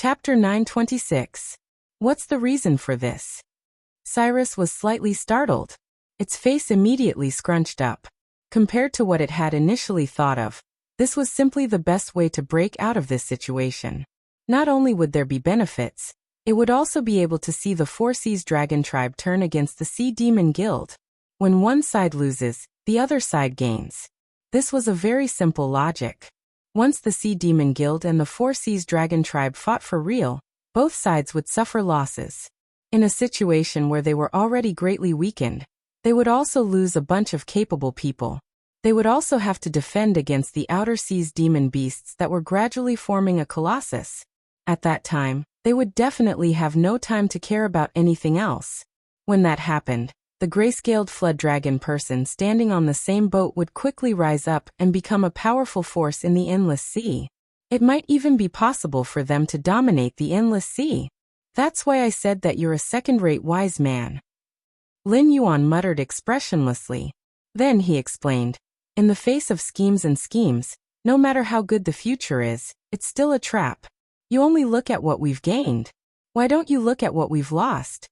Chapter 926. What's the reason for this? Cyrus was slightly startled. Its face immediately scrunched up. Compared to what it had initially thought of, this was simply the best way to break out of this situation. Not only would there be benefits, it would also be able to see the Four Seas Dragon Tribe turn against the Sea Demon Guild. When one side loses, the other side gains. This was a very simple logic. Once the Sea Demon Guild and the Four Seas Dragon Tribe fought for real, both sides would suffer losses. In a situation where they were already greatly weakened, they would also lose a bunch of capable people. They would also have to defend against the outer seas demon beasts that were gradually forming a colossus. At that time, they would definitely have no time to care about anything else. When that happened, the gray-scaled flood dragon person standing on the same boat would quickly rise up and become a powerful force in the endless sea. It might even be possible for them to dominate the endless sea. That's why I said that you're a second-rate wise man. Lin Yuan muttered expressionlessly. Then he explained, in the face of schemes and schemes, no matter how good the future is, it's still a trap. You only look at what we've gained. Why don't you look at what we've lost?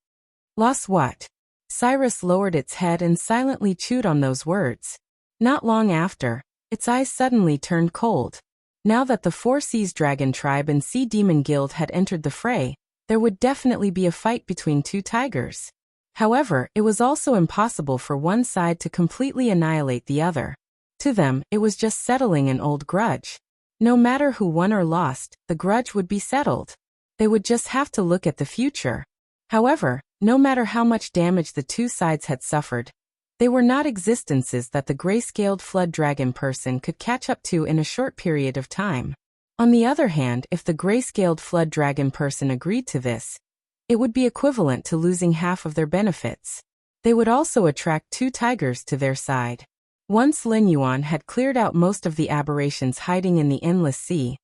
Lost what? Cyrus lowered its head and silently chewed on those words. Not long after, its eyes suddenly turned cold. Now that the Four Seas Dragon Tribe and Sea Demon Guild had entered the fray, there would definitely be a fight between two tigers. However, it was also impossible for one side to completely annihilate the other. To them, it was just settling an old grudge. No matter who won or lost, the grudge would be settled. They would just have to look at the future. However, no matter how much damage the two sides had suffered, they were not existences that the gray-scaled flood dragon person could catch up to in a short period of time. On the other hand, if the gray-scaled flood dragon person agreed to this, it would be equivalent to losing half of their benefits. They would also attract two tigers to their side. Once Lin Yuan had cleared out most of the aberrations hiding in the endless sea,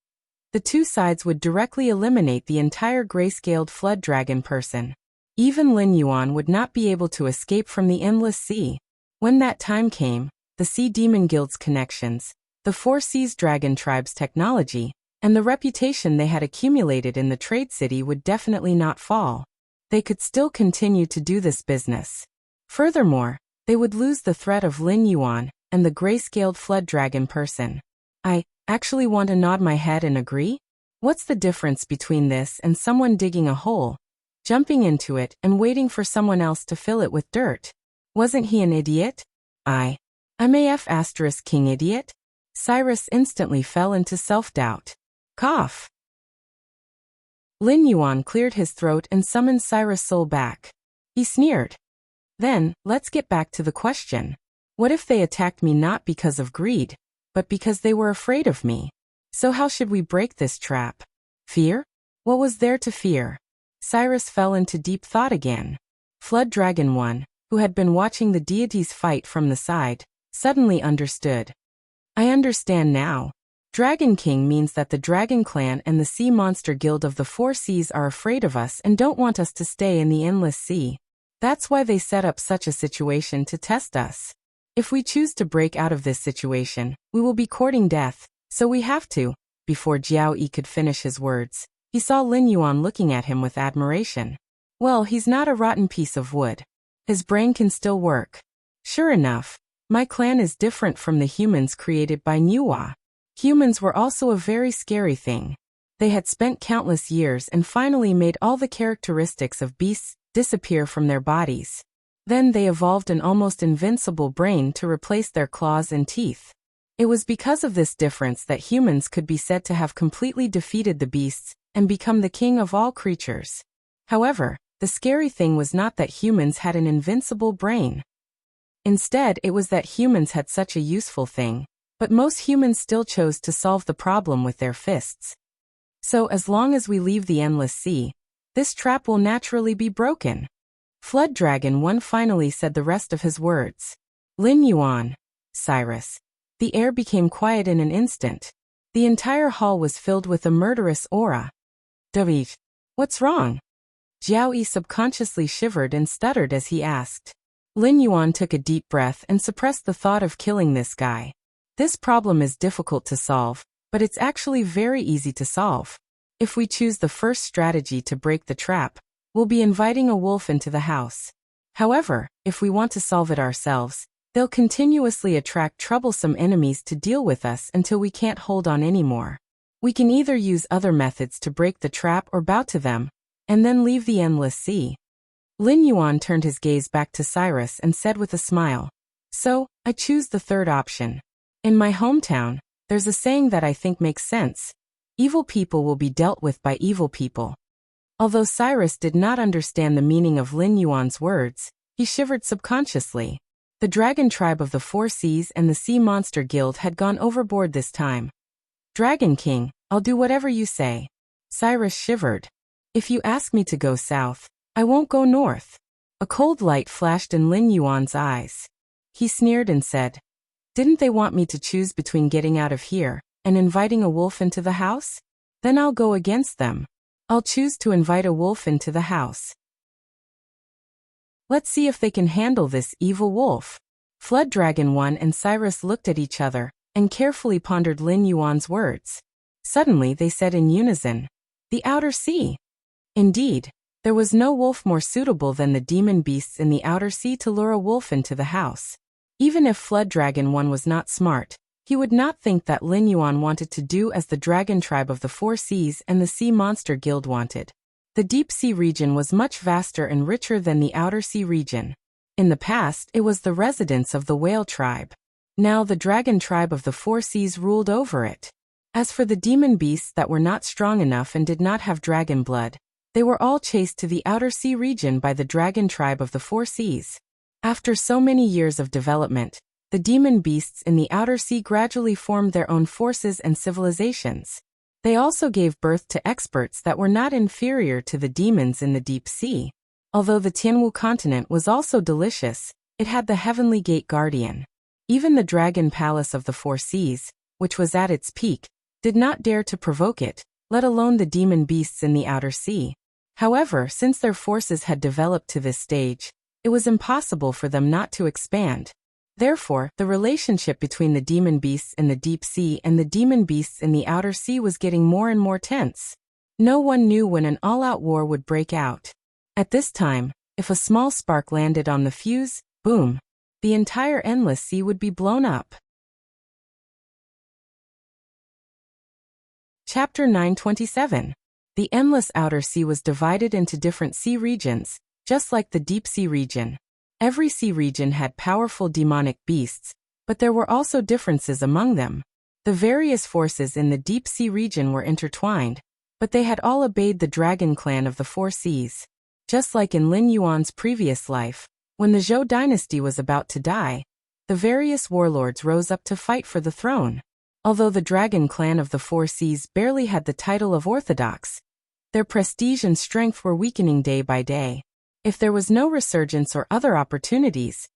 the two sides would directly eliminate the entire gray-scaled flood dragon person. Even Lin Yuan would not be able to escape from the endless sea. When that time came, the Sea Demon Guild's connections, the Four Seas Dragon Tribe's technology, and the reputation they had accumulated in the trade city would definitely not fall. They could still continue to do this business. Furthermore, they would lose the threat of Lin Yuan and the gray-scaled flood dragon person. I actually want to nod my head and agree? What's the difference between this and someone digging a hole, jumping into it and waiting for someone else to fill it with dirt? Wasn't he an idiot? I'm AF** king idiot? Cyrus instantly fell into self-doubt. Cough. Lin Yuan cleared his throat and summoned Cyrus' soul back. He sneered. Then, let's get back to the question. What if they attacked me not because of greed, but because they were afraid of me? So how should we break this trap? Fear? What was there to fear? Cyrus fell into deep thought again. Flood Dragon 1, who had been watching the deities fight from the side, suddenly understood. I understand now. Dragon King means that the Dragon Clan and the Sea Monster Guild of the Four Seas are afraid of us and don't want us to stay in the endless sea. That's why they set up such a situation to test us. If we choose to break out of this situation, we will be courting death, so we have to. Before Jiao Yi could finish his words, he saw Lin Yuan looking at him with admiration. Well, he's not a rotten piece of wood. His brain can still work. Sure enough, my clan is different from the humans created by Nuwa. Humans were also a very scary thing. They had spent countless years and finally made all the characteristics of beasts disappear from their bodies. Then they evolved an almost invincible brain to replace their claws and teeth. It was because of this difference that humans could be said to have completely defeated the beasts and become the king of all creatures. However, the scary thing was not that humans had an invincible brain. Instead, it was that humans had such a useful thing, but most humans still chose to solve the problem with their fists. So as long as we leave the endless sea, this trap will naturally be broken. Flood Dragon 1 finally said the rest of his words. Lin Yuan, Cyrus. The air became quiet in an instant. The entire hall was filled with a murderous aura. David, what's wrong? Jiao Yi subconsciously shivered and stuttered as he asked. Lin Yuan took a deep breath and suppressed the thought of killing this guy. This problem is difficult to solve, but it's actually very easy to solve. If we choose the first strategy to break the trap, we'll be inviting a wolf into the house. However, if we want to solve it ourselves, they'll continuously attract troublesome enemies to deal with us until we can't hold on anymore. We can either use other methods to break the trap or bow to them, and then leave the endless sea. Lin Yuan turned his gaze back to Cyrus and said with a smile, "So, I choose the third option. In my hometown, there's a saying that I think makes sense. Evil people will be dealt with by evil people." Although Cyrus did not understand the meaning of Lin Yuan's words, he shivered subconsciously. The dragon tribe of the Four Seas and the Sea Monster Guild had gone overboard this time. "Dragon King, I'll do whatever you say." Cyrus shivered. "If you ask me to go south, I won't go north." A cold light flashed in Lin Yuan's eyes. He sneered and said, "Didn't they want me to choose between getting out of here and inviting a wolf into the house? Then I'll go against them. I'll choose to invite a wolf into the house. Let's see if they can handle this evil wolf." Flood Dragon 1 and Cyrus looked at each other and carefully pondered Lin Yuan's words. Suddenly they said in unison, "The outer sea." Indeed, there was no wolf more suitable than the demon beasts in the outer sea to lure a wolf into the house. Even if Flood Dragon 1 was not smart, he would not think that Lin Yuan wanted to do as the dragon tribe of the Four Seas and the Sea Monster Guild wanted. The deep sea region was much vaster and richer than the outer sea region. In the past, it was the residence of the whale tribe. Now the dragon tribe of the Four Seas ruled over it. As for the demon beasts that were not strong enough and did not have dragon blood, they were all chased to the outer sea region by the dragon tribe of the Four Seas. After so many years of development, the demon beasts in the outer sea gradually formed their own forces and civilizations. They also gave birth to experts that were not inferior to the demons in the deep sea. Although the Tianwu continent was also delicious, it had the Heavenly Gate Guardian. Even the Dragon Palace of the Four Seas, which was at its peak, did not dare to provoke it, let alone the demon beasts in the outer sea. However, since their forces had developed to this stage, it was impossible for them not to expand. Therefore, the relationship between the demon beasts in the deep sea and the demon beasts in the outer sea was getting more and more tense. No one knew when an all-out war would break out. At this time, if a small spark landed on the fuse, boom, the entire endless sea would be blown up. Chapter 927. The endless outer sea was divided into different sea regions, just like the deep sea region. Every sea region had powerful demonic beasts, but there were also differences among them. The various forces in the deep sea region were intertwined, but they had all obeyed the dragon clan of the Four Seas. Just like in Lin Yuan's previous life, when the Zhou dynasty was about to die, the various warlords rose up to fight for the throne. Although the dragon clan of the Four Seas barely had the title of orthodox, their prestige and strength were weakening day by day. If there was no resurgence or other opportunities,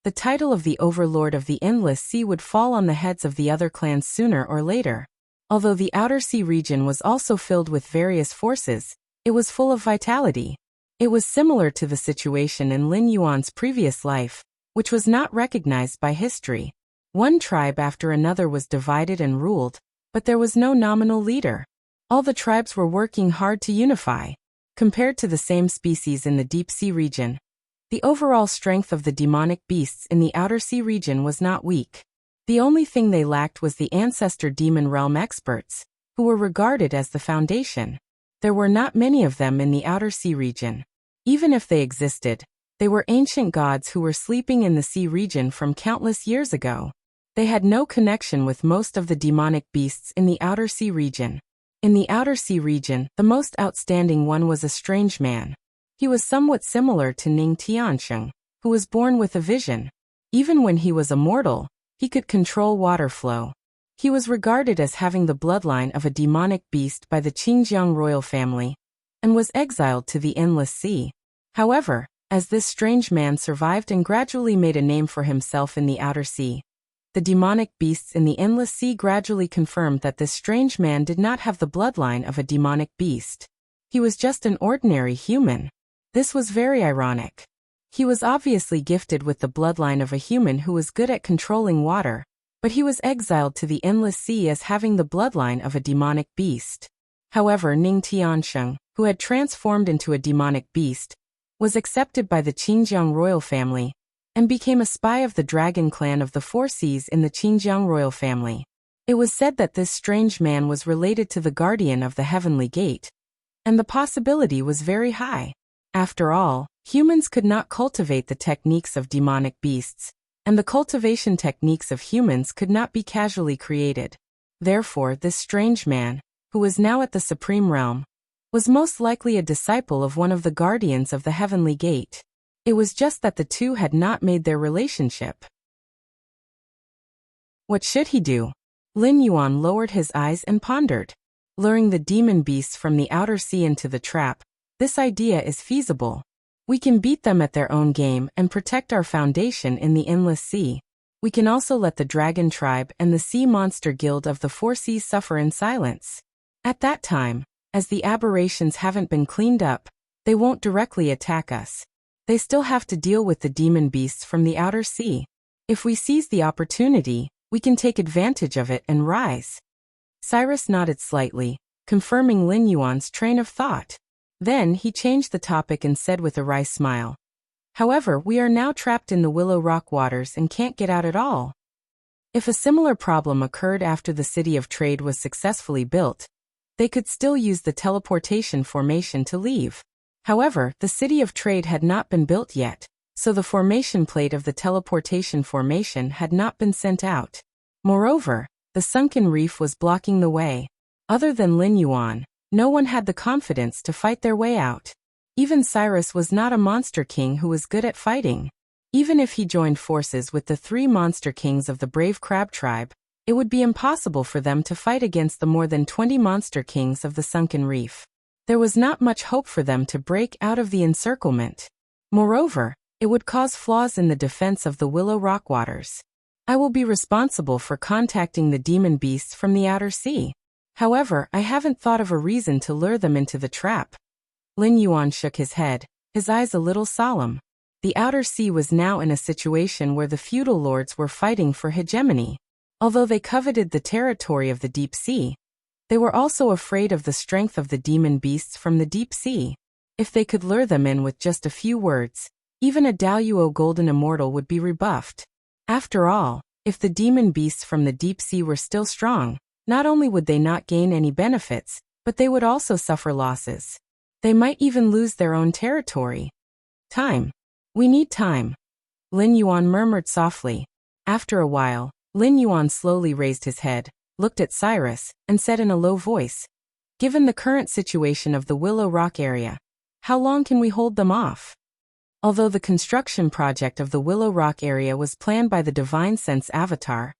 the title of the Overlord of the Endless Sea would fall on the heads of the other clans sooner or later. Although the outer sea region was also filled with various forces, it was full of vitality. It was similar to the situation in Lin Yuan's previous life, which was not recognized by history. One tribe after another was divided and ruled, but there was no nominal leader. All the tribes were working hard to unify. Compared to the same species in the deep sea region, the overall strength of the demonic beasts in the outer sea region was not weak. The only thing they lacked was the ancestor demon realm experts, who were regarded as the foundation. There were not many of them in the outer sea region. Even if they existed, they were ancient gods who were sleeping in the sea region from countless years ago. They had no connection with most of the demonic beasts in the outer sea region. In the outer sea region, the most outstanding one was a strange man. He was somewhat similar to Ning Tiansheng, who was born with a vision. Even when he was a mortal, he could control water flow. He was regarded as having the bloodline of a demonic beast by the Qingjiang royal family, and was exiled to the endless sea. However, as this strange man survived and gradually made a name for himself in the outer sea, the demonic beasts in the endless sea gradually confirmed that this strange man did not have the bloodline of a demonic beast. He was just an ordinary human. This was very ironic. He was obviously gifted with the bloodline of a human who was good at controlling water, but he was exiled to the endless sea as having the bloodline of a demonic beast. However, Ning Tiansheng, who had transformed into a demonic beast, was accepted by the Qingjiang royal family and became a spy of the dragon clan of the Four Seas in the Qingjiang royal family. It was said that this strange man was related to the guardian of the heavenly gate, and the possibility was very high. After all, humans could not cultivate the techniques of demonic beasts, and the cultivation techniques of humans could not be casually created. Therefore, this strange man, who was now at the supreme realm, was most likely a disciple of one of the guardians of the heavenly gate. It was just that the two had not made their relationship. What should he do? Lin Yuan lowered his eyes and pondered. Luring the demon beasts from the outer sea into the trap, this idea is feasible. We can beat them at their own game and protect our foundation in the endless sea. We can also let the dragon tribe and the sea monster guild of the Four Seas suffer in silence. At that time, as the aberrations haven't been cleaned up, they won't directly attack us. They still have to deal with the demon beasts from the outer sea. If we seize the opportunity, we can take advantage of it and rise. Cyrus nodded slightly, confirming Lin Yuan's train of thought. Then he changed the topic and said with a wry smile, "However, we are now trapped in the Willow Rock waters and can't get out at all. If a similar problem occurred after the City of Trade was successfully built, they could still use the teleportation formation to leave. However, the City of Trade had not been built yet, so the formation plate of the teleportation formation had not been sent out. Moreover, the sunken reef was blocking the way. Other than Lin Yuan, no one had the confidence to fight their way out. Even Cyrus was not a monster king who was good at fighting. Even if he joined forces with the three monster kings of the brave crab tribe, it would be impossible for them to fight against the more than 20 monster kings of the sunken reef. There was not much hope for them to break out of the encirclement. Moreover, it would cause flaws in the defense of the Willow Rock waters. I will be responsible for contacting the demon beasts from the outer sea. However, I haven't thought of a reason to lure them into the trap." Lin Yuan shook his head, his eyes a little solemn. The outer sea was now in a situation where the feudal lords were fighting for hegemony. Although they coveted the territory of the deep sea, they were also afraid of the strength of the demon beasts from the deep sea. If they could lure them in with just a few words, even a Daluo golden immortal would be rebuffed. After all, if the demon beasts from the deep sea were still strong, not only would they not gain any benefits, but they would also suffer losses. They might even lose their own territory. Time. We need time. Lin Yuan murmured softly. After a while, Lin Yuan slowly raised his head, looked at Cyrus, and said in a low voice, "Given the current situation of the Willow Rock area, how long can we hold them off?" Although the construction project of the Willow Rock area was planned by the Divine Sense Avatar,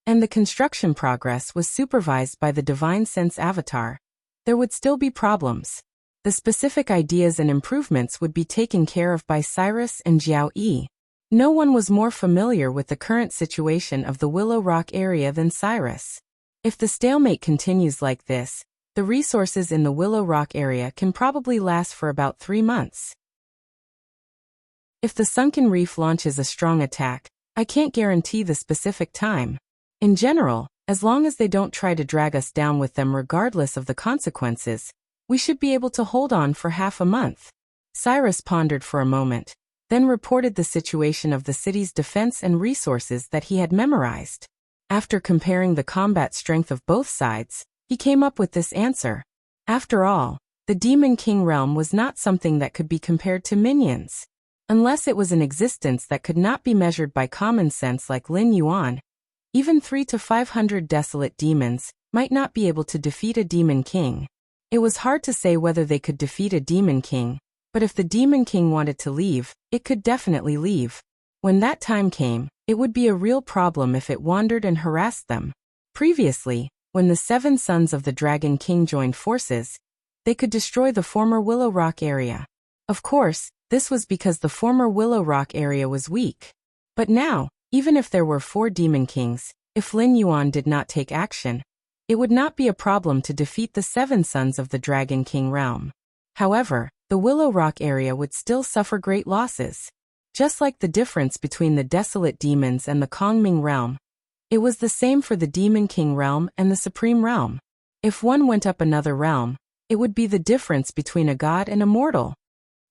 and the construction progress was supervised by the Divine Sense Avatar, there would still be problems. The specific ideas and improvements would be taken care of by Cyrus and Jiao Yi. No one was more familiar with the current situation of the Willow Rock area than Cyrus. If the stalemate continues like this, the resources in the Willow Rock area can probably last for about 3 months. If the sunken reef launches a strong attack, I can't guarantee the specific time. In general, as long as they don't try to drag us down with them regardless of the consequences, we should be able to hold on for half a month. Cyrus pondered for a moment, then reported the situation of the city's defense and resources that he had memorized. After comparing the combat strength of both sides, he came up with this answer. After all, the Demon King realm was not something that could be compared to minions. Unless it was an existence that could not be measured by common sense like Lin Yuan, even 300 to 500 desolate demons might not be able to defeat a Demon King. It was hard to say whether they could defeat a Demon King, but if the Demon King wanted to leave, it could definitely leave. When that time came, it would be a real problem if it wandered and harassed them. Previously, when the 7 sons of the Dragon King joined forces, they could destroy the former Willow Rock area. Of course, this was because the former Willow Rock area was weak. But now, even if there were 4 Demon Kings, if Lin Yuan did not take action, it would not be a problem to defeat the 7 sons of the Dragon King realm. However, the Willow Rock area would still suffer great losses. Just like the difference between the Desolate Demons and the Kongming realm, it was the same for the Demon King realm and the Supreme realm. If one went up another realm, It would be the difference between a god and a mortal.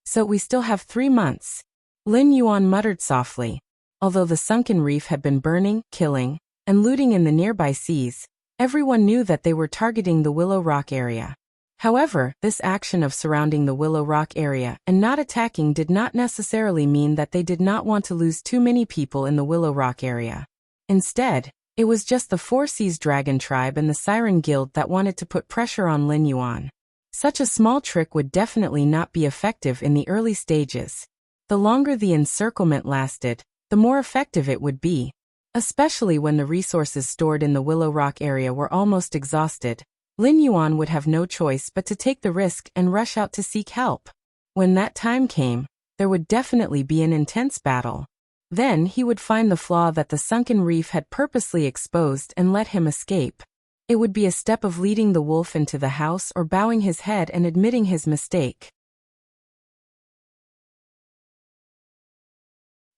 So we still have 3 months. Lin Yuan muttered softly. Although the sunken reef had been burning, killing, and looting in the nearby seas, everyone knew that they were targeting the Willow Rock area. However, this action of surrounding the Willow Rock area and not attacking did not necessarily mean that they did not want to lose too many people in the Willow Rock area. Instead, it was just the Four Seas Dragon Tribe and the Siren Guild that wanted to put pressure on Lin Yuan. Such a small trick would definitely not be effective in the early stages. The longer the encirclement lasted, the more effective it would be, especially when the resources stored in the Willow Rock area were almost exhausted. Lin Yuan would have no choice but to take the risk and rush out to seek help. When that time came, there would definitely be an intense battle. Then he would find the flaw that the sunken reef had purposely exposed and let him escape. It would be a step of leading the wolf into the house or bowing his head and admitting his mistake.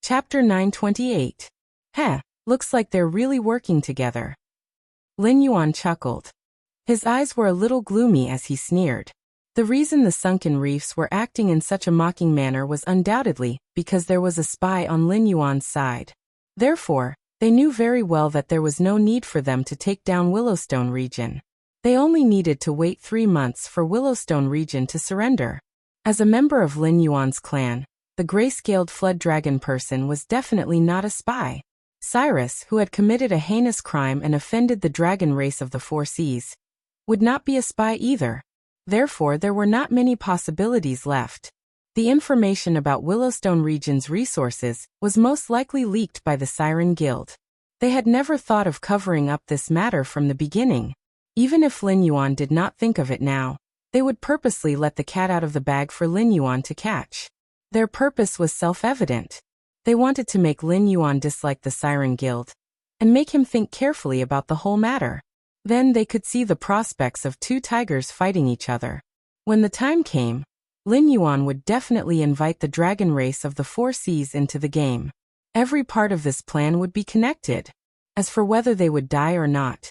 Chapter 928. Looks like they're really working together. Lin Yuan chuckled. His eyes were a little gloomy as he sneered. The reason the sunken reefs were acting in such a mocking manner was undoubtedly because there was a spy on Lin Yuan's side. Therefore, they knew very well that there was no need for them to take down Willowstone region. They only needed to wait 3 months for Willowstone region to surrender. As a member of Lin Yuan's clan, the gray-scaled flood dragon person was definitely not a spy. Cyrus, who had committed a heinous crime and offended the dragon race of the Four Seas, would not be a spy either. Therefore, there were not many possibilities left. The information about Willowstone region's resources was most likely leaked by the Siren Guild. They had never thought of covering up this matter from the beginning. Even if Lin Yuan did not think of it now, they would purposely let the cat out of the bag for Lin Yuan to catch. Their purpose was self-evident. They wanted to make Lin Yuan dislike the Siren Guild and make him think carefully about the whole matter. Then they could see the prospects of 2 tigers fighting each other. When the time came, Lin Yuan would definitely invite the dragon race of the Four Seas into the game. Every part of this plan would be connected. As for whether they would die or not,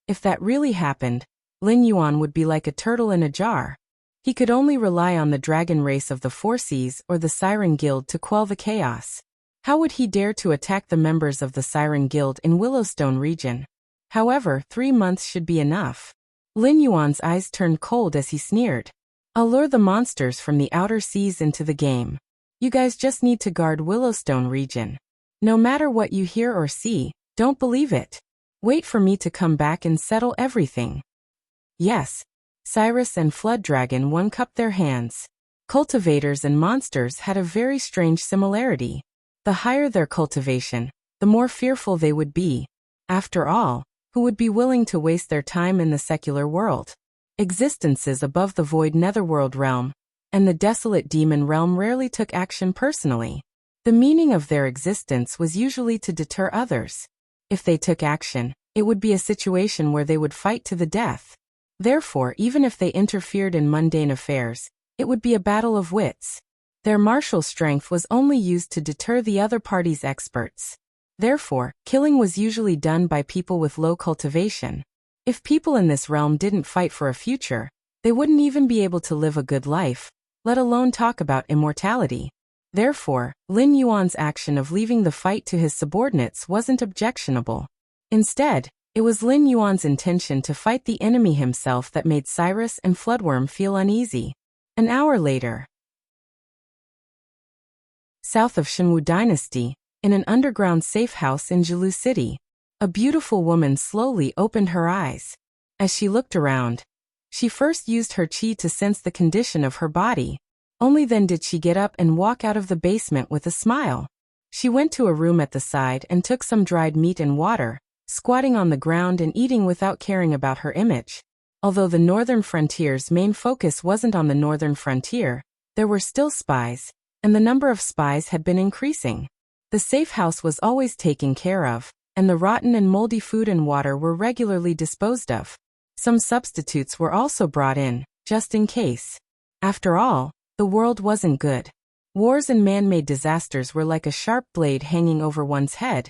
if that really happened, Lin Yuan would be like a turtle in a jar. He could only rely on the dragon race of the Four Seas or the Siren Guild to quell the chaos. How would he dare to attack the members of the Siren Guild in Willowstone region? However, 3 months should be enough. Lin Yuan's eyes turned cold as he sneered. I'll lure the monsters from the outer seas into the game. You guys just need to guard Willowstone region. No matter what you hear or see, don't believe it. Wait for me to come back and settle everything. Yes. Cyrus and Flood Dragon One cupped their hands. Cultivators and monsters had a very strange similarity. The higher their cultivation, the more fearful they would be. After all, who would be willing to waste their time in the secular world? Existences above the void netherworld realm and the desolate demon realm rarely took action personally. The meaning of their existence was usually to deter others. If they took action, it would be a situation where they would fight to the death. Therefore, even if they interfered in mundane affairs, it would be a battle of wits. Their martial strength was only used to deter the other party's experts. Therefore, killing was usually done by people with low cultivation. If people in this realm didn't fight for a future, they wouldn't even be able to live a good life, let alone talk about immortality. Therefore, Lin Yuan's action of leaving the fight to his subordinates wasn't objectionable. Instead, it was Lin Yuan's intention to fight the enemy himself that made Cyrus and Floodworm feel uneasy. An hour later, south of Shenwu Dynasty, in an underground safe house in Jilu City, a beautiful woman slowly opened her eyes. As she looked around, she first used her qi to sense the condition of her body. Only then did she get up and walk out of the basement with a smile. She went to a room at the side and took some dried meat and water, squatting on the ground and eating without caring about her image. Although the Northern Frontier's main focus wasn't on the Northern Frontier, there were still spies, and the number of spies had been increasing. The safe house was always taken care of, and the rotten and moldy food and water were regularly disposed of. Some substitutes were also brought in, just in case. After all, the world wasn't good. Wars and man-made disasters were like a sharp blade hanging over one's head,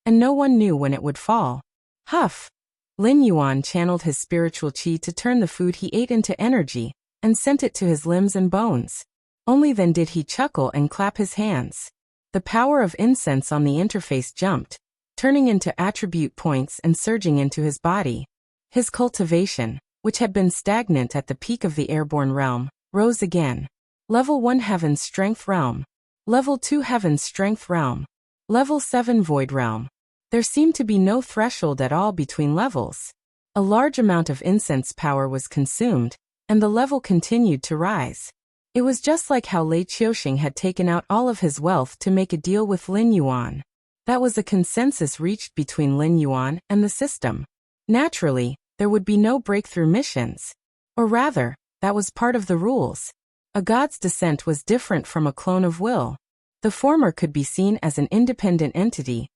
and no one knew when it would fall. Huff! Lin Yuan channeled his spiritual qi to turn the food he ate into energy, and sent it to his limbs and bones. Only then did he chuckle and clap his hands. The power of incense on the interface jumped, turning into attribute points and surging into his body. His cultivation, which had been stagnant at the peak of the airborne realm, rose again. Level 1 Heaven's Strength Realm. Level 2 Heaven's Strength Realm. Level 7 Void Realm. There seemed to be no threshold at all between levels. A large amount of incense power was consumed, and the level continued to rise. It was just like how Lei Qiuxing had taken out all of his wealth to make a deal with Lin Yuan. That was a consensus reached between Lin Yuan and the system. Naturally, there would be no breakthrough missions. Or rather, that was part of the rules. A god's descent was different from a clone of will. The former could be seen as an independent entity,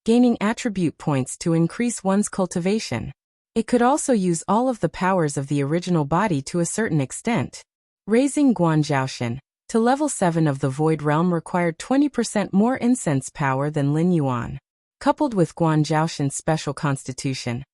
gaining attribute points to increase one's cultivation. It could also use all of the powers of the original body to a certain extent. Raising Guanzhaoshan to level 7 of the Void Realm required 20% more incense power than Lin Yuan. Coupled with Guanzhaoshan's special constitution,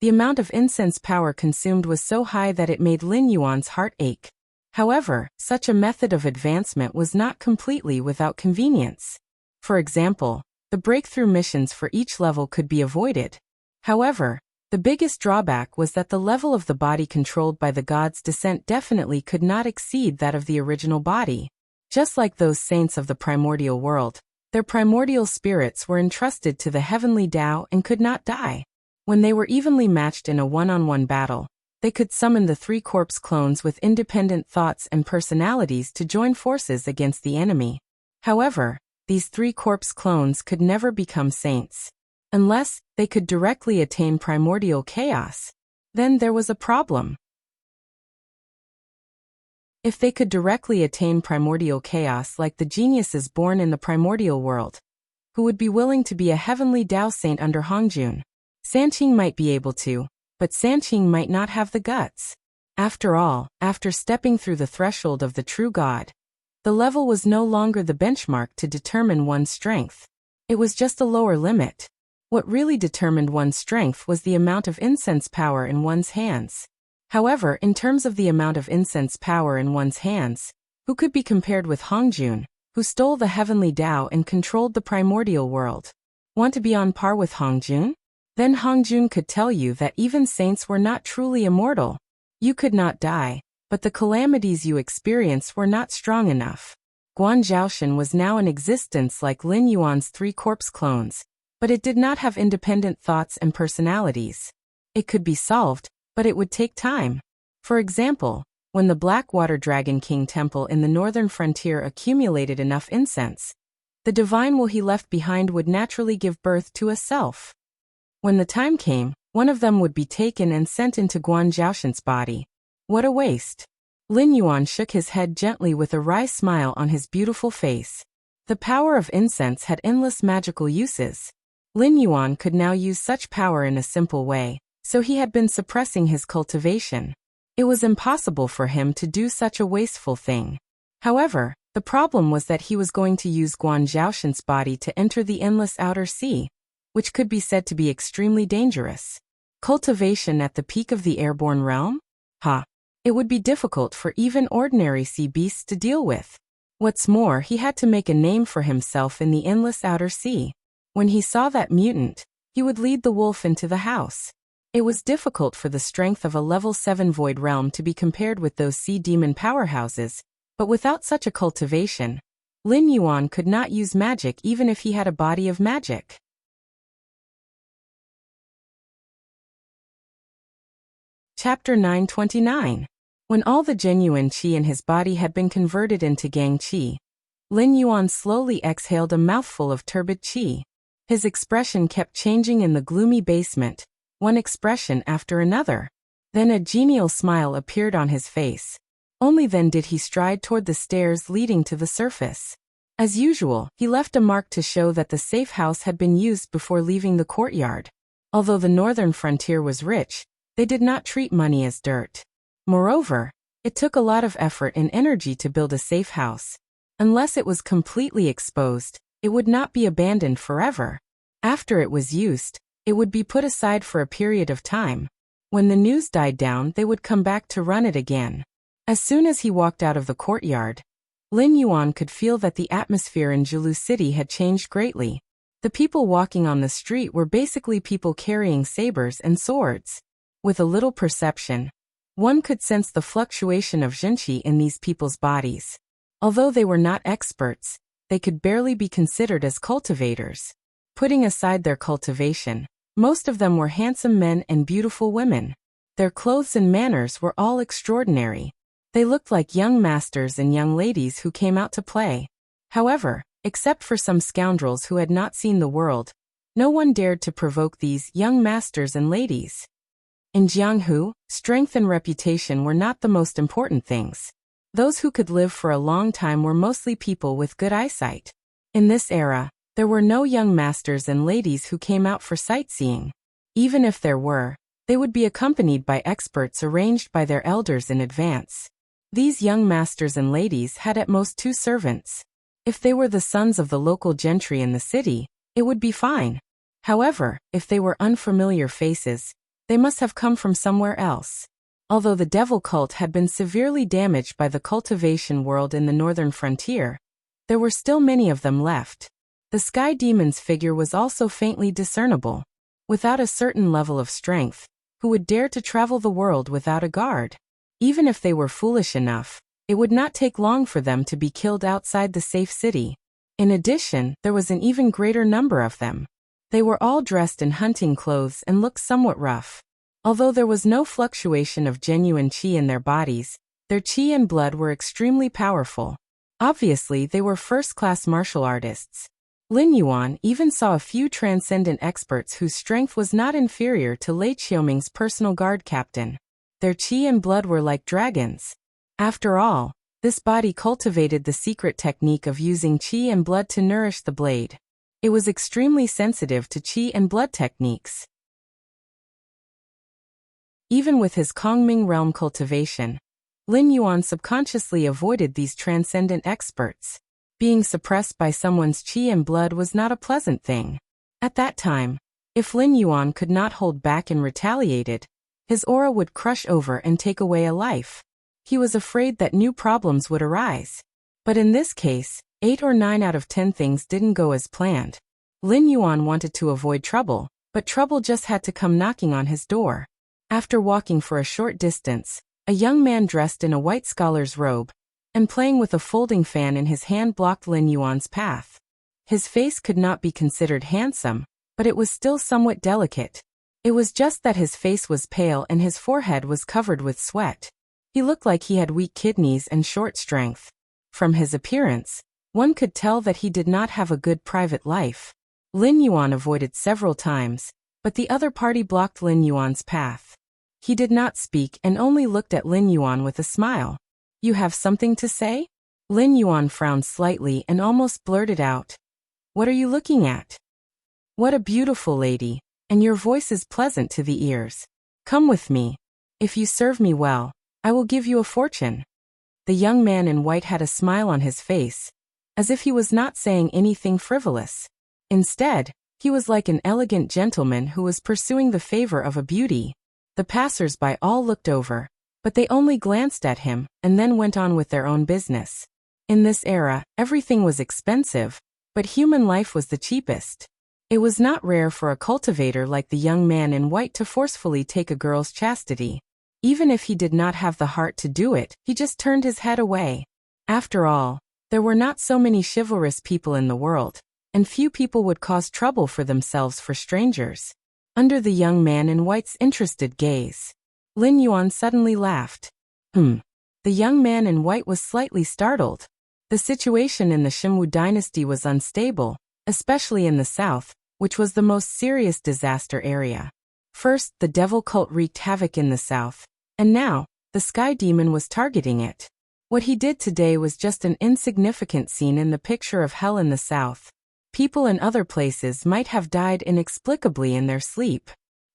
the amount of incense power consumed was so high that it made Lin Yuan's heart ache. However, such a method of advancement was not completely without convenience. For example, the breakthrough missions for each level could be avoided. However, the biggest drawback was that the level of the body controlled by the god's descent definitely could not exceed that of the original body. Just like those saints of the primordial world, their primordial spirits were entrusted to the heavenly Tao and could not die. When they were evenly matched in a one-on-one battle, they could summon the 3 corpse clones with independent thoughts and personalities to join forces against the enemy. However, these 3 corpse clones could never become saints. Unless they could directly attain primordial chaos. Then there was a problem. If they could directly attain primordial chaos like the geniuses born in the primordial world, who would be willing to be a heavenly Tao saint under Hongjun? Sanqing might be able to, but Sanqing might not have the guts. After all, after stepping through the threshold of the true God, the level was no longer the benchmark to determine one's strength. It was just a lower limit. What really determined one's strength was the amount of incense power in one's hands. However, in terms of the amount of incense power in one's hands, who could be compared with Hongjun, who stole the heavenly Tao and controlled the primordial world? Want to be on par with Hongjun? Then Hongjun could tell you that even saints were not truly immortal. You could not die, but the calamities you experienced were not strong enough. Guanzhaoshan was now in existence like Lin Yuan's 3 corpse clones, but it did not have independent thoughts and personalities. It could be solved, but it would take time. For example, when the Blackwater Dragon King Temple in the northern frontier accumulated enough incense, the divine will he left behind would naturally give birth to a self. When the time came, one of them would be taken and sent into Guanzhaoshan's body. What a waste! Lin Yuan shook his head gently with a wry smile on his beautiful face. The power of incense had endless magical uses. Lin Yuan could now use such power in a simple way, so he had been suppressing his cultivation. It was impossible for him to do such a wasteful thing. However, the problem was that he was going to use Guanzhaoshan's body to enter the endless outer sea, which could be said to be extremely dangerous. Cultivation at the peak of the airborne realm? It would be difficult for even ordinary sea beasts to deal with. What's more, he had to make a name for himself in the endless outer sea. When he saw that mutant, he would lead the wolf into the house. It was difficult for the strength of a level 7 void realm to be compared with those sea demon powerhouses, but without such a cultivation, Lin Yuan could not use magic even if he had a body of magic. Chapter 929. When all the genuine qi in his body had been converted into gang qi, Lin Yuan slowly exhaled a mouthful of turbid qi. His expression kept changing in the gloomy basement, one expression after another. Then a genial smile appeared on his face. Only then did he stride toward the stairs leading to the surface. As usual, he left a mark to show that the safe house had been used before leaving the courtyard. Although the northern frontier was rich, they did not treat money as dirt. Moreover, it took a lot of effort and energy to build a safe house. Unless it was completely exposed, it would not be abandoned forever. After it was used, It would be put aside for a period of time. When the news died down, they would come back to run it again. As soon as he walked out of the courtyard, Lin Yuan could feel that the atmosphere in Jilu City had changed greatly. The people walking on the street were basically people carrying sabers and swords. With a little perception, one could sense the fluctuation of jinqi in these people's bodies. Although they were not experts, they could barely be considered as cultivators. Putting aside their cultivation, most of them were handsome men and beautiful women. Their clothes and manners were all extraordinary. They looked like young masters and young ladies who came out to play. However, except for some scoundrels who had not seen the world, no one dared to provoke these young masters and ladies. In Jianghu, strength and reputation were not the most important things. Those who could live for a long time were mostly people with good eyesight. In this era, there were no young masters and ladies who came out for sightseeing. Even if there were, they would be accompanied by experts arranged by their elders in advance. These young masters and ladies had at most 2 servants. If they were the sons of the local gentry in the city, it would be fine. However, if they were unfamiliar faces, they must have come from somewhere else. Although the devil cult had been severely damaged by the cultivation world in the northern frontier, there were still many of them left. The sky demon's figure was also faintly discernible. Without a certain level of strength, who would dare to travel the world without a guard? Even if they were foolish enough, it would not take long for them to be killed outside the safe city. In addition, there was an even greater number of them. They were all dressed in hunting clothes and looked somewhat rough. Although there was no fluctuation of genuine qi in their bodies, their qi and blood were extremely powerful. Obviously, they were first-class martial artists. Lin Yuan even saw a few transcendent experts whose strength was not inferior to Lei Qiuming's personal guard captain. Their qi and blood were like dragons. After all, this body cultivated the secret technique of using qi and blood to nourish the blade. It was extremely sensitive to qi and blood techniques. Even with his Kongming realm cultivation, Lin Yuan subconsciously avoided these transcendent experts. Being suppressed by someone's qi and blood was not a pleasant thing. At that time, if Lin Yuan could not hold back and retaliated, his aura would crush over and take away a life. He was afraid that new problems would arise. But in this case, 8 or 9 out of 10 things didn't go as planned. Lin Yuan wanted to avoid trouble, but trouble just had to come knocking on his door. After walking for a short distance, a young man dressed in a white scholar's robe and playing with a folding fan in his hand blocked Lin Yuan's path. His face could not be considered handsome, but it was still somewhat delicate. It was just that his face was pale and his forehead was covered with sweat. He looked like he had weak kidneys and short strength. From his appearance, one could tell that he did not have a good private life. Lin Yuan avoided several times, but the other party blocked Lin Yuan's path. He did not speak and only looked at Lin Yuan with a smile. "You have something to say?" Lin Yuan frowned slightly and almost blurted out, "What are you looking at?" "What a beautiful lady, and your voice is pleasant to the ears. Come with me. If you serve me well, I will give you a fortune." The young man in white had a smile on his face, as if he was not saying anything frivolous. Instead, he was like an elegant gentleman who was pursuing the favor of a beauty. The passers-by all looked over, but they only glanced at him and then went on with their own business. In this era, everything was expensive, but human life was the cheapest. It was not rare for a cultivator like the young man in white to forcefully take a girl's chastity. Even if he did not have the heart to do it, he just turned his head away. After all, there were not so many chivalrous people in the world, and few people would cause trouble for themselves for strangers. Under the young man in white's interested gaze, Lin Yuan suddenly laughed. The young man in white was slightly startled. The situation in the Shimwu dynasty was unstable, especially in the south, which was the most serious disaster area. First, the devil cult wreaked havoc in the south, and now, the sky demon was targeting it. What he did today was just an insignificant scene in the picture of hell in the south. People in other places might have died inexplicably in their sleep.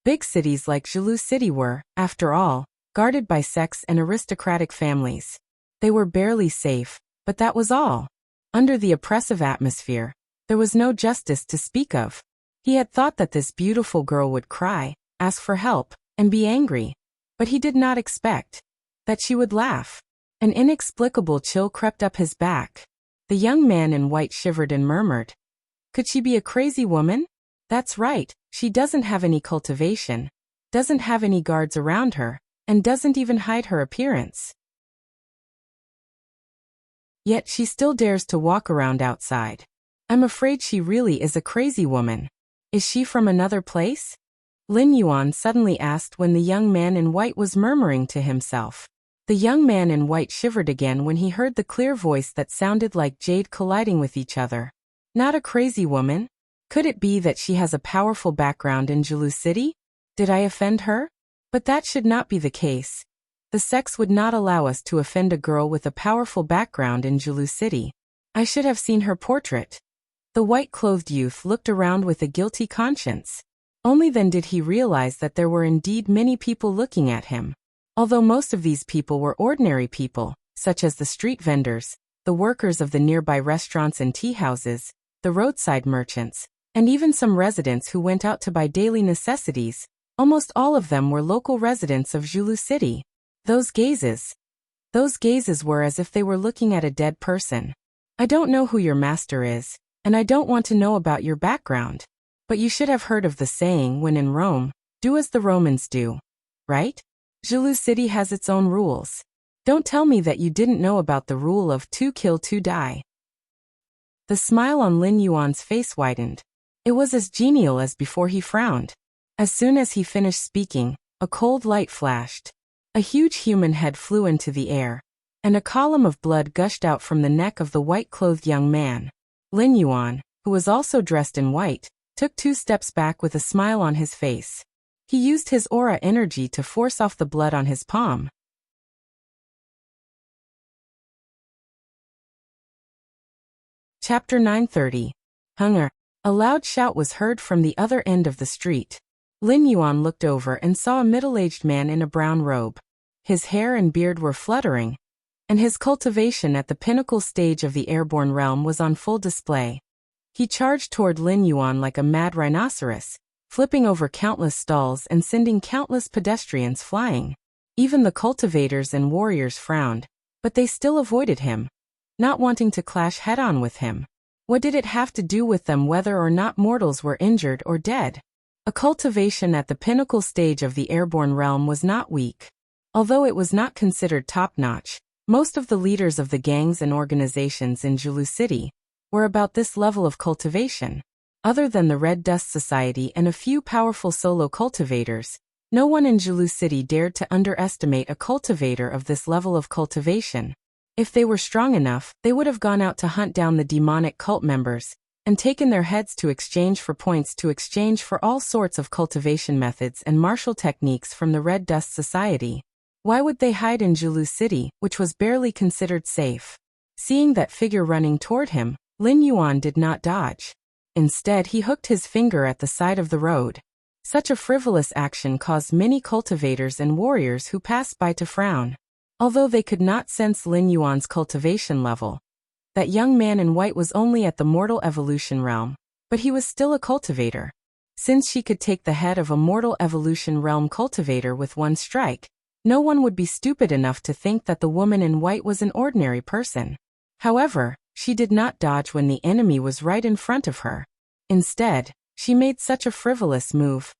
Big cities like Jilu City were, after all, guarded by sects and aristocratic families. They were barely safe, but that was all. Under the oppressive atmosphere, there was no justice to speak of. He had thought that this beautiful girl would cry, ask for help, and be angry. But he did not expect that she would laugh. An inexplicable chill crept up his back. The young man in white shivered and murmured, "Could she be a crazy woman? That's right, she doesn't have any cultivation, doesn't have any guards around her, and doesn't even hide her appearance. Yet she still dares to walk around outside. I'm afraid she really is a crazy woman. Is she from another place?" Lin Yuan suddenly asked when the young man in white was murmuring to himself. The young man in white shivered again when he heard the clear voice that sounded like jade colliding with each other. Not a crazy woman? Could it be that she has a powerful background in Julu City? Did I offend her? But that should not be the case. The sex would not allow us to offend a girl with a powerful background in Julu City. I should have seen her portrait. The white-clothed youth looked around with a guilty conscience. Only then did he realize that there were indeed many people looking at him. Although most of these people were ordinary people, such as the street vendors, the workers of the nearby restaurants and tea houses, the roadside merchants, and even some residents who went out to buy daily necessities, almost all of them were local residents of Julu City. Those gazes were as if they were looking at a dead person. I don't know who your master is, and I don't want to know about your background. But you should have heard of the saying, when in Rome, do as the Romans do. Right? Julu City has its own rules. Don't tell me that you didn't know about the rule of 2 kill 2 die. The smile on Lin Yuan's face widened. It was as genial as before he frowned. As soon as he finished speaking, a cold light flashed. A huge human head flew into the air, and a column of blood gushed out from the neck of the white-clothed young man. Lin Yuan, who was also dressed in white, took 2 steps back with a smile on his face. He used his aura energy to force off the blood on his palm. Chapter 930. Hunger. A loud shout was heard from the other end of the street. Lin Yuan looked over and saw a middle-aged man in a brown robe. His hair and beard were fluttering, and his cultivation at the pinnacle stage of the airborne realm was on full display. He charged toward Lin Yuan like a mad rhinoceros, flipping over countless stalls and sending countless pedestrians flying. Even the cultivators and warriors frowned, but they still avoided him, not wanting to clash head-on with him. What did it have to do with them whether or not mortals were injured or dead? A cultivation at the pinnacle stage of the airborne realm was not weak. Although it was not considered top-notch, most of the leaders of the gangs and organizations in Julu City were about this level of cultivation. Other than the Red Dust Society and a few powerful solo cultivators, no one in Julu City dared to underestimate a cultivator of this level of cultivation. If they were strong enough, they would have gone out to hunt down the demonic cult members and taken their heads to exchange for points to exchange for all sorts of cultivation methods and martial techniques from the Red Dust Society. Why would they hide in Julu City, which was barely considered safe? Seeing that figure running toward him, Lin Yuan did not dodge. Instead, he hooked his finger at the side of the road. Such a frivolous action caused many cultivators and warriors who passed by to frown. Although they could not sense Lin Yuan's cultivation level, that young man in white was only at the mortal evolution realm, but he was still a cultivator. Since she could take the head of a mortal evolution realm cultivator with one strike, no one would be stupid enough to think that the woman in white was an ordinary person. However, she did not dodge when the enemy was right in front of her. Instead, she made such a frivolous move.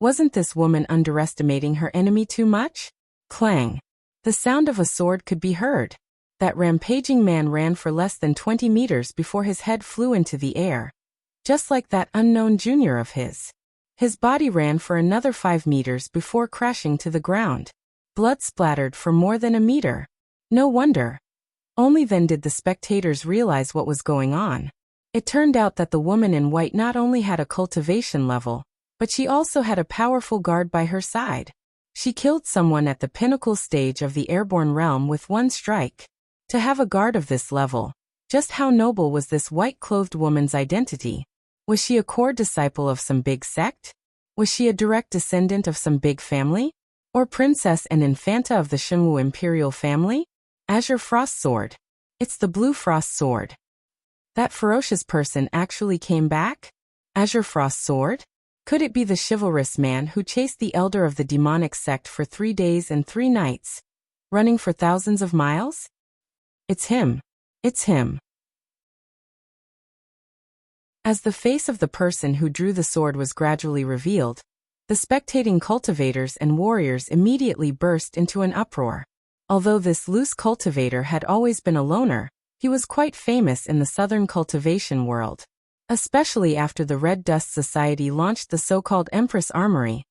Wasn't this woman underestimating her enemy too much? Clang. The sound of a sword could be heard. That rampaging man ran for less than 20 meters before his head flew into the air. Just like that unknown junior of his. His body ran for another 5 meters before crashing to the ground. Blood splattered for more than a meter. No wonder. Only then did the spectators realize what was going on. It turned out that the woman in white not only had a cultivation level, but she also had a powerful guard by her side. She killed someone at the pinnacle stage of the airborne realm with one strike. To have a guard of this level, just how noble was this white-clothed woman's identity? Was she a core disciple of some big sect? Was she a direct descendant of some big family? Or princess and infanta of the Shenwu imperial family? Azure Frost Sword. It's the Blue Frost Sword. That ferocious person actually came back? Azure Frost's sword? Could it be the chivalrous man who chased the elder of the demonic sect for 3 days and 3 nights, running for thousands of miles? It's him. It's him. As the face of the person who drew the sword was gradually revealed, the spectating cultivators and warriors immediately burst into an uproar. Although this loose cultivator had always been a loner, he was quite famous in the southern cultivation world. Especially after the Red Dust Society launched the so-called Empress Armory,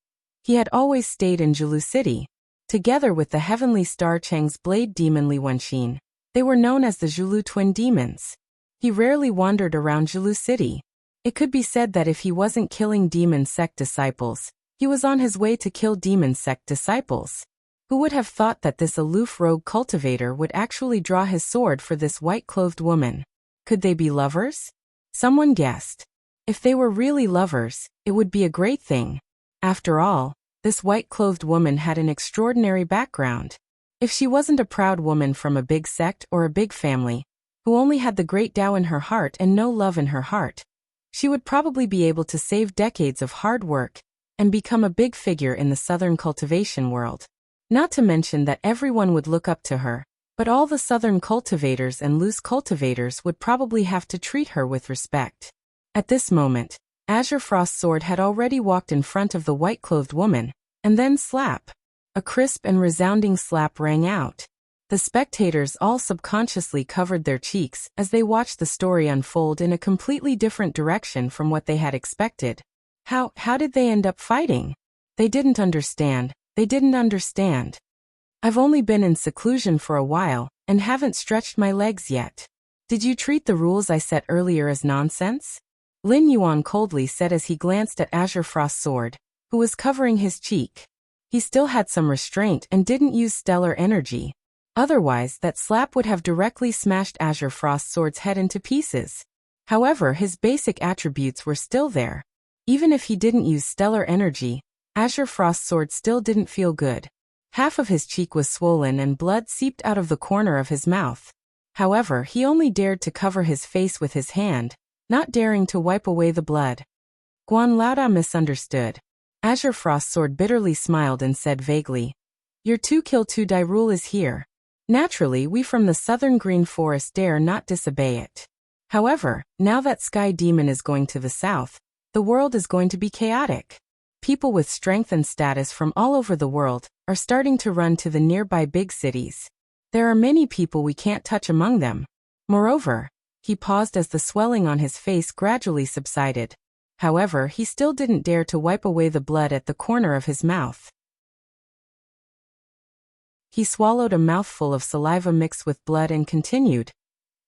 he had always stayed in Zhulu City. Together with the Heavenly Star Chang's blade demon Li Wenxin, they were known as the Zhulu Twin Demons. He rarely wandered around Zhulu City. It could be said that if he wasn't killing demon sect disciples, he was on his way to kill demon sect disciples. Who would have thought that this aloof rogue cultivator would actually draw his sword for this white-clothed woman? Could they be lovers? Someone guessed. If they were really lovers, it would be a great thing. After all, this white-clothed woman had an extraordinary background. If she wasn't a proud woman from a big sect or a big family, who only had the great Tao in her heart and no love in her heart, she would probably be able to save decades of hard work and become a big figure in the southern cultivation world. Not to mention that everyone would look up to her, but all the southern cultivators and loose cultivators would probably have to treat her with respect. At this moment, Azure Frost's sword had already walked in front of the white-clothed woman, and then slap. A crisp and resounding slap rang out. The spectators all subconsciously covered their cheeks as they watched the story unfold in a completely different direction from what they had expected. How did they end up fighting? They didn't understand. They didn't understand. I've only been in seclusion for a while, and haven't stretched my legs yet. Did you treat the rules I set earlier as nonsense? Lin Yuan coldly said as he glanced at Azure Frost's sword, who was covering his cheek. He still had some restraint and didn't use stellar energy. Otherwise, that slap would have directly smashed Azure Frost's sword's head into pieces. However, his basic attributes were still there. Even if he didn't use stellar energy, Azure Frost's sword still didn't feel good. Half of his cheek was swollen and blood seeped out of the corner of his mouth. However, he only dared to cover his face with his hand, not daring to wipe away the blood. Guan Laoda misunderstood. Azure Frost's sword bitterly smiled and said vaguely, "Your 2-kill-2-die rule is here. Naturally, we from the southern green forest dare not disobey it. However, now that Sky Demon is going to the south, the world is going to be chaotic. People with strength and status from all over the world are starting to run to the nearby big cities. There are many people we can't touch among them. Moreover," he paused as the swelling on his face gradually subsided. However, he still didn't dare to wipe away the blood at the corner of his mouth. He swallowed a mouthful of saliva mixed with blood and continued,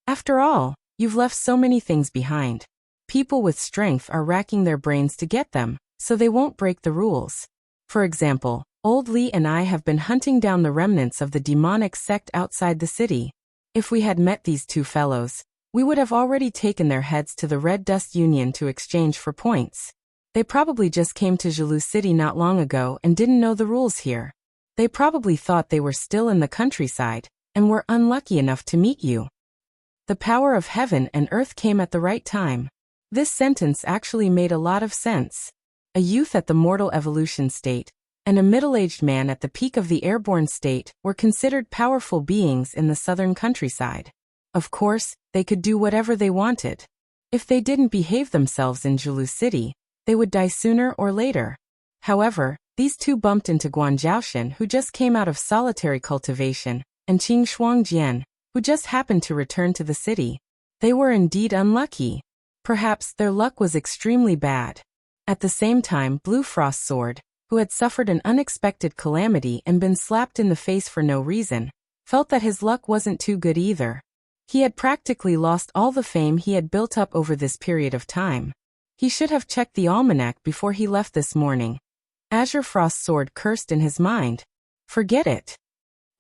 "After all, you've left so many things behind. People with strength are racking their brains to get them, so they won't break the rules. For example, Old Li and I have been hunting down the remnants of the demonic sect outside the city. If we had met these two fellows, we would have already taken their heads to the Red Dust Union to exchange for points. They probably just came to Zhulu City not long ago and didn't know the rules here. They probably thought they were still in the countryside, and were unlucky enough to meet you. The power of heaven and earth came at the right time." This sentence actually made a lot of sense. A youth at the mortal evolution state, and a middle-aged man at the peak of the airborne state were considered powerful beings in the southern countryside. Of course, they could do whatever they wanted. If they didn't behave themselves in Zhulu City, they would die sooner or later. However, these two bumped into Guan Zhaoshan, who just came out of solitary cultivation, and Qing Shuangjian, who just happened to return to the city. They were indeed unlucky. Perhaps their luck was extremely bad. At the same time, Blue Frost's sword, who had suffered an unexpected calamity and been slapped in the face for no reason, felt that his luck wasn't too good either. He had practically lost all the fame he had built up over this period of time. He should have checked the almanac before he left this morning. Azure Frost's sword cursed in his mind. Forget it.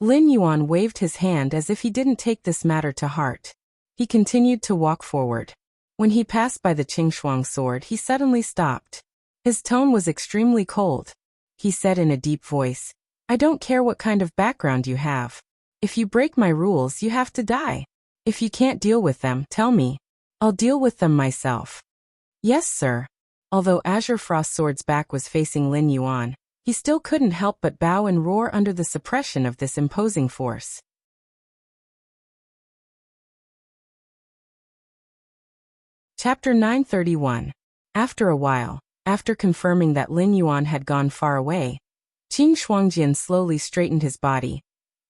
Lin Yuan waved his hand as if he didn't take this matter to heart. He continued to walk forward. When he passed by the Qingshuang sword, he suddenly stopped. His tone was extremely cold. He said in a deep voice, "I don't care what kind of background you have. If you break my rules, you have to die. If you can't deal with them, tell me. I'll deal with them myself." "Yes, sir." Although Azure Frost Sword's back was facing Lin Yuan, he still couldn't help but bow and roar under the suppression of this imposing force. Chapter 931. After a while, after confirming that Lin Yuan had gone far away, Qing Shuangjian slowly straightened his body,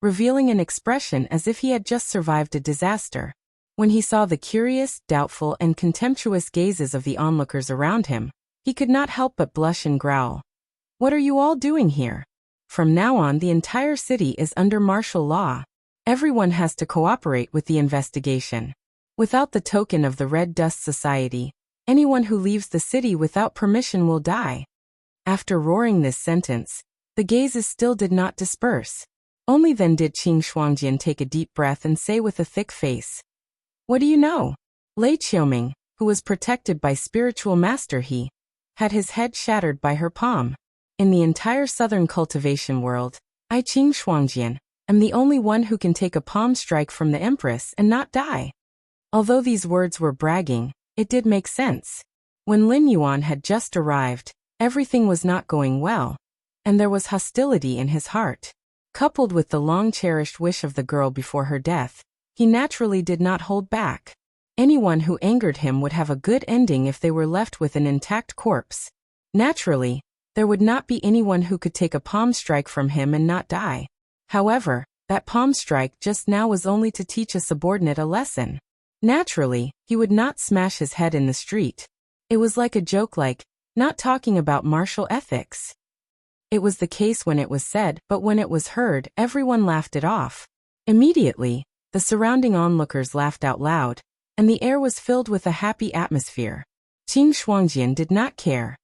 revealing an expression as if he had just survived a disaster. When he saw the curious, doubtful, and contemptuous gazes of the onlookers around him, he could not help but blush and growl. "What are you all doing here? From now on, the entire city is under martial law. Everyone has to cooperate with the investigation. Without the token of the Red Dust Society, anyone who leaves the city without permission will die." After roaring this sentence, the gazes still did not disperse. Only then did Qing Shuangjian take a deep breath and say with a thick face, "What do you know?" Lei Qiuming, who was protected by spiritual master He, had his head shattered by her palm. "In the entire southern cultivation world, I Qing Shuangjian am the only one who can take a palm strike from the Empress and not die." Although these words were bragging, it did make sense. When Lin Yuan had just arrived, everything was not going well, and there was hostility in his heart. Coupled with the long-cherished wish of the girl before her death, he naturally did not hold back. Anyone who angered him would have a good ending if they were left with an intact corpse. Naturally, there would not be anyone who could take a palm strike from him and not die. However, that palm strike just now was only to teach a subordinate a lesson. Naturally, he would not smash his head in the street. It was like a joke, like, not talking about martial ethics. It was the case when it was said, but when it was heard, everyone laughed it off. Immediately, the surrounding onlookers laughed out loud, and the air was filled with a happy atmosphere. Qing Shuangjian did not care.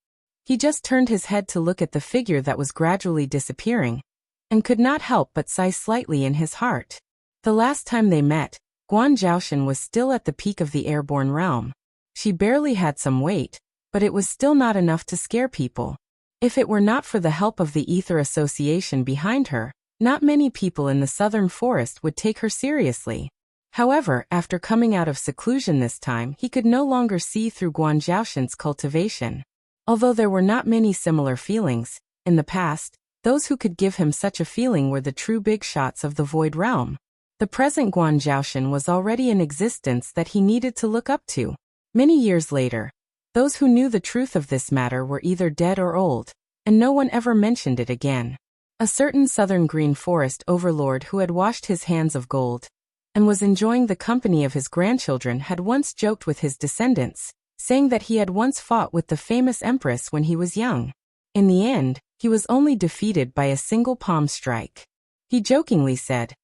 He just turned his head to look at the figure that was gradually disappearing, and could not help but sigh slightly in his heart. The last time they met, Guan Zhaoshan was still at the peak of the airborne realm. She barely had some weight, but it was still not enough to scare people. If it were not for the help of the Ether Association behind her, not many people in the southern forest would take her seriously. However, after coming out of seclusion this time, he could no longer see through Guan Zhaoshan's cultivation. Although there were not many similar feelings, in the past, those who could give him such a feeling were the true big shots of the Void Realm. The present Guan Zhaoshan was already in existence that he needed to look up to. Many years later, those who knew the truth of this matter were either dead or old, and no one ever mentioned it again. A certain southern green forest overlord who had washed his hands of gold and was enjoying the company of his grandchildren had once joked with his descendants, saying that he had once fought with the famous empress when he was young. In the end, he was only defeated by a single palm strike. He jokingly said,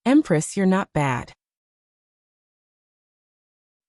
"Empress, you're not bad."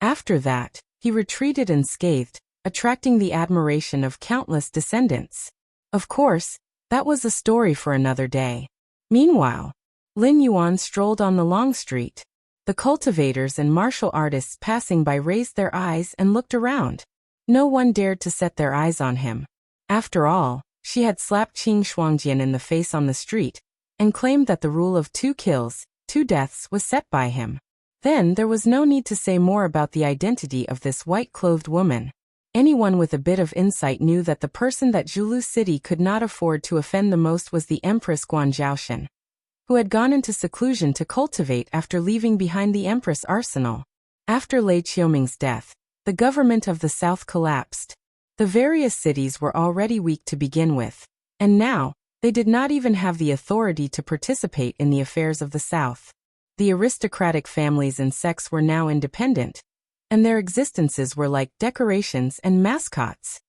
After that, he retreated unscathed, attracting the admiration of countless descendants. Of course, that was a story for another day. Meanwhile, Lin Yuan strolled on the long street. The cultivators and martial artists passing by raised their eyes and looked around. No one dared to set their eyes on him. After all, she had slapped Qing Shuangjian in the face on the street, and claimed that the rule of 2 kills, 2 deaths was set by him. Then there was no need to say more about the identity of this white-clothed woman. Anyone with a bit of insight knew that the person that Zhulu City could not afford to offend the most was the Empress Guan Zhaoshan, who had gone into seclusion to cultivate after leaving behind the Empress arsenal. After Lei Qiuming's death, the government of the South collapsed. The various cities were already weak to begin with, and now, they did not even have the authority to participate in the affairs of the South. The aristocratic families and sects were now independent, and their existences were like decorations and mascots.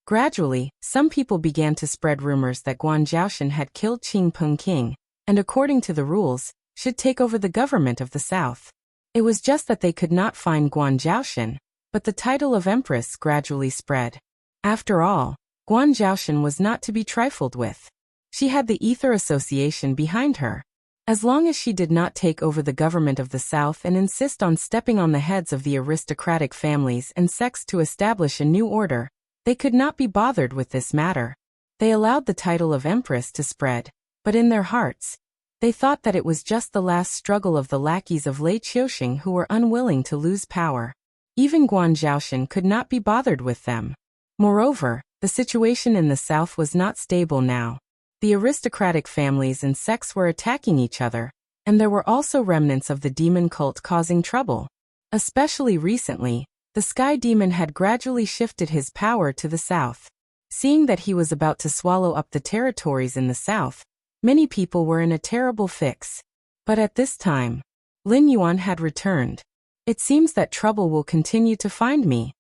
Gradually, some people began to spread rumors that Guan Zhaoshan had killed Qing Peng King, and according to the rules, should take over the government of the South. It was just that they could not find Guan Zhaoshan, but the title of Empress gradually spread. After all, Guan Zhaoshan was not to be trifled with. She had the Ether Association behind her. As long as she did not take over the government of the South and insist on stepping on the heads of the aristocratic families and sects to establish a new order, they could not be bothered with this matter. They allowed the title of Empress to spread, but in their hearts, they thought that it was just the last struggle of the lackeys of Lei Qiusheng who were unwilling to lose power. Even Guan Zhaoshan could not be bothered with them. Moreover, the situation in the south was not stable now. The aristocratic families and sects were attacking each other, and there were also remnants of the demon cult causing trouble. Especially recently, the Sky Demon had gradually shifted his power to the south. Seeing that he was about to swallow up the territories in the south, many people were in a terrible fix. But at this time, Lin Yuan had returned. It seems that trouble will continue to find me.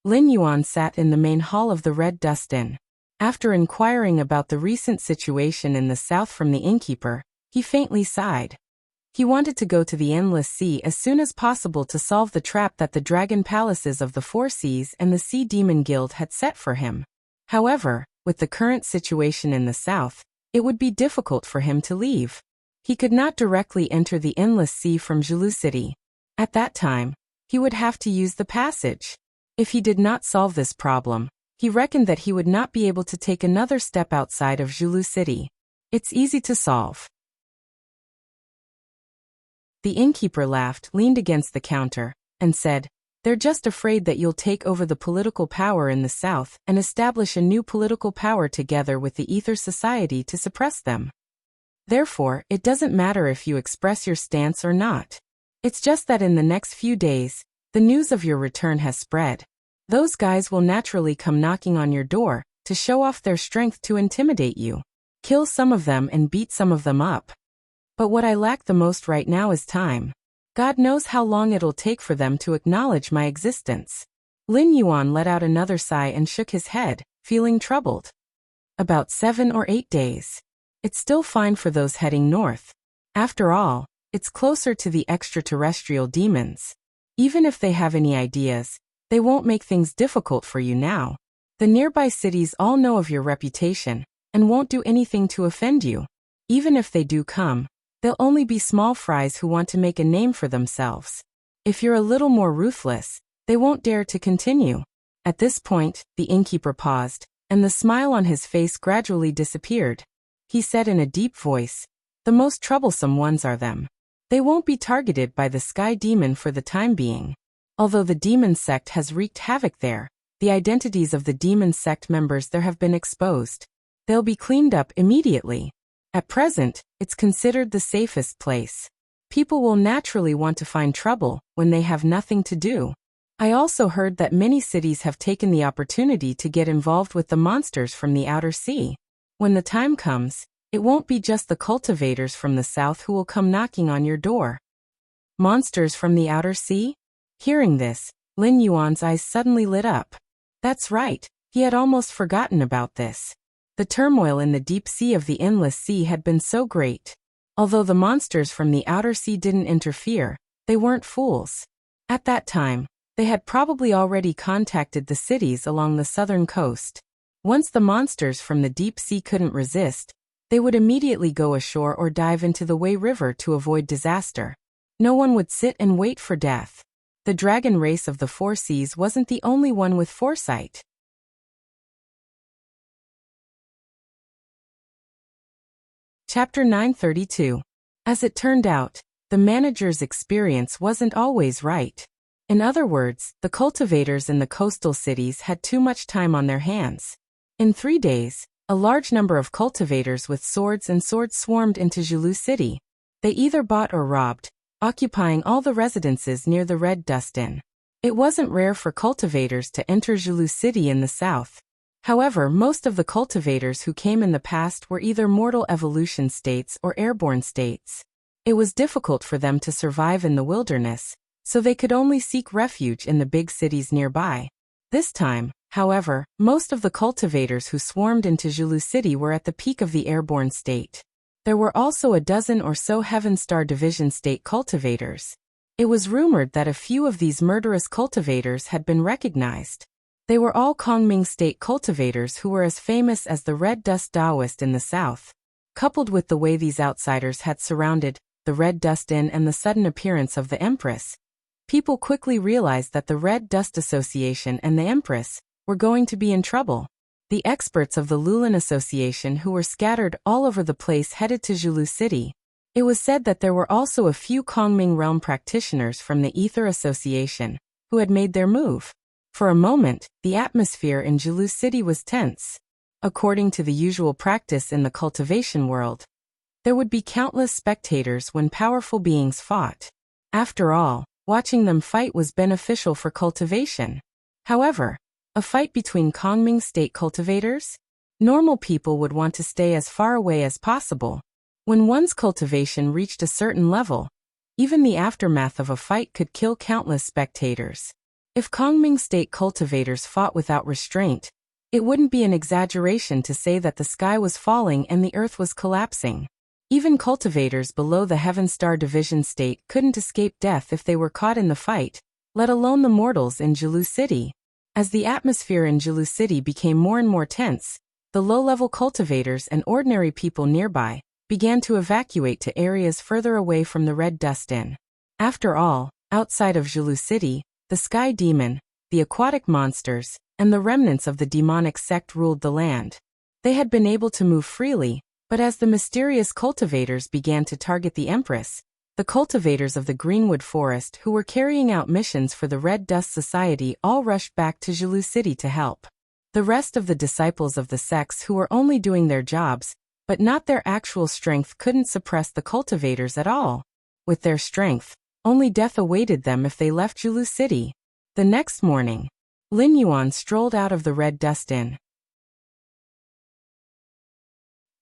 Lin Yuan sat in the main hall of the Red Dust Inn. After inquiring about the recent situation in the south from the innkeeper, he faintly sighed. He wanted to go to the Endless Sea as soon as possible to solve the trap that the dragon palaces of the Four Seas and the Sea Demon Guild had set for him. However, with the current situation in the south, it would be difficult for him to leave. He could not directly enter the Endless Sea from Zulu City. At that time, he would have to use the passage. If he did not solve this problem, he reckoned that he would not be able to take another step outside of Zulu City. It's easy to solve. The innkeeper laughed, leaned against the counter, and said, "They're just afraid that you'll take over the political power in the south and establish a new political power together with the Ether Society to suppress them. Therefore, it doesn't matter if you express your stance or not. It's just that in the next few days, the news of your return has spread. Those guys will naturally come knocking on your door to show off their strength to intimidate you. Kill some of them and beat some of them up. But what I lack the most right now is time. God knows how long it'll take for them to acknowledge my existence." Lin Yuan let out another sigh and shook his head, feeling troubled. "About 7 or 8 days. It's still fine for those heading north. After all, it's closer to the extraterrestrial demons. Even if they have any ideas, they won't make things difficult for you now. The nearby cities all know of your reputation and won't do anything to offend you. Even if they do come, they'll only be small fries who want to make a name for themselves. If you're a little more ruthless, they won't dare to continue." At this point, the innkeeper paused, and the smile on his face gradually disappeared. He said in a deep voice, "The most troublesome ones are them. They won't be targeted by the Sky Demon for the time being. Although the demon sect has wreaked havoc there, the identities of the demon sect members there have been exposed. They'll be cleaned up immediately. At present, it's considered the safest place. People will naturally want to find trouble when they have nothing to do. I also heard that many cities have taken the opportunity to get involved with the monsters from the outer sea. When the time comes, it won't be just the cultivators from the south who will come knocking on your door." Monsters from the outer sea? Hearing this, Lin Yuan's eyes suddenly lit up. That's right, he had almost forgotten about this. The turmoil in the deep sea of the Endless Sea had been so great. Although the monsters from the outer sea didn't interfere, they weren't fools. At that time, they had probably already contacted the cities along the southern coast. Once the monsters from the deep sea couldn't resist, they would immediately go ashore or dive into the Wei River to avoid disaster. No one would sit and wait for death. The dragon race of the Four Seas wasn't the only one with foresight. Chapter 932. As it turned out, the manager's experience wasn't always right. In other words, the cultivators in the coastal cities had too much time on their hands. In 3 days, a large number of cultivators with swords swarmed into Zulu City. They either bought or robbed, occupying all the residences near the Red Dust Inn. It wasn't rare for cultivators to enter Zulu City in the south. However, most of the cultivators who came in the past were either mortal evolution states or airborne states. It was difficult for them to survive in the wilderness, so they could only seek refuge in the big cities nearby. This time, however, most of the cultivators who swarmed into Zulu City were at the peak of the airborne state. There were also a dozen or so Heaven Star Division state cultivators. It was rumored that a few of these murderous cultivators had been recognized. They were all Kongming state cultivators who were as famous as the Red Dust Taoist in the south. Coupled with the way these outsiders had surrounded the Red Dust Inn and the sudden appearance of the Empress, people quickly realized that the Red Dust Association and the Empress were going to be in trouble. The experts of the Lulin Association who were scattered all over the place headed to Zulu City. It was said that there were also a few Kongming realm practitioners from the Ether Association who had made their move. For a moment, the atmosphere in Jilu City was tense. According to the usual practice in the cultivation world, there would be countless spectators when powerful beings fought. After all, watching them fight was beneficial for cultivation. However, a fight between Kongming state cultivators? Normal people would want to stay as far away as possible. When one's cultivation reached a certain level, even the aftermath of a fight could kill countless spectators. If Kongming state cultivators fought without restraint, it wouldn't be an exaggeration to say that the sky was falling and the earth was collapsing. Even cultivators below the Heaven Star Division state couldn't escape death if they were caught in the fight, let alone the mortals in Jilu City. As the atmosphere in Jilu City became more and more tense, the low-level cultivators and ordinary people nearby began to evacuate to areas further away from the Red Dust Inn. After all, outside of Jilu City, the Sky Demon, the aquatic monsters, and the remnants of the demonic sect ruled the land. They had been able to move freely, but as the mysterious cultivators began to target the Empress, the cultivators of the Greenwood Forest who were carrying out missions for the Red Dust Society all rushed back to Jilu City to help. The rest of the disciples of the sects who were only doing their jobs, but not their actual strength, couldn't suppress the cultivators at all. With their strength, only death awaited them if they left Jilu City. The next morning, Lin Yuan strolled out of the Red Dust Inn.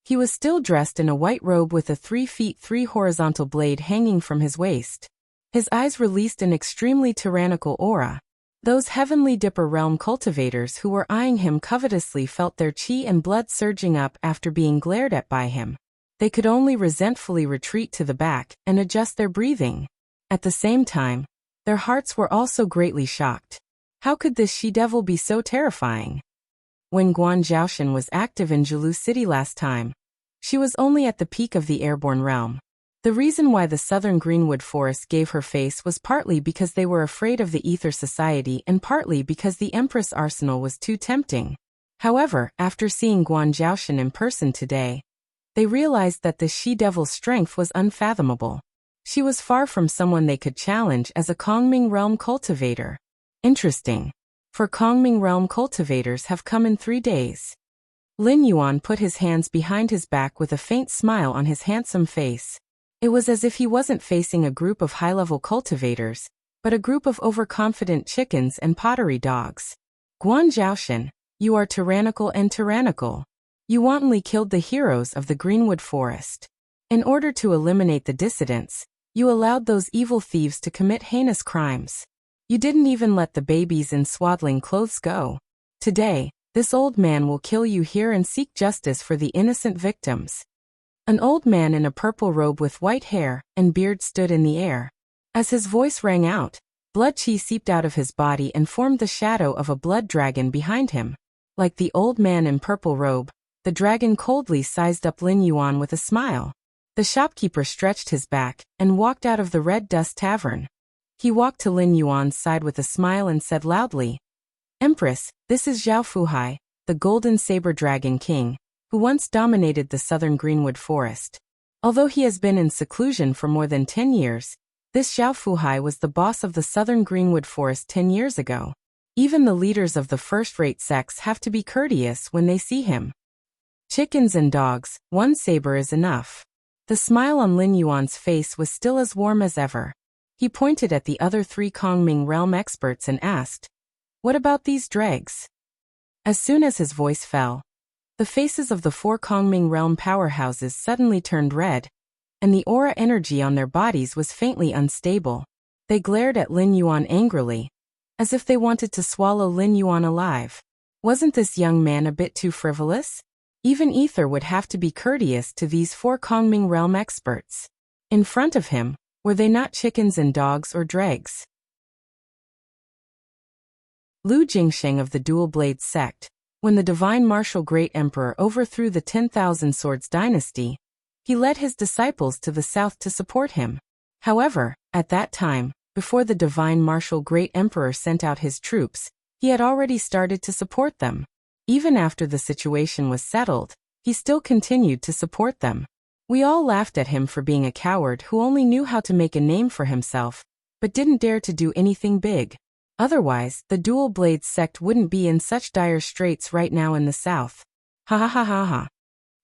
He was still dressed in a white robe with a 3 feet 3 horizontal blade hanging from his waist. His eyes released an extremely tyrannical aura. Those Heavenly Dipper realm cultivators who were eyeing him covetously felt their chi and blood surging up after being glared at by him. They could only resentfully retreat to the back and adjust their breathing. At the same time, their hearts were also greatly shocked. How could this she-devil be so terrifying? When Guan Zhaoshan was active in Jilu City last time, she was only at the peak of the airborne realm. The reason why the southern Greenwood Forest gave her face was partly because they were afraid of the Ether Society and partly because the Empress arsenal was too tempting. However, after seeing Guan Zhaoshan in person today, they realized that the she-devil's strength was unfathomable. She was far from someone they could challenge as a Kongming realm cultivator. Interesting. For Kongming realm cultivators have come in 3 days. Lin Yuan put his hands behind his back with a faint smile on his handsome face. It was as if he wasn't facing a group of high-level cultivators, but a group of overconfident chickens and pottery dogs. Guan Zhaoshan, you are tyrannical and tyrannical. You wantonly killed the heroes of the Greenwood Forest. In order to eliminate the dissidents, you allowed those evil thieves to commit heinous crimes. You didn't even let the babies in swaddling clothes go. Today, this old man will kill you here and seek justice for the innocent victims. An old man in a purple robe with white hair and beard stood in the air. As his voice rang out, blood chi seeped out of his body and formed the shadow of a blood dragon behind him. Like the old man in purple robe, the dragon coldly sized up Lin Yuan with a smile. The shopkeeper stretched his back and walked out of the Red Dust Tavern. He walked to Lin Yuan's side with a smile and said loudly, "Empress, this is Zhao Fuhai, the Golden Saber Dragon King, who once dominated the southern Greenwood Forest. Although he has been in seclusion for more than 10 years, this Zhao Fuhai was the boss of the southern Greenwood Forest 10 years ago. Even the leaders of the first-rate sects have to be courteous when they see him. Chickens and dogs, one saber is enough." The smile on Lin Yuan's face was still as warm as ever. He pointed at the other 3 Kongming realm experts and asked, "What about these dregs?" As soon as his voice fell, the faces of the 4 Kongming realm powerhouses suddenly turned red, and the aura energy on their bodies was faintly unstable. They glared at Lin Yuan angrily, as if they wanted to swallow Lin Yuan alive. Wasn't this young man a bit too frivolous? Even Ether would have to be courteous to these 4 Kongming realm experts. In front of him, were they not chickens and dogs or dregs? Lu Jingsheng of the Dual Blade sect, when the Divine Martial Great Emperor overthrew the 10,000 Swords dynasty, he led his disciples to the south to support him. However, at that time, before the Divine Martial Great Emperor sent out his troops, he had already started to support them. Even after the situation was settled, he still continued to support them. We all laughed at him for being a coward who only knew how to make a name for himself, but didn't dare to do anything big. Otherwise, the dual blade sect wouldn't be in such dire straits right now in the south. Ha ha ha ha ha.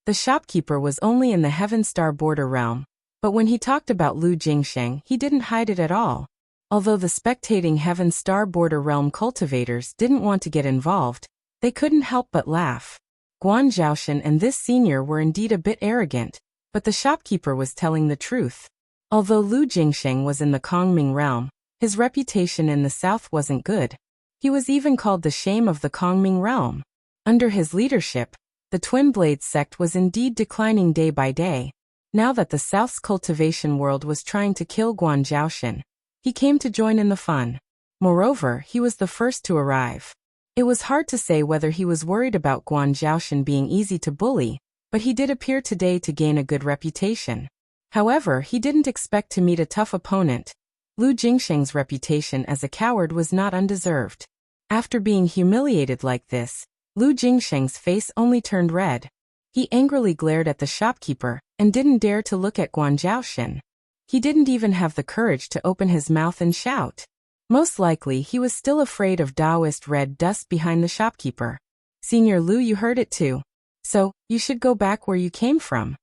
The shopkeeper was only in the Heaven Star border realm, but when he talked about Lu Jingsheng, he didn't hide it at all. Although the spectating Heaven Star border realm cultivators didn't want to get involved, they couldn't help but laugh. Guan Zhaoshan and this senior were indeed a bit arrogant, but the shopkeeper was telling the truth. Although Lu Jingsheng was in the Kongming realm, his reputation in the south wasn't good. He was even called the shame of the Kongming realm. Under his leadership, the Twin Blade sect was indeed declining day by day. Now that the South's cultivation world was trying to kill Guan Zhaoshan, he came to join in the fun. Moreover, he was the first to arrive. It was hard to say whether he was worried about Guan Zhaoshan being easy to bully, but he did appear today to gain a good reputation. However, he didn't expect to meet a tough opponent. Lu Jingsheng's reputation as a coward was not undeserved. After being humiliated like this, Lu Jingsheng's face only turned red. He angrily glared at the shopkeeper and didn't dare to look at Guan Zhaoshan. He didn't even have the courage to open his mouth and shout. Most likely he was still afraid of Taoist red dust behind the shopkeeper. Senior Lu, you heard it too. So, you should go back where you came from.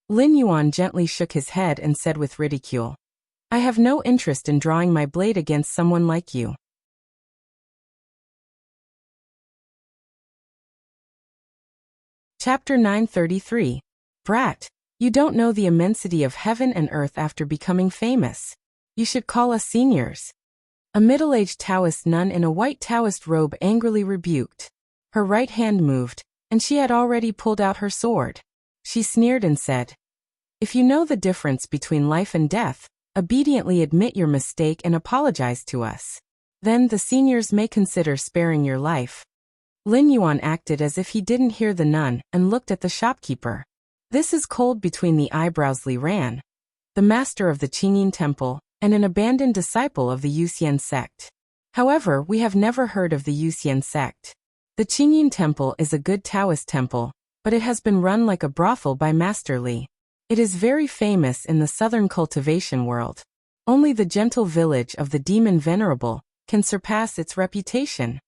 Lin Yuan gently shook his head and said with ridicule, I have no interest in drawing my blade against someone like you. Chapter 933. Brat, you don't know the immensity of heaven and earth after becoming famous. You should call us seniors. A middle-aged Taoist nun in a white Taoist robe angrily rebuked. Her right hand moved, and she had already pulled out her sword. She sneered and said, If you know the difference between life and death, obediently admit your mistake and apologize to us. Then the seniors may consider sparing your life. Lin Yuan acted as if he didn't hear the nun and looked at the shopkeeper. This is cold between the eyebrows. Li Ran, the master of the Qingyin temple, and an abandoned disciple of the Wuxia sect. However, we have never heard of the Wuxia sect. The Qingyin temple is a good Taoist temple, but it has been run like a brothel by Master Li. It is very famous in the southern cultivation world. Only the gentle village of the Demon Venerable can surpass its reputation.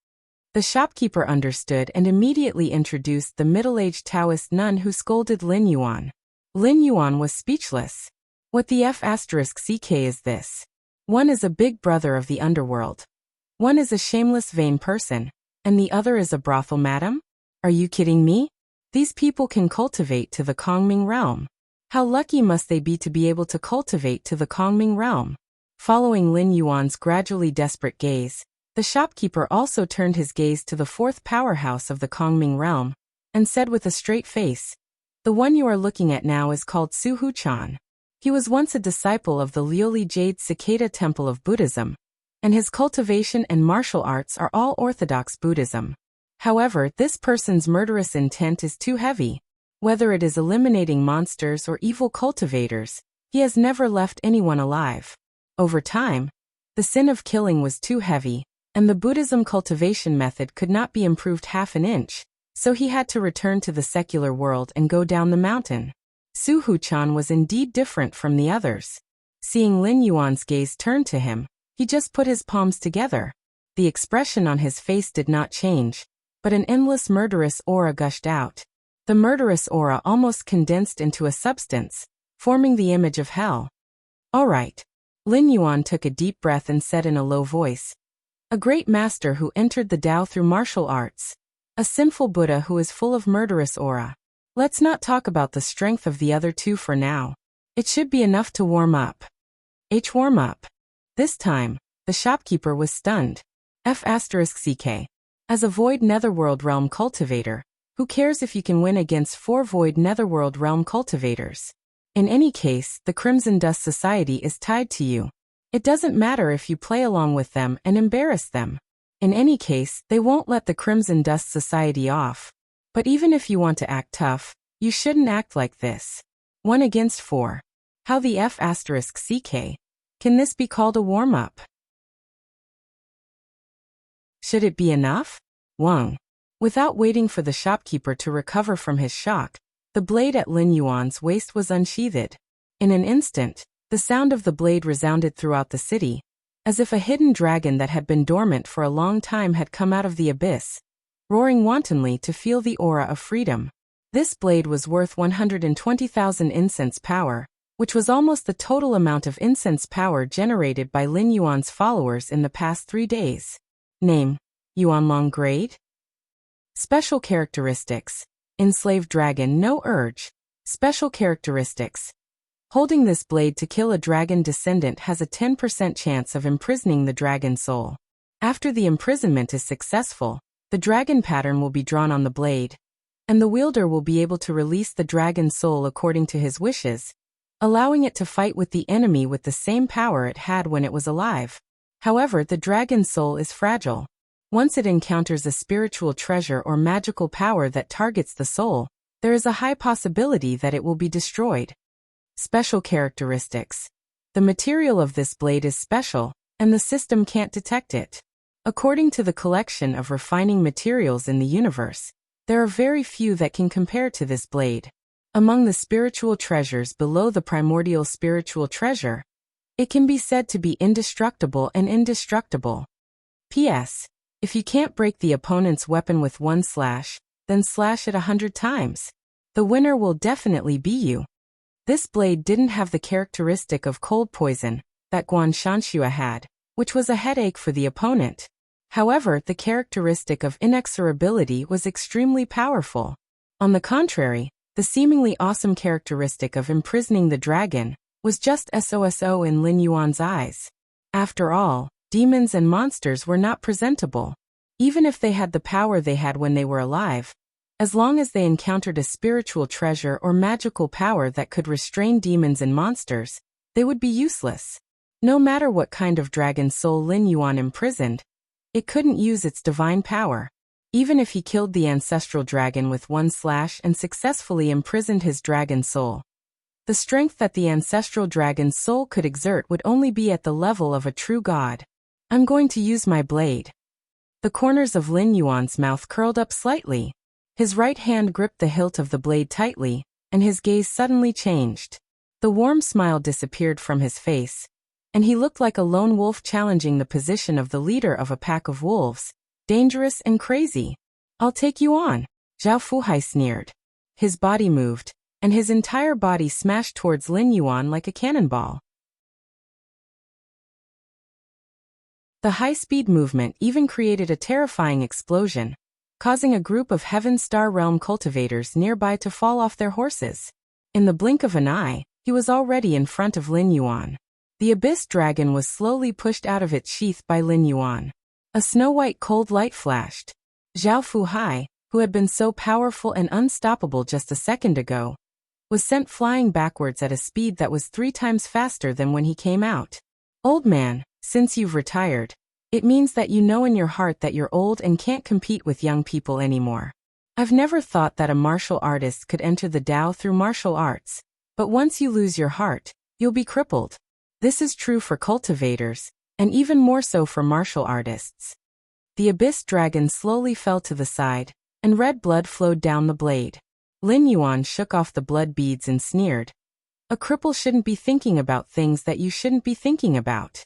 The shopkeeper understood and immediately introduced the middle-aged Taoist nun who scolded Lin Yuan. Lin Yuan was speechless. What the F***ck is this? One is a big brother of the underworld. One is a shameless vain person, and the other is a brothel madam? Are you kidding me? These people can cultivate to the Kongming realm. How lucky must they be to be able to cultivate to the Kongming realm? Following Lin Yuan's gradually desperate gaze, the shopkeeper also turned his gaze to the fourth powerhouse of the Kongming realm, and said with a straight face, The one you are looking at now is called Su Huchan. He was once a disciple of the Liuli Jade Cicada Temple of Buddhism, and his cultivation and martial arts are all orthodox Buddhism. However, this person's murderous intent is too heavy. Whether it is eliminating monsters or evil cultivators, he has never left anyone alive. Over time, the sin of killing was too heavy, and the Buddhism cultivation method could not be improved half an inch, so he had to return to the secular world and go down the mountain. Su Huchan was indeed different from the others. Seeing Lin Yuan's gaze turn to him, he just put his palms together. The expression on his face did not change, but an endless murderous aura gushed out. The murderous aura almost condensed into a substance, forming the image of hell. All right. Lin Yuan took a deep breath and said in a low voice, A great master who entered the Tao through martial arts. A sinful Buddha who is full of murderous aura. Let's not talk about the strength of the other two for now. It should be enough to warm up. Warm up. This time, the shopkeeper was stunned. F***ck. As a Void Netherworld Realm cultivator, who cares if you can win against 4 Void Netherworld Realm cultivators? In any case, the Crimson Dust Society is tied to you. It doesn't matter if you play along with them and embarrass them. In any case, they won't let the Crimson Dust Society off. But even if you want to act tough, you shouldn't act like this. 1 against 4. How the F***ck? Can this be called a warm-up? Should it be enough? Wang. Without waiting for the shopkeeper to recover from his shock, the blade at Lin Yuan's waist was unsheathed. In an instant, the sound of the blade resounded throughout the city. as if a hidden dragon that had been dormant for a long time had come out of the abyss, roaring wantonly to feel the aura of freedom. This blade was worth 120,000 incense power, which was almost the total amount of incense power generated by Lin Yuan's followers in the past 3 days. Name: Yuanlong Grade. Special characteristics: Enslaved Dragon, no urge. Special characteristics: holding this blade to kill a dragon descendant has a 10% chance of imprisoning the dragon soul. After the imprisonment is successful, the dragon pattern will be drawn on the blade, and the wielder will be able to release the dragon soul according to his wishes, allowing it to fight with the enemy with the same power it had when it was alive. However, the dragon soul is fragile. Once it encounters a spiritual treasure or magical power that targets the soul, there is a high possibility that it will be destroyed. Special characteristics: the material of this blade is special, and the system can't detect it. According to the collection of refining materials in the universe, there are very few that can compare to this blade. Among the spiritual treasures below the primordial spiritual treasure, it can be said to be indestructible and indestructible. P.S. If you can't break the opponent's weapon with one slash, then slash it 100 times. The winner will definitely be you. This blade didn't have the characteristic of cold poison that Guan Shanxue had, which was a headache for the opponent. However, the characteristic of inexorability was extremely powerful. On the contrary, the seemingly awesome characteristic of imprisoning the dragon was just SOSO in Lin Yuan's eyes. After all, demons and monsters were not presentable. Even if they had the power they had when they were alive, as long as they encountered a spiritual treasure or magical power that could restrain demons and monsters, they would be useless. No matter what kind of dragon soul Lin Yuan imprisoned, it couldn't use its divine power. Even if he killed the ancestral dragon with one slash and successfully imprisoned his dragon soul, the strength that the ancestral dragon's soul could exert would only be at the level of a true god. I'm going to use my blade. The corners of Lin Yuan's mouth curled up slightly. His right hand gripped the hilt of the blade tightly, and his gaze suddenly changed. The warm smile disappeared from his face, and he looked like a lone wolf challenging the position of the leader of a pack of wolves, dangerous and crazy. I'll take you on, Zhao Fuhai sneered. His body moved, and his entire body smashed towards Lin Yuan like a cannonball. The high-speed movement even created a terrifying explosion, causing a group of Heaven Star Realm cultivators nearby to fall off their horses. In the blink of an eye, he was already in front of Lin Yuan. The abyss dragon was slowly pushed out of its sheath by Lin Yuan. A snow-white cold light flashed. Zhao Fuhai, who had been so powerful and unstoppable just a second ago, was sent flying backwards at a speed that was 3 times faster than when he came out. Old man, since you've retired, it means that you know in your heart that you're old and can't compete with young people anymore. I've never thought that a martial artist could enter the Tao through martial arts, but once you lose your heart, you'll be crippled. This is true for cultivators, and even more so for martial artists. The abyss dragon slowly fell to the side, and red blood flowed down the blade. Lin Yuan shook off the blood beads and sneered. A cripple shouldn't be thinking about things that you shouldn't be thinking about.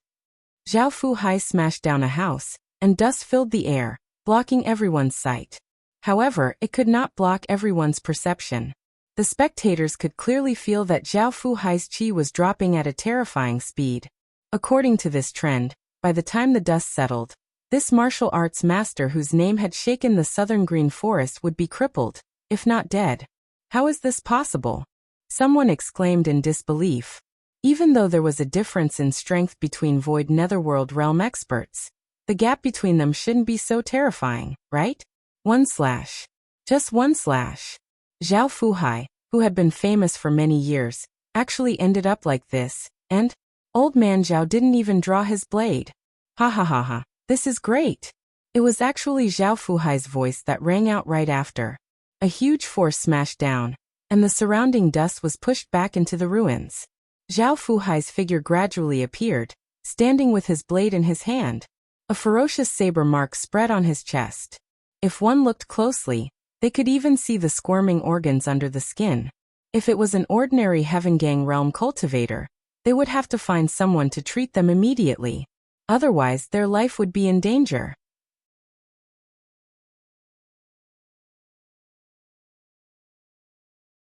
Zhao Fuhai smashed down a house, and dust filled the air, blocking everyone's sight. However, it could not block everyone's perception. The spectators could clearly feel that Zhao Fuhai's chi was dropping at a terrifying speed. According to this trend, by the time the dust settled, this martial arts master whose name had shaken the southern green forest would be crippled, if not dead. How is this possible? Someone exclaimed in disbelief. Even though there was a difference in strength between Void Netherworld realm experts, the gap between them shouldn't be so terrifying, right? One slash. Just one slash. Zhao Fuhai, who had been famous for many years, actually ended up like this, and old man Zhao didn't even draw his blade. Ha ha ha ha, this is great. It was actually Zhao Fuhai's voice that rang out right after. A huge force smashed down, and the surrounding dust was pushed back into the ruins. Zhao Fuhai's figure gradually appeared, standing with his blade in his hand. A ferocious saber mark spread on his chest. If one looked closely, they could even see the squirming organs under the skin. If it was an ordinary Heaven Gang realm cultivator, they would have to find someone to treat them immediately. Otherwise, their life would be in danger.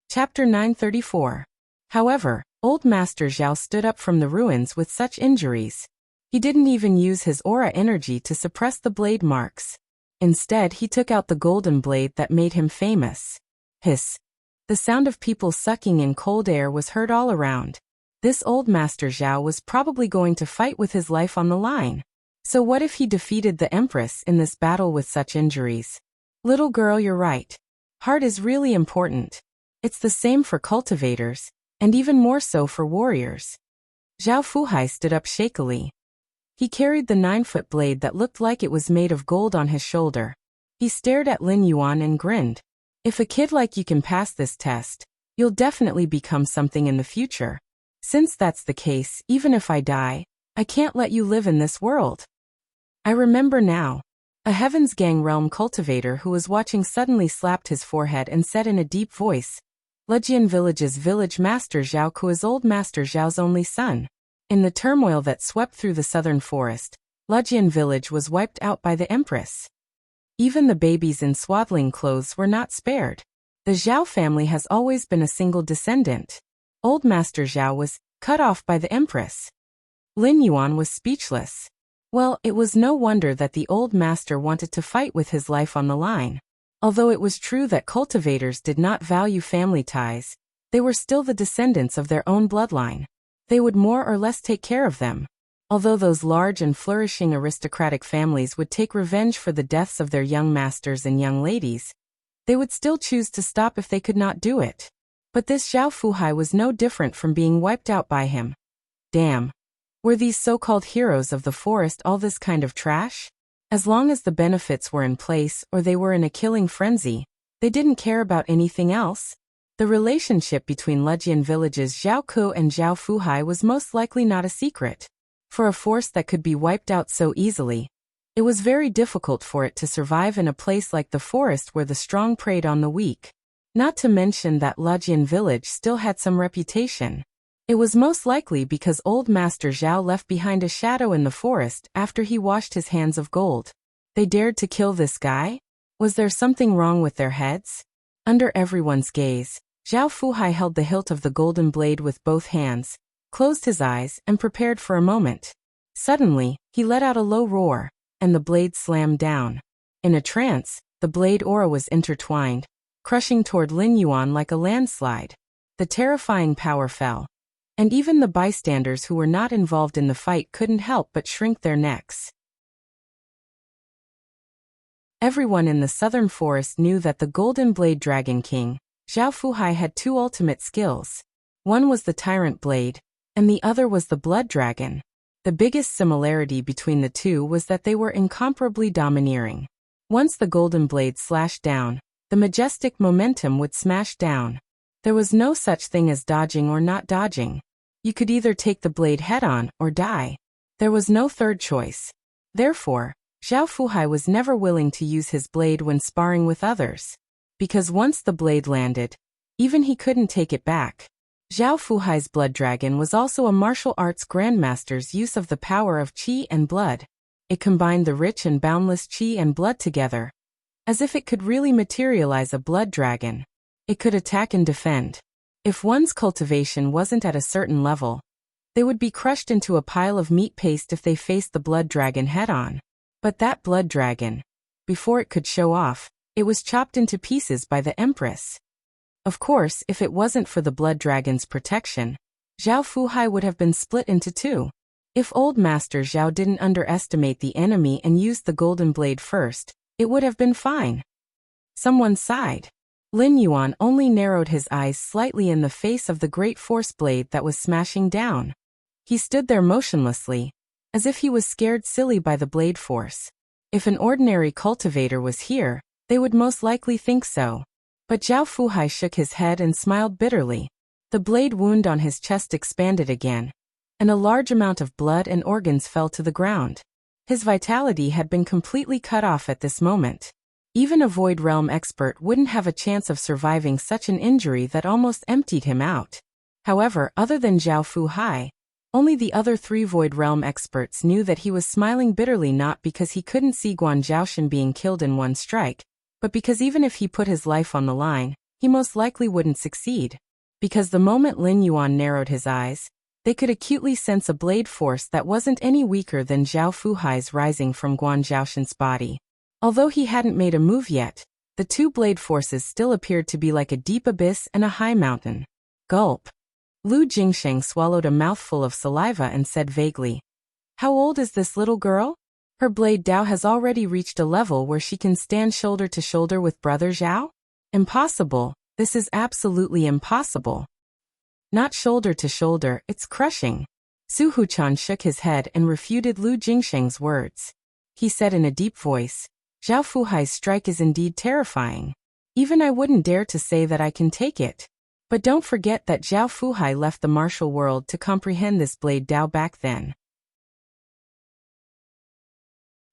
Chapter 934. However, Old Master Zhao stood up from the ruins with such injuries. He didn't even use his aura energy to suppress the blade marks. Instead, he took out the golden blade that made him famous. Hiss. The sound of people sucking in cold air was heard all around. This Old Master Zhao was probably going to fight with his life on the line. So what if he defeated the Empress in this battle with such injuries? Little girl, you're right. Heart is really important. It's the same for cultivators, and even more so for warriors. Zhao Fuhai stood up shakily. He carried the 9-foot blade that looked like it was made of gold on his shoulder. He stared at Lin Yuan and grinned. If a kid like you can pass this test, you'll definitely become something in the future. Since that's the case, even if I die, I can't let you live in this world. I remember now. A Heaven's Gang realm cultivator who was watching suddenly slapped his forehead and said in a deep voice, Lejian Village's village master Zhao Ku is Old Master Zhao's only son. In the turmoil that swept through the southern forest, Lejian Village was wiped out by the Empress. Even the babies in swaddling clothes were not spared. The Zhao family has always been a single descendant. Old Master Zhao was cut off by the Empress. Lin Yuan was speechless. Well, it was no wonder that the old master wanted to fight with his life on the line. Although it was true that cultivators did not value family ties, they were still the descendants of their own bloodline. They would more or less take care of them. Although those large and flourishing aristocratic families would take revenge for the deaths of their young masters and young ladies, they would still choose to stop if they could not do it. But this Zhao Fuhai was no different from being wiped out by him. Damn. Were these so-called heroes of the forest all this kind of trash? As long as the benefits were in place or they were in a killing frenzy, they didn't care about anything else. The relationship between Lejian Village's Zhao Ku and Zhao Fuhai was most likely not a secret. For a force that could be wiped out so easily, it was very difficult for it to survive in a place like the forest where the strong preyed on the weak. Not to mention that Lejian Village still had some reputation. It was most likely because Old Master Zhao left behind a shadow in the forest after he washed his hands of gold. They dared to kill this guy? Was there something wrong with their heads? Under everyone's gaze, Zhao Fuhai held the hilt of the golden blade with both hands, closed his eyes, and prepared for a moment. Suddenly, he let out a low roar, and the blade slammed down. In a trance, the blade aura was intertwined, crushing toward Lin Yuan like a landslide. The terrifying power fell. And even the bystanders who were not involved in the fight couldn't help but shrink their necks. Everyone in the southern forest knew that the Golden Blade Dragon King, Zhao Fuhai, had two ultimate skills. One was the Tyrant Blade, and the other was the Blood Dragon. The biggest similarity between the two was that they were incomparably domineering. Once the Golden Blade slashed down, the majestic momentum would smash down. There was no such thing as dodging or not dodging. You could either take the blade head-on or die. There was no third choice. Therefore, Zhao Fuhai was never willing to use his blade when sparring with others. Because once the blade landed, even he couldn't take it back. Zhao Fuhai's Blood Dragon was also a martial arts grandmaster's use of the power of qi and blood. It combined the rich and boundless qi and blood together. As if it could really materialize a blood dragon. It could attack and defend. If one's cultivation wasn't at a certain level, they would be crushed into a pile of meat paste if they faced the blood dragon head-on. But that blood dragon, before it could show off, it was chopped into pieces by the Empress. Of course, if it wasn't for the blood dragon's protection, Zhao Fuhai would have been split into two. If Old Master Zhao didn't underestimate the enemy and used the golden blade first, it would have been fine. Someone sighed. Lin Yuan only narrowed his eyes slightly in the face of the great force blade that was smashing down. He stood there motionlessly, as if he was scared silly by the blade force. If an ordinary cultivator was here, they would most likely think so. But Zhao Fuhai shook his head and smiled bitterly. The blade wound on his chest expanded again, and a large amount of blood and organs fell to the ground. His vitality had been completely cut off at this moment. Even a Void Realm expert wouldn't have a chance of surviving such an injury that almost emptied him out. However, other than Zhao Fuhai, Only the other three Void Realm experts knew that he was smiling bitterly, not because he couldn't see Guan Zhaoshan being killed in one strike, but because even if he put his life on the line, he most likely wouldn't succeed. Because the moment Lin Yuan narrowed his eyes, they could acutely sense a blade force that wasn't any weaker than Zhao Fuhai's rising from Guan Zhaoshan's body. Although he hadn't made a move yet, the two blade forces still appeared to be like a deep abyss and a high mountain. Gulp. Lu Jingsheng swallowed a mouthful of saliva and said vaguely, "How old is this little girl? Her blade Dao has already reached a level where she can stand shoulder to shoulder with Brother Zhao? Impossible, this is absolutely impossible." "Not shoulder to shoulder, it's crushing." Su Huchan shook his head and refuted Lu Jingsheng's words. He said in a deep voice, "Zhao Fuhai's strike is indeed terrifying. Even I wouldn't dare to say that I can take it. But don't forget that Zhao Fuhai left the martial world to comprehend this blade Dao back then.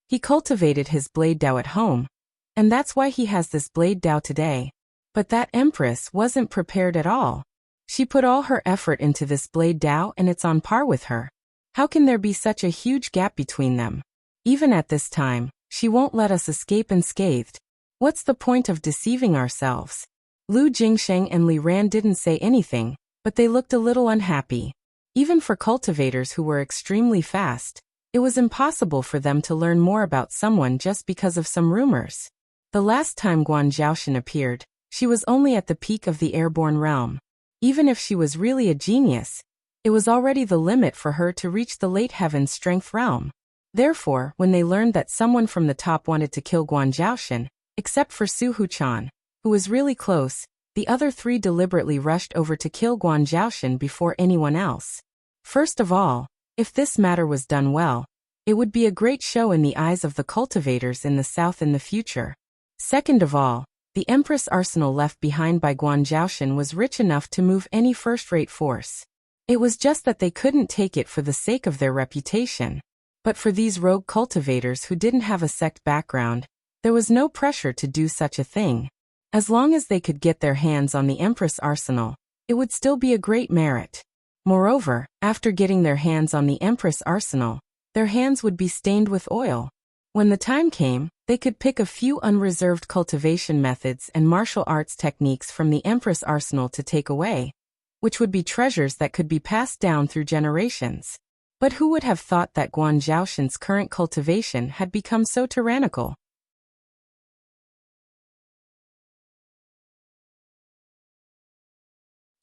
He cultivated his blade Dao at home, and that's why he has this blade Dao today. But that empress wasn't prepared at all. She put all her effort into this blade Dao and it's on par with her. How can there be such a huge gap between them? Even at this time, she won't let us escape unscathed. What's the point of deceiving ourselves?" Lu Jingsheng and Li Ran didn't say anything, but they looked a little unhappy. Even for cultivators who were extremely fast, it was impossible for them to learn more about someone just because of some rumors. The last time Guan Zhaoshan appeared, she was only at the peak of the airborne realm. Even if she was really a genius, it was already the limit for her to reach the late heaven's strength realm. Therefore, when they learned that someone from the top wanted to kill Guan Zhaoshan, except for Su Huchan, who was really close, the other three deliberately rushed over to kill Guan Zhaoshan before anyone else. First of all, if this matter was done well, it would be a great show in the eyes of the cultivators in the south in the future. Second of all, the Empress arsenal left behind by Guan Zhaoshan was rich enough to move any first-rate force. It was just that they couldn't take it for the sake of their reputation. But for these rogue cultivators who didn't have a sect background, there was no pressure to do such a thing. As long as they could get their hands on the Empress arsenal, it would still be a great merit. Moreover, after getting their hands on the Empress arsenal, their hands would be stained with oil. When the time came, they could pick a few unreserved cultivation methods and martial arts techniques from the Empress arsenal to take away, which would be treasures that could be passed down through generations. But who would have thought that Guan Zhaoshan's current cultivation had become so tyrannical?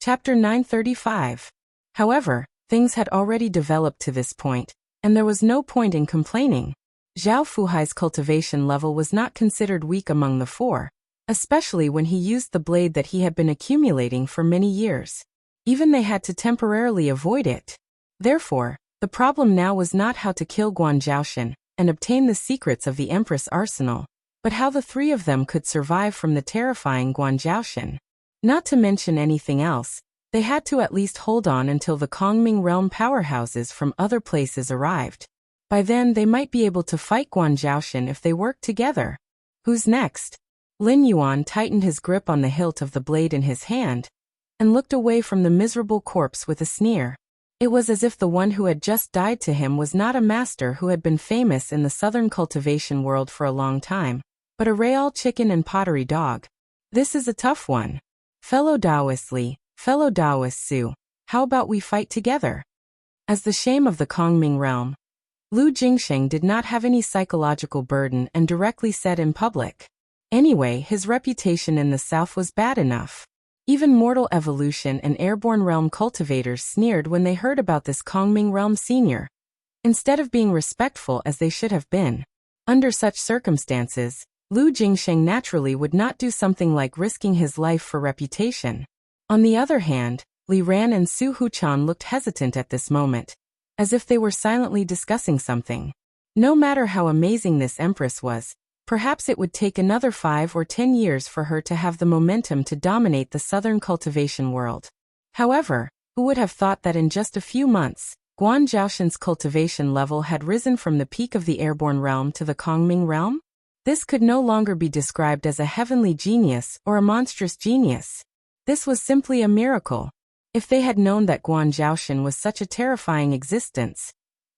Chapter 935. However, things had already developed to this point, and there was no point in complaining. Zhao Fuhai's cultivation level was not considered weak among the four, especially when he used the blade that he had been accumulating for many years. Even they had to temporarily avoid it. Therefore, the problem now was not how to kill Guan Zhaoshan and obtain the secrets of the Empress arsenal, but how the three of them could survive from the terrifying Guan Zhaoshan. Not to mention anything else, they had to at least hold on until the Kongming realm powerhouses from other places arrived. By then they might be able to fight Guan Zhaoshan if they worked together. Who's next? Lin Yuan tightened his grip on the hilt of the blade in his hand and looked away from the miserable corpse with a sneer. It was as if the one who had just died to him was not a master who had been famous in the southern cultivation world for a long time, but a Real chicken and pottery dog. This is a tough one. Fellow Taoist Li, fellow Taoist Su, how about we fight together? As the shame of the Kongming realm, Lu Jingsheng did not have any psychological burden and directly said in public. Anyway, his reputation in the south was bad enough. Even mortal evolution and airborne realm cultivators sneered when they heard about this Kongming realm senior, instead of being respectful as they should have been. Under such circumstances, Lu Jingsheng naturally would not do something like risking his life for reputation. On the other hand, Li Ran and Su Huchan looked hesitant at this moment, as if they were silently discussing something. No matter how amazing this empress was, perhaps it would take another 5 or 10 years for her to have the momentum to dominate the southern cultivation world. However, who would have thought that in just a few months, Guan Zhaoshan's cultivation level had risen from the peak of the airborne realm to the Kongming realm? This could no longer be described as a heavenly genius or a monstrous genius. This was simply a miracle. If they had known that Guan Zhaoshan was such a terrifying existence,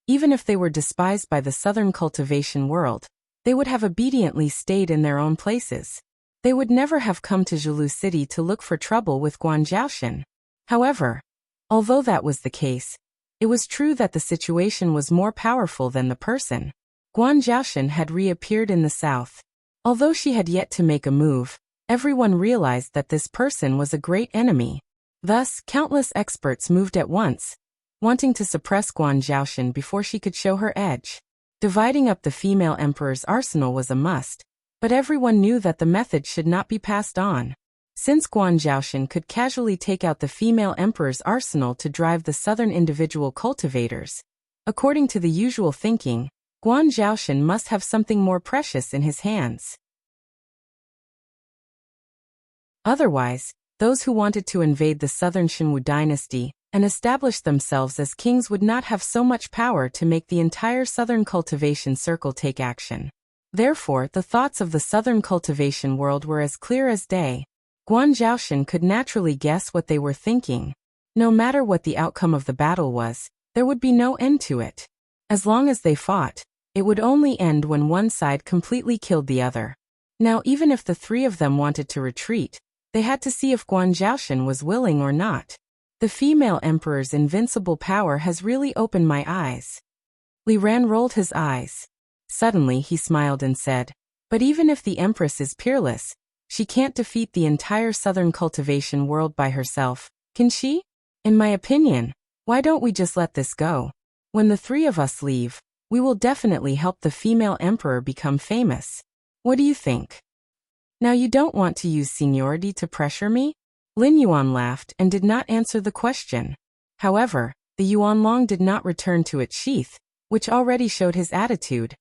even if they were despised by the southern cultivation world, they would have obediently stayed in their own places. They would never have come to Zhulu City to look for trouble with Guan Zhaoshan. However, although that was the case, it was true that the situation was more powerful than the person. Guan Zhaoshan had reappeared in the south. Although she had yet to make a move, everyone realized that this person was a great enemy. Thus, countless experts moved at once, wanting to suppress Guan Zhaoshan before she could show her edge. Dividing up the female emperor's arsenal was a must, but everyone knew that the method should not be passed on. Since Guan Zhaoshan could casually take out the female emperor's arsenal to drive the southern individual cultivators, according to the usual thinking, Guan Zhaoshan must have something more precious in his hands. Otherwise, those who wanted to invade the southern Shenwu dynasty and establish themselves as kings would not have so much power to make the entire southern cultivation circle take action. Therefore, the thoughts of the southern cultivation world were as clear as day. Guan Zhaoshan could naturally guess what they were thinking. No matter what the outcome of the battle was, there would be no end to it. As long as they fought, it would only end when one side completely killed the other. Now, even if the three of them wanted to retreat, they had to see if Guan Zhaoshan was willing or not. The female emperor's invincible power has really opened my eyes. Li Ran rolled his eyes. Suddenly he smiled and said, "But even if the empress is peerless, she can't defeat the entire southern cultivation world by herself, can she? In my opinion, why don't we just let this go? When the three of us leave, we will definitely help the female emperor become famous. What do you think?" "Now you don't want to use seniority to pressure me?" Lin Yuan laughed and did not answer the question. However, the Yuanlong did not return to its sheath, which already showed his attitude.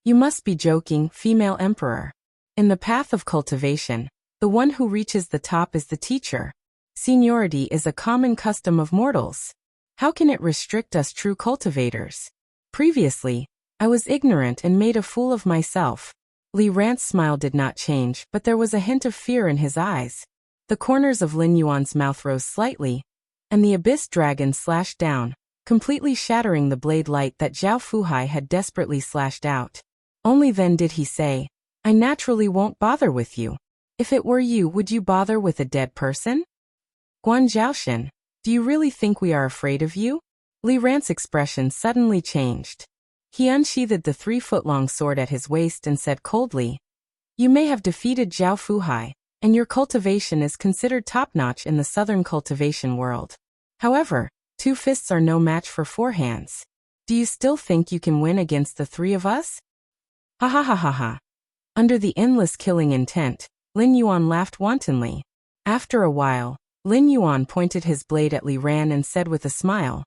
"You must be joking, female emperor. In the path of cultivation, the one who reaches the top is the teacher. Seniority is a common custom of mortals. How can it restrict us true cultivators? Previously, I was ignorant and made a fool of myself." Li Ran's smile did not change, but there was a hint of fear in his eyes. The corners of Lin Yuan's mouth rose slightly, and the abyss dragon slashed down, completely shattering the blade light that Zhao Fuhai had desperately slashed out. Only then did he say, "I naturally won't bother with you. If it were you, would you bother with a dead person? Guan Zhaoshan, do you really think we are afraid of you?" Li Ran's expression suddenly changed. He unsheathed the 3-foot-long sword at his waist and said coldly, "You may have defeated Zhao Fuhai, and your cultivation is considered top-notch in the southern cultivation world. However, 2 fists are no match for 4 hands. Do you still think you can win against the 3 of us?" Ha ha ha ha ha. Under the endless killing intent, Lin Yuan laughed wantonly. After a while, Lin Yuan pointed his blade at Li Ran and said with a smile,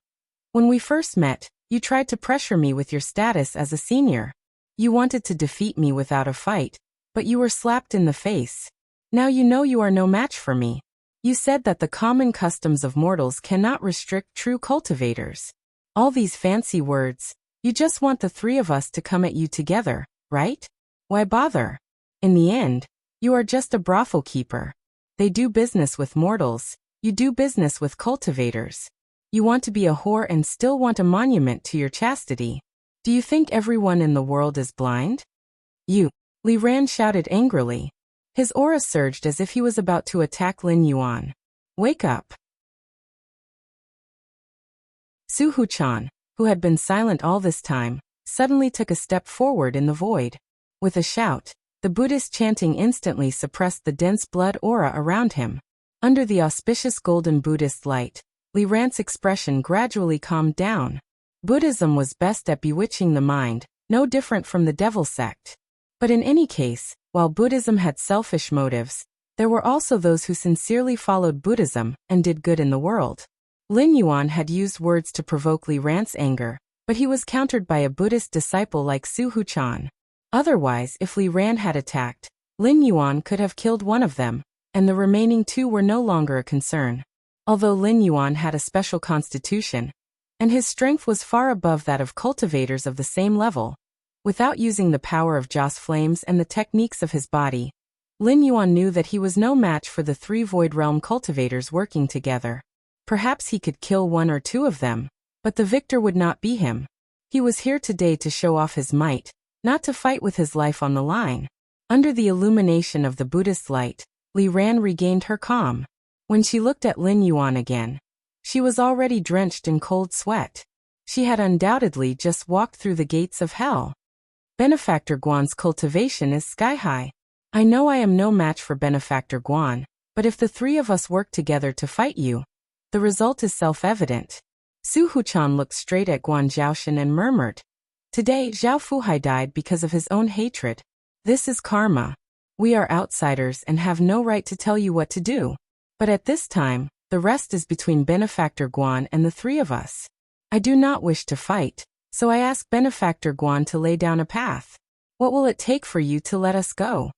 "When we first met, you tried to pressure me with your status as a senior. You wanted to defeat me without a fight, but you were slapped in the face. Now you know you are no match for me. You said that the common customs of mortals cannot restrict true cultivators. All these fancy words, you just want the 3 of us to come at you together, right? Why bother? In the end, you are just a brothel keeper. They do business with mortals, you do business with cultivators. You want to be a whore and still want a monument to your chastity. Do you think everyone in the world is blind?" "You!" Li Ran shouted angrily. His aura surged as if he was about to attack Lin Yuan. "Wake up!" Su Huchan, who had been silent all this time, suddenly took a step forward in the void. With a shout, the Buddhist chanting instantly suppressed the dense blood aura around him. Under the auspicious golden Buddhist light, Li Ran's expression gradually calmed down. Buddhism was best at bewitching the mind, no different from the devil sect. But in any case, while Buddhism had selfish motives, there were also those who sincerely followed Buddhism and did good in the world. Lin Yuan had used words to provoke Li Ran's anger, but he was countered by a Buddhist disciple like Su Huchan. Otherwise, if Li Ran had attacked, Lin Yuan could have killed one of them, and the remaining 2 were no longer a concern. Although Lin Yuan had a special constitution, and his strength was far above that of cultivators of the same level, without using the power of Joss flames and the techniques of his body, Lin Yuan knew that he was no match for the 3 Void Realm cultivators working together. Perhaps he could kill one or two of them, but the victor would not be him. He was here today to show off his might, not to fight with his life on the line. Under the illumination of the Buddhist light, Li Ran regained her calm. When she looked at Lin Yuan again, she was already drenched in cold sweat. She had undoubtedly just walked through the gates of hell. Benefactor Guan's cultivation is sky-high. I know I am no match for Benefactor Guan, but if the three of us work together to fight you, the result is self-evident. Su Huchan looked straight at Guan Zhaoshan and murmured, "Today, Zhao Fuhai died because of his own hatred. This is karma. We are outsiders and have no right to tell you what to do. But at this time, the rest is between Benefactor Guan and the three of us. I do not wish to fight, so I ask Benefactor Guan to lay down a path. What will it take for you to let us go?"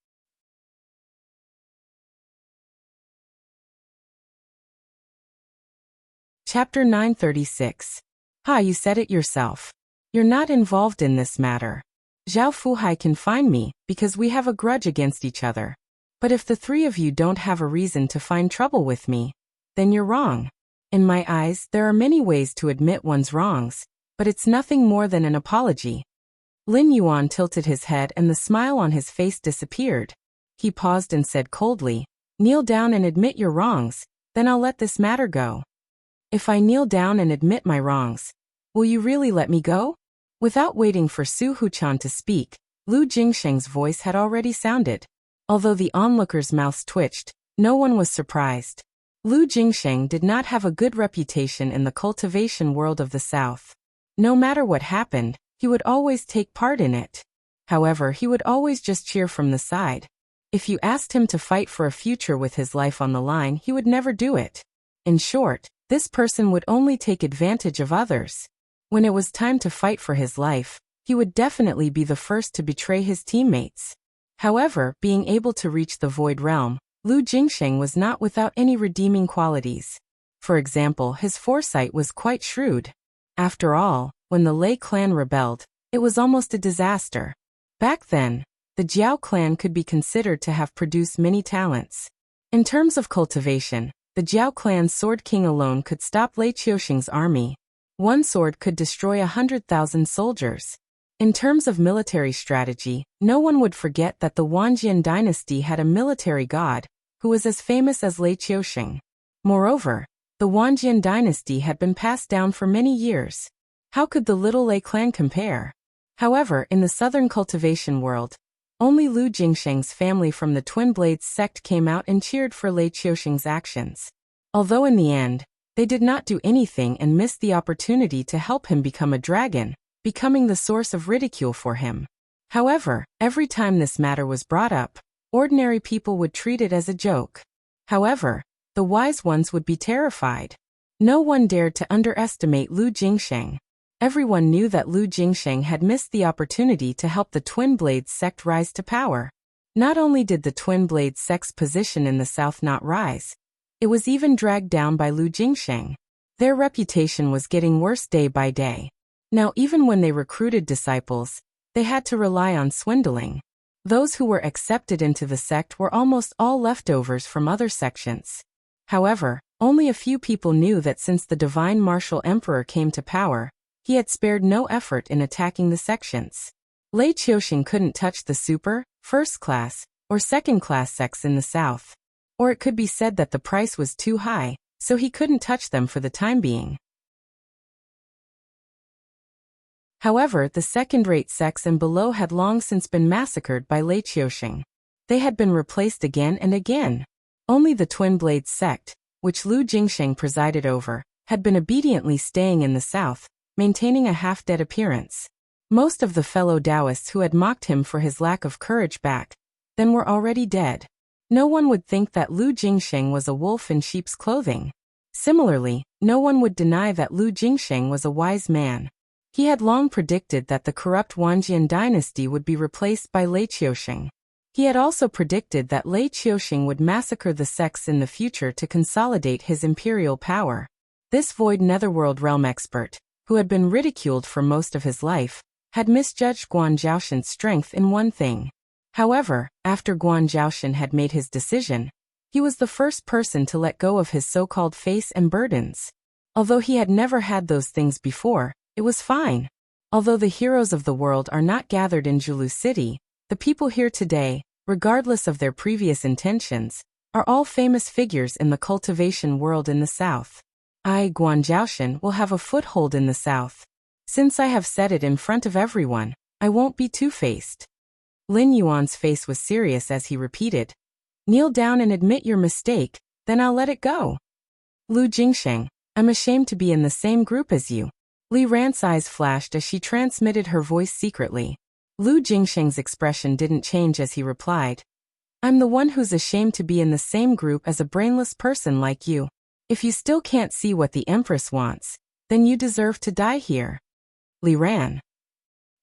Chapter 936. Ha, you said it yourself. You're not involved in this matter. Zhao Fuhai can find me, because we have a grudge against each other. But if the three of you don't have a reason to find trouble with me, then you're wrong. In my eyes, there are many ways to admit one's wrongs, but it's nothing more than an apology. Lin Yuan tilted his head and the smile on his face disappeared. He paused and said coldly, "Kneel down and admit your wrongs, then I'll let this matter go." "If I kneel down and admit my wrongs, will you really let me go?" Without waiting for Su Huchan to speak, Lu Jingsheng's voice had already sounded. Although the onlookers' mouths twitched, no one was surprised. Lu Jingsheng did not have a good reputation in the cultivation world of the South. No matter what happened, he would always take part in it. However, he would always just cheer from the side. If you asked him to fight for a future with his life on the line, he would never do it. In short, this person would only take advantage of others. When it was time to fight for his life, he would definitely be the first to betray his teammates. However, being able to reach the Void Realm, Lu Jingsheng was not without any redeeming qualities. For example, his foresight was quite shrewd. After all, when the Lei clan rebelled, it was almost a disaster. Back then, the Jiao clan could be considered to have produced many talents. In terms of cultivation, the Jiao clan's Sword King alone could stop Lei Qiusheng's army. One sword could destroy 100,000 soldiers. In terms of military strategy, no one would forget that the Wanjian dynasty had a military god, who was as famous as Lei Qiusheng. Moreover, the Wanjian dynasty had been passed down for many years. How could the little Lei clan compare? However, in the southern cultivation world, only Lu Jingsheng's family from the Twin Blades sect came out and cheered for Lei Qiusheng's actions. Although in the end, they did not do anything and missed the opportunity to help him become a dragon, becoming the source of ridicule for him. However, every time this matter was brought up, ordinary people would treat it as a joke. However, the wise ones would be terrified. No one dared to underestimate Lu Jingsheng. Everyone knew that Lu Jingsheng had missed the opportunity to help the Twin Blades sect rise to power. Not only did the Twin Blades sect's position in the south not rise, it was even dragged down by Lu Jingsheng. Their reputation was getting worse day by day. Now even when they recruited disciples, they had to rely on swindling. Those who were accepted into the sect were almost all leftovers from other sections. However, only a few people knew that since the Divine Martial Emperor came to power, he had spared no effort in attacking the sections. Lei Qiusheng couldn't touch the super, first class, or second class sects in the south. Or it could be said that the price was too high, so he couldn't touch them for the time being. However, the second-rate sects and below had long since been massacred by Lei Qiusheng. They had been replaced again and again. Only the Twin Blades sect, which Lu Jingsheng presided over, had been obediently staying in the south, maintaining a half-dead appearance. Most of the fellow Taoists who had mocked him for his lack of courage back then were already dead. No one would think that Lu Jingsheng was a wolf in sheep's clothing. Similarly, no one would deny that Lu Jingsheng was a wise man. He had long predicted that the corrupt Wanjian dynasty would be replaced by Lei Qiusheng. He had also predicted that Lei Qiusheng would massacre the sects in the future to consolidate his imperial power. This void netherworld realm expert, who had been ridiculed for most of his life, had misjudged Guan Zhaoshan's strength in one thing. However, after Guan Zhaoshan had made his decision, He was the first person to let go of his so-called face and burdens. Although he had never had those things before, it was fine. Although the heroes of the world are not gathered in Julu City, the people here today, regardless of their previous intentions, are all famous figures in the cultivation world in the south. I, Guanzhaoshan, will have a foothold in the south. Since I have said it in front of everyone, I won't be two-faced. Lin Yuan's face was serious as he repeated, "Kneel down and admit your mistake, then I'll let it go." Lu Jingsheng, I'm ashamed to be in the same group as you. Li Ran's eyes flashed as she transmitted her voice secretly. Lu Jingsheng's expression didn't change as he replied, I'm the one who's ashamed to be in the same group as a brainless person like you. If you still can't see what the Empress wants, then you deserve to die here. Li Ran.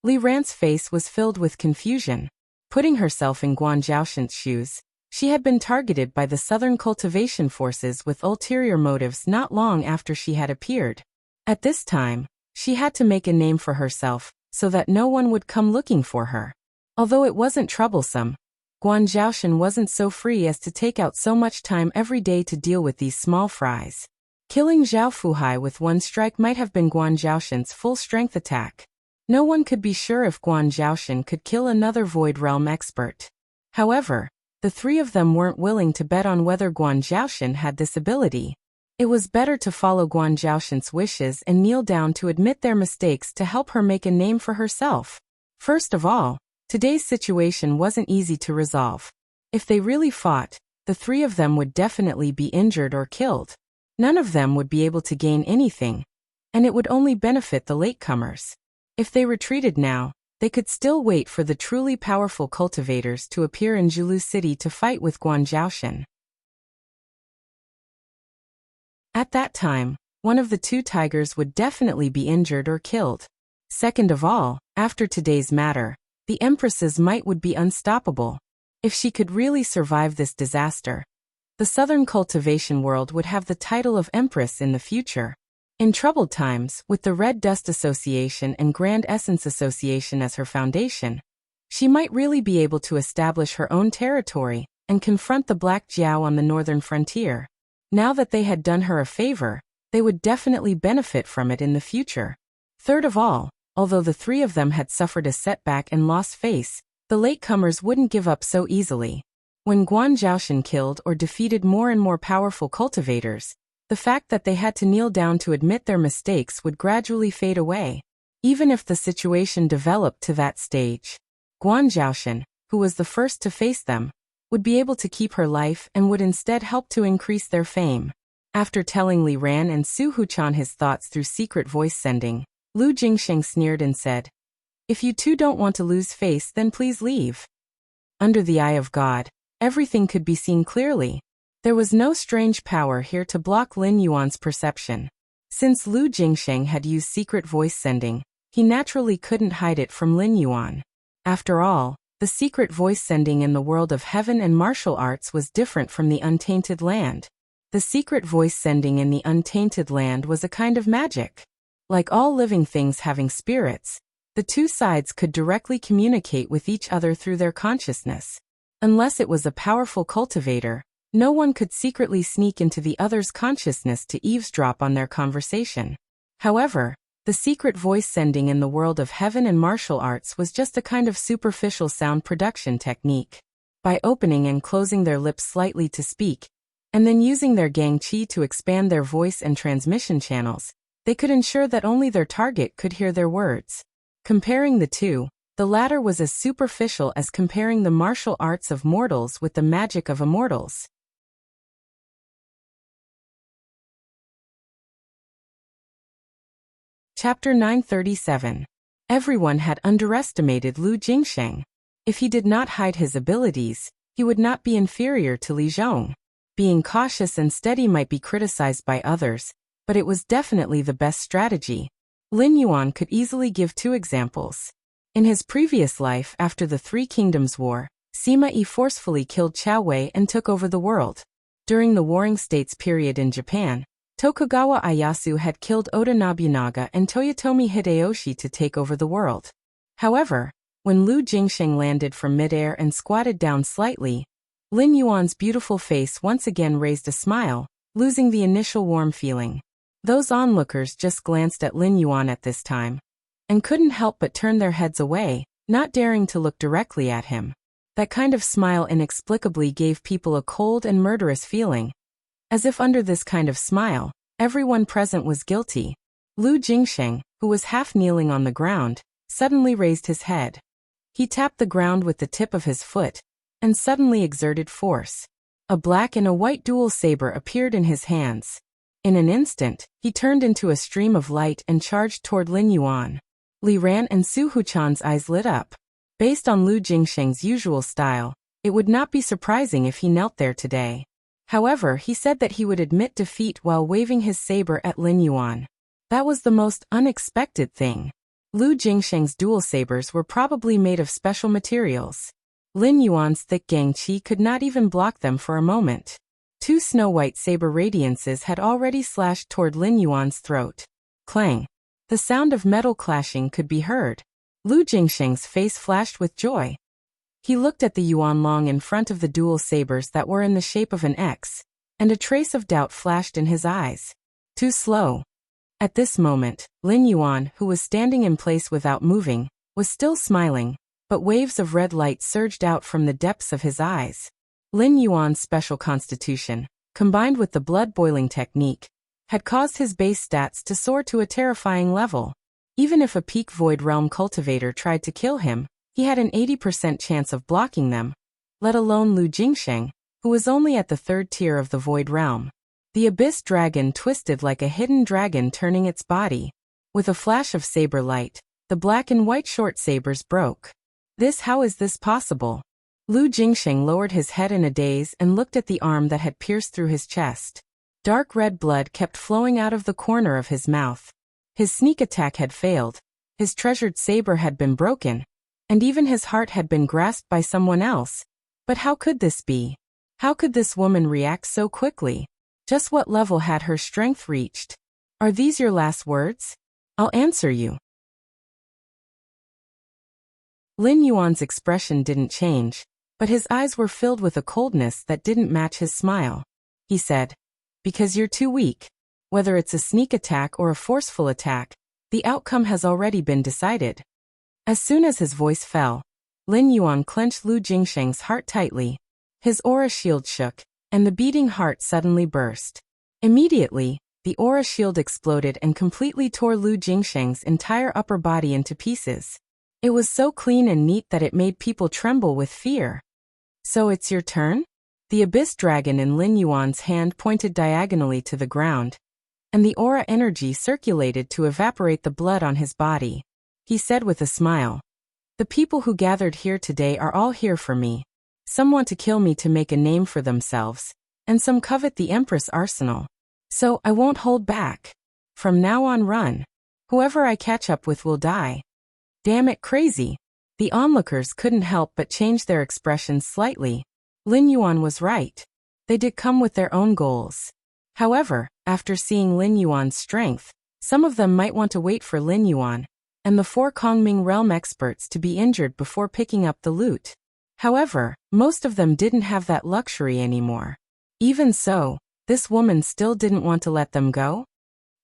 Li Ran's face was filled with confusion. Putting herself in Guan Zhaoshan's shoes, she had been targeted by the Southern Cultivation Forces with ulterior motives not long after she had appeared. At this time, she had to make a name for herself, so that no one would come looking for her. Although it wasn't troublesome, Guan Zhaoshan wasn't so free as to take out so much time every day to deal with these small fries. Killing Zhao Fuhai with one strike might have been Guan Zhaoshan's full-strength attack. No one could be sure if Guan Zhaoshan could kill another Void Realm expert. However, the three of them weren't willing to bet on whether Guan Zhaoshan had this ability. It was better to follow Guan Zhaoshan's wishes and kneel down to admit their mistakes to help her make a name for herself. First of all, today's situation wasn't easy to resolve. If they really fought, the three of them would definitely be injured or killed. None of them would be able to gain anything, and it would only benefit the latecomers. If they retreated now, they could still wait for the truly powerful cultivators to appear in Julu City to fight with Guan Zhaoshan. At that time, one of the two tigers would definitely be injured or killed. Second of all, after today's matter, the Empress's might would be unstoppable. If she could really survive this disaster, the Southern cultivation world would have the title of Empress in the future. In troubled times, with the Red Dust Association and Grand Essence Association as her foundation, she might really be able to establish her own territory and confront the Black Jiao on the northern frontier. Now that they had done her a favor, they would definitely benefit from it in the future. Third of all, although the three of them had suffered a setback and lost face, the latecomers wouldn't give up so easily. When Guan Zhaoshan killed or defeated more and more powerful cultivators, the fact that they had to kneel down to admit their mistakes would gradually fade away. Even if the situation developed to that stage, Guan Zhaoshan, who was the first to face them, would be able to keep her life and would instead help to increase their fame. After telling Li Ran and Su Huchan his thoughts through secret voice sending, Lu Jingsheng sneered and said, If you two don't want to lose face, then please leave. Under the eye of God, everything could be seen clearly. There was no strange power here to block Lin Yuan's perception. Since Lu Jingsheng had used secret voice sending, he naturally couldn't hide it from Lin Yuan. After all, the secret voice sending in the world of heaven and martial arts was different from the untainted land. The secret voice sending in the untainted land was a kind of magic. Like all living things having spirits, the two sides could directly communicate with each other through their consciousness. Unless it was a powerful cultivator, no one could secretly sneak into the other's consciousness to eavesdrop on their conversation. However, the secret voice sending in the world of heaven and martial arts was just a kind of superficial sound production technique. By opening and closing their lips slightly to speak, and then using their gang qi to expand their voice and transmission channels, they could ensure that only their target could hear their words. Comparing the two, the latter was as superficial as comparing the martial arts of mortals with the magic of immortals. Chapter 937. Everyone had underestimated Lu Jingsheng. If he did not hide his abilities, he would not be inferior to Li Zhong. Being cautious and steady might be criticized by others, but it was definitely the best strategy. Lin Yuan could easily give two examples. In his previous life after the Three Kingdoms War, Sima Yi forcefully killed Qiao Wei and took over the world. During the Warring States period in Japan, Tokugawa Ieyasu had killed Oda Nobunaga and Toyotomi Hideyoshi to take over the world. However, when Lu Jingsheng landed from midair and squatted down slightly, Lin Yuan's beautiful face once again raised a smile, losing the initial warm feeling. Those onlookers just glanced at Lin Yuan at this time, and couldn't help but turn their heads away, not daring to look directly at him. That kind of smile inexplicably gave people a cold and murderous feeling. As if under this kind of smile, everyone present was guilty. Lu Jingsheng, who was half kneeling on the ground, suddenly raised his head. He tapped the ground with the tip of his foot, and suddenly exerted force. A black and a white dual saber appeared in his hands. In an instant, he turned into a stream of light and charged toward Lin Yuan. Li Ran and Su Huchan's eyes lit up. Based on Lu Jingsheng's usual style, it would not be surprising if he knelt there today. However, he said that he would admit defeat while waving his saber at Lin Yuan. That was the most unexpected thing. Lu Jingsheng's dual sabers were probably made of special materials. Lin Yuan's thick gangqi could not even block them for a moment. Two snow-white saber radiances had already slashed toward Lin Yuan's throat. Clang! The sound of metal clashing could be heard. Lu Jingsheng's face flashed with joy. He looked at the yuan long in front of the dual sabers that were in the shape of an X, and a trace of doubt flashed in his eyes. Too slow. At this moment, Lin Yuan, who was standing in place without moving, was still smiling, but waves of red light surged out from the depths of his eyes. Lin Yuan's special constitution, combined with the blood-boiling technique, had caused his base stats to soar to a terrifying level. Even if a peak Void Realm cultivator tried to kill him, he had an 80% chance of blocking them, let alone Lu Jingsheng, who was only at the 3rd tier of the Void Realm. The Abyss Dragon twisted like a hidden dragon turning its body. With a flash of saber light, the black and white short sabers broke. How is this possible? Lu Jingsheng lowered his head in a daze and looked at the arm that had pierced through his chest. Dark red blood kept flowing out of the corner of his mouth. His sneak attack had failed, his treasured saber had been broken, and even his heart had been grasped by someone else. But how could this be? How could this woman react so quickly? Just what level had her strength reached? Are these your last words? I'll answer you. Lin Yuan's expression didn't change, but his eyes were filled with a coldness that didn't match his smile. He said, "Because you're too weak. Whether it's a sneak attack or a forceful attack, the outcome has already been decided." As soon as his voice fell, Lin Yuan clenched Lu Jingsheng's heart tightly. His aura shield shook, and the beating heart suddenly burst. Immediately, the aura shield exploded and completely tore Lu Jingsheng's entire upper body into pieces. It was so clean and neat that it made people tremble with fear. "So it's your turn?" The Abyss Dragon in Lin Yuan's hand pointed diagonally to the ground, and the aura energy circulated to evaporate the blood on his body. He said with a smile, "The people who gathered here today are all here for me. Some want to kill me to make a name for themselves, and some covet the Empress arsenal. So I won't hold back. From now on, run. Whoever I catch up with will die." Damn it, crazy. The onlookers couldn't help but change their expressions slightly. Lin Yuan was right. They did come with their own goals. However, after seeing Lin Yuan's strength, some of them might want to wait for Lin Yuan and the 4 Kongming realm experts to be injured before picking up the loot. However, most of them didn't have that luxury anymore. Even so, this woman still didn't want to let them go.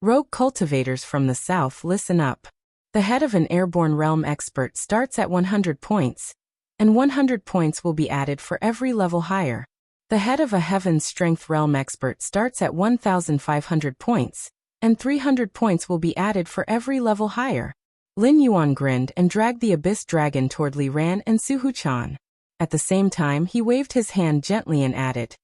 Rogue cultivators from the south, listen up. The head of an airborne realm expert starts at 100 points, and 100 points will be added for every level higher. The head of a Heaven's Strength realm expert starts at 1,500 points, and 300 points will be added for every level higher. Lin Yuan grinned and dragged the Abyss Dragon toward Li Ran and Su Huchan. At the same time, he waved his hand gently and added,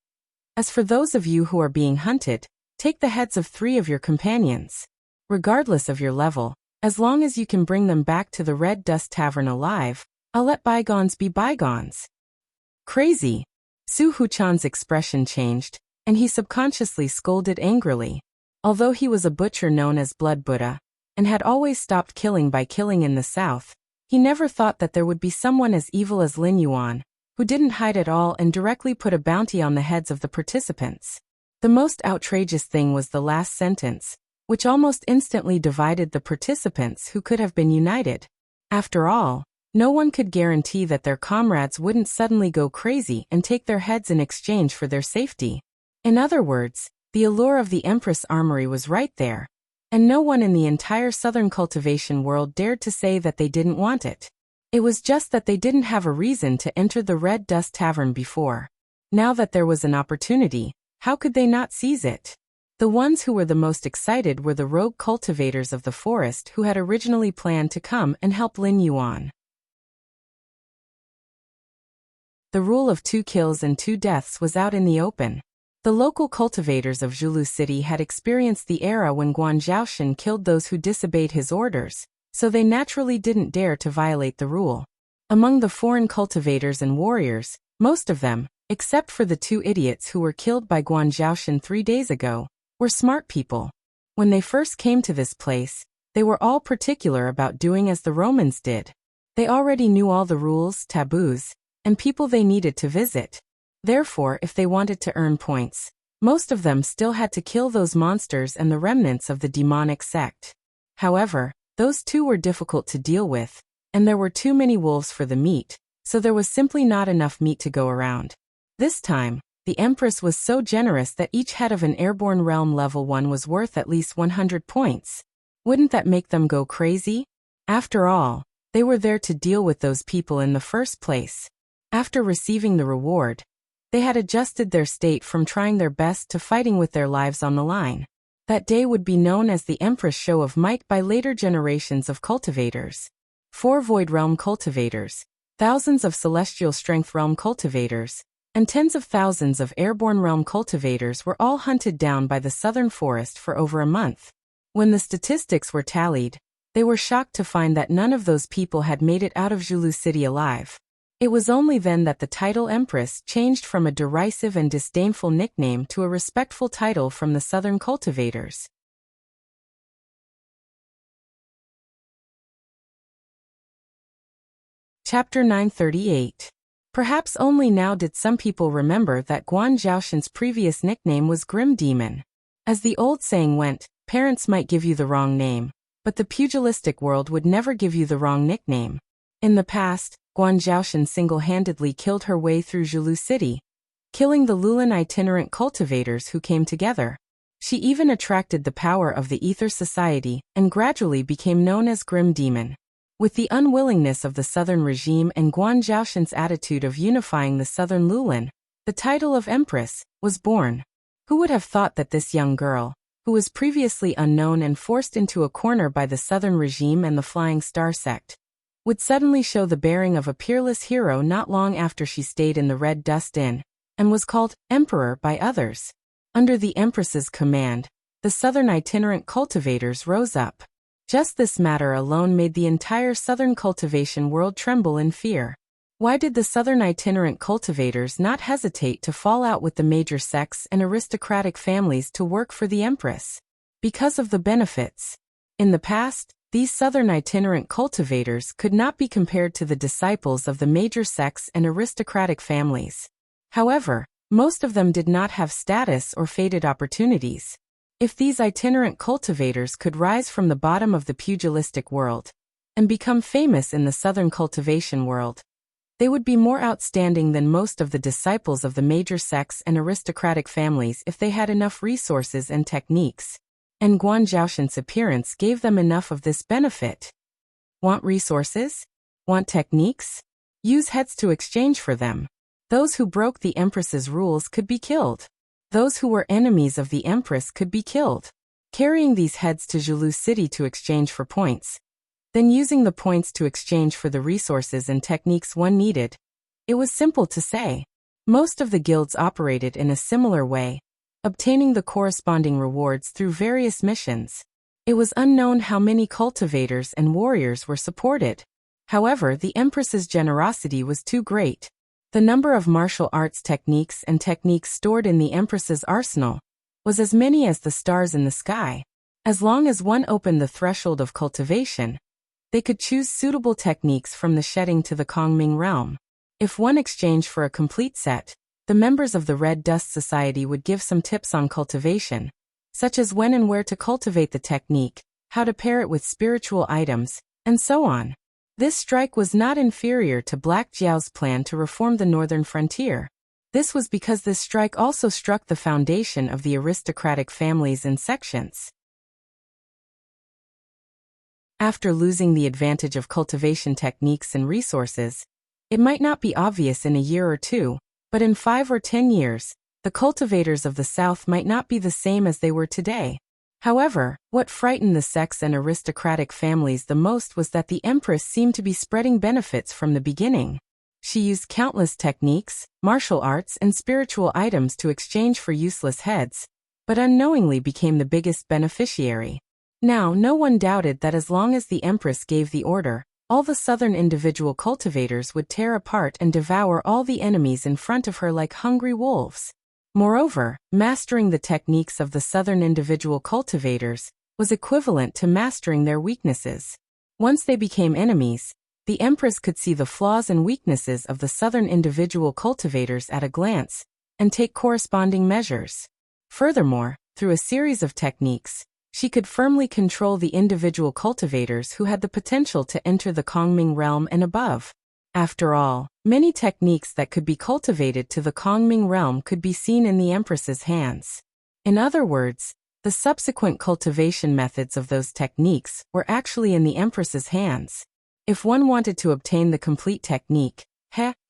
"As for those of you who are being hunted, take the heads of 3 of your companions. Regardless of your level, as long as you can bring them back to the Red Dust Tavern alive, I'll let bygones be bygones." Crazy. Su Huchan's expression changed, and he subconsciously scolded angrily. Although he was a butcher known as Blood Buddha, and had always stopped killing by killing in the south, he never thought that there would be someone as evil as Lin Yuan, who didn't hide at all and directly put a bounty on the heads of the participants. The most outrageous thing was the last sentence, which almost instantly divided the participants who could have been united. After all, No one could guarantee that their comrades wouldn't suddenly go crazy and take their heads in exchange for their safety. In other words, the allure of the Empress Armory was right there, and no one in the entire southern cultivation world dared to say that they didn't want it. It was just that they didn't have a reason to enter the Red Dust Tavern before. Now that there was an opportunity, how could they not seize it? The ones who were the most excited were the rogue cultivators of the forest who had originally planned to come and help Lin Yuan. The rule of 2 kills and 2 deaths was out in the open. The local cultivators of Zhulu City had experienced the era when Guan Zhaoshan killed those who disobeyed his orders, so they naturally didn't dare to violate the rule. Among the foreign cultivators and warriors, most of them, except for the 2 idiots who were killed by Guan Zhaoshan 3 days ago, were smart people. When they first came to this place, they were all particular about doing as the Romans did. They already knew all the rules, taboos, and people they needed to visit. Therefore, if they wanted to earn points, most of them still had to kill those monsters and the remnants of the demonic sect. However, those 2 were difficult to deal with, and there were too many wolves for the meat, so there was simply not enough meat to go around. This time, the Empress was so generous that each head of an airborne realm level 1 was worth at least 100 points. Wouldn't that make them go crazy? After all, they were there to deal with those people in the first place. After receiving the reward, they had adjusted their state from trying their best to fighting with their lives on the line. That day would be known as the Empress Show of Might by later generations of cultivators. 4 Void Realm cultivators, thousands of Celestial Strength Realm cultivators, and tens of thousands of Airborne Realm cultivators were all hunted down by the Southern Forest for over a month. When the statistics were tallied, they were shocked to find that none of those people had made it out of Zhulu City alive. It was only then that the title Empress changed from a derisive and disdainful nickname to a respectful title from the Southern cultivators. Chapter 938. Perhaps only now did some people remember that Guan Zhaoshan's previous nickname was Grim Demon. As the old saying went, parents might give you the wrong name, but the pugilistic world would never give you the wrong nickname. In the past, Guan Zhaoshan single-handedly killed her way through Zhulu City, killing the Lulan itinerant cultivators who came together. She even attracted the power of the Ether Society and gradually became known as Grim Demon. With the unwillingness of the Southern regime and Guan Zhaoshan's attitude of unifying the Southern Lulan, the title of Empress was born. Who would have thought that this young girl, who was previously unknown and forced into a corner by the Southern regime and the Flying Star sect, would suddenly show the bearing of a peerless hero not long after she stayed in the Red Dust Inn, and was called Emperor by others. Under the Empress's command, the Southern itinerant cultivators rose up. Just this matter alone made the entire Southern cultivation world tremble in fear. Why did the Southern itinerant cultivators not hesitate to fall out with the major sects and aristocratic families to work for the Empress? Because of the benefits. In the past, these Southern itinerant cultivators could not be compared to the disciples of the major sects and aristocratic families. However, most of them did not have status or fated opportunities. If these itinerant cultivators could rise from the bottom of the pugilistic world and become famous in the Southern cultivation world, they would be more outstanding than most of the disciples of the major sects and aristocratic families if they had enough resources and techniques. And Guan Zhaoshan's appearance gave them enough of this benefit. Want resources? Want techniques? Use heads to exchange for them. Those who broke the Empress's rules could be killed. Those who were enemies of the Empress could be killed. Carrying these heads to Zhulu City to exchange for points, then using the points to exchange for the resources and techniques one needed. It was simple to say. Most of the guilds operated in a similar way, obtaining the corresponding rewards through various missions. It was unknown how many cultivators and warriors were supported. However, the Empress's generosity was too great. The number of martial arts techniques and techniques stored in the Empress's arsenal was as many as the stars in the sky. As long as one opened the threshold of cultivation, they could choose suitable techniques from the shedding to the Kongming realm. If one exchanged for a complete set, the members of the Red Dust Society would give some tips on cultivation, such as when and where to cultivate the technique, how to pair it with spiritual items, and so on. This strike was not inferior to Black Jiao's plan to reform the northern frontier. This was because this strike also struck the foundation of the aristocratic families and sections. After losing the advantage of cultivation techniques and resources, it might not be obvious in a year or two, but in 5 or 10 years, the cultivators of the South might not be the same as they were today. However, what frightened the sects and aristocratic families the most was that the empress seemed to be spreading benefits from the beginning. She used countless techniques, martial arts, and spiritual items to exchange for useless heads, but unknowingly became the biggest beneficiary. Now, no one doubted that as long as the empress gave the order, all the southern individual cultivators would tear apart and devour all the enemies in front of her like hungry wolves. Moreover, mastering the techniques of the southern individual cultivators was equivalent to mastering their weaknesses. Once they became enemies, the empress could see the flaws and weaknesses of the southern individual cultivators at a glance, and take corresponding measures. Furthermore, through a series of techniques, she could firmly control the individual cultivators who had the potential to enter the Kongming realm and above. After all, many techniques that could be cultivated to the Kongming realm could be seen in the empress's hands. In other words, the subsequent cultivation methods of those techniques were actually in the empress's hands. If one wanted to obtain the complete technique,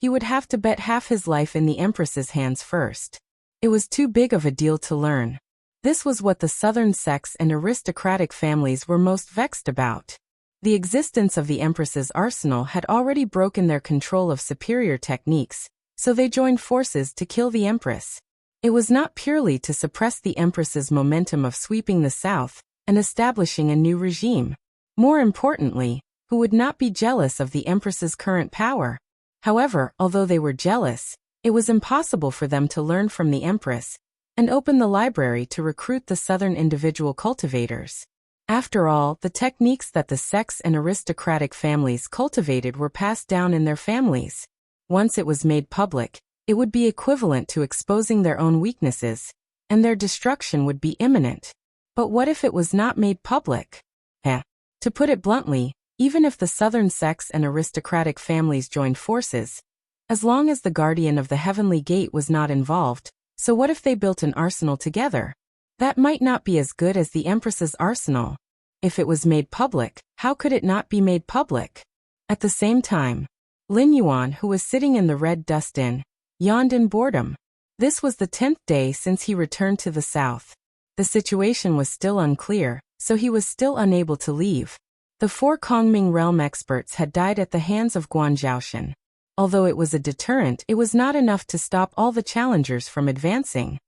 he would have to bet half his life in the empress's hands first. It was too big of a deal to learn. This was what the southern sects and aristocratic families were most vexed about. The existence of the empress's arsenal had already broken their control of superior techniques, so they joined forces to kill the empress. It was not purely to suppress the empress's momentum of sweeping the south and establishing a new regime. More importantly, who would not be jealous of the empress's current power? However, although they were jealous, it was impossible for them to learn from the empress and open the library to recruit the southern individual cultivators. After all, the techniques that the sects and aristocratic families cultivated were passed down in their families. Once it was made public, it would be equivalent to exposing their own weaknesses, and their destruction would be imminent. But what if it was not made public? To put it bluntly, even if the southern sects and aristocratic families joined forces, as long as the guardian of the heavenly gate was not involved, so what if they built an arsenal together? That might not be as good as the empress's arsenal. If it was made public, how could it not be made public? At the same time, Lin Yuan, who was sitting in the red dust inn, yawned in boredom. This was the 10th day since he returned to the south. The situation was still unclear, so he was still unable to leave. The 4 Kongming realm experts had died at the hands of Guan Zhaoshan. Although it was a deterrent, it was not enough to stop all the challengers from advancing.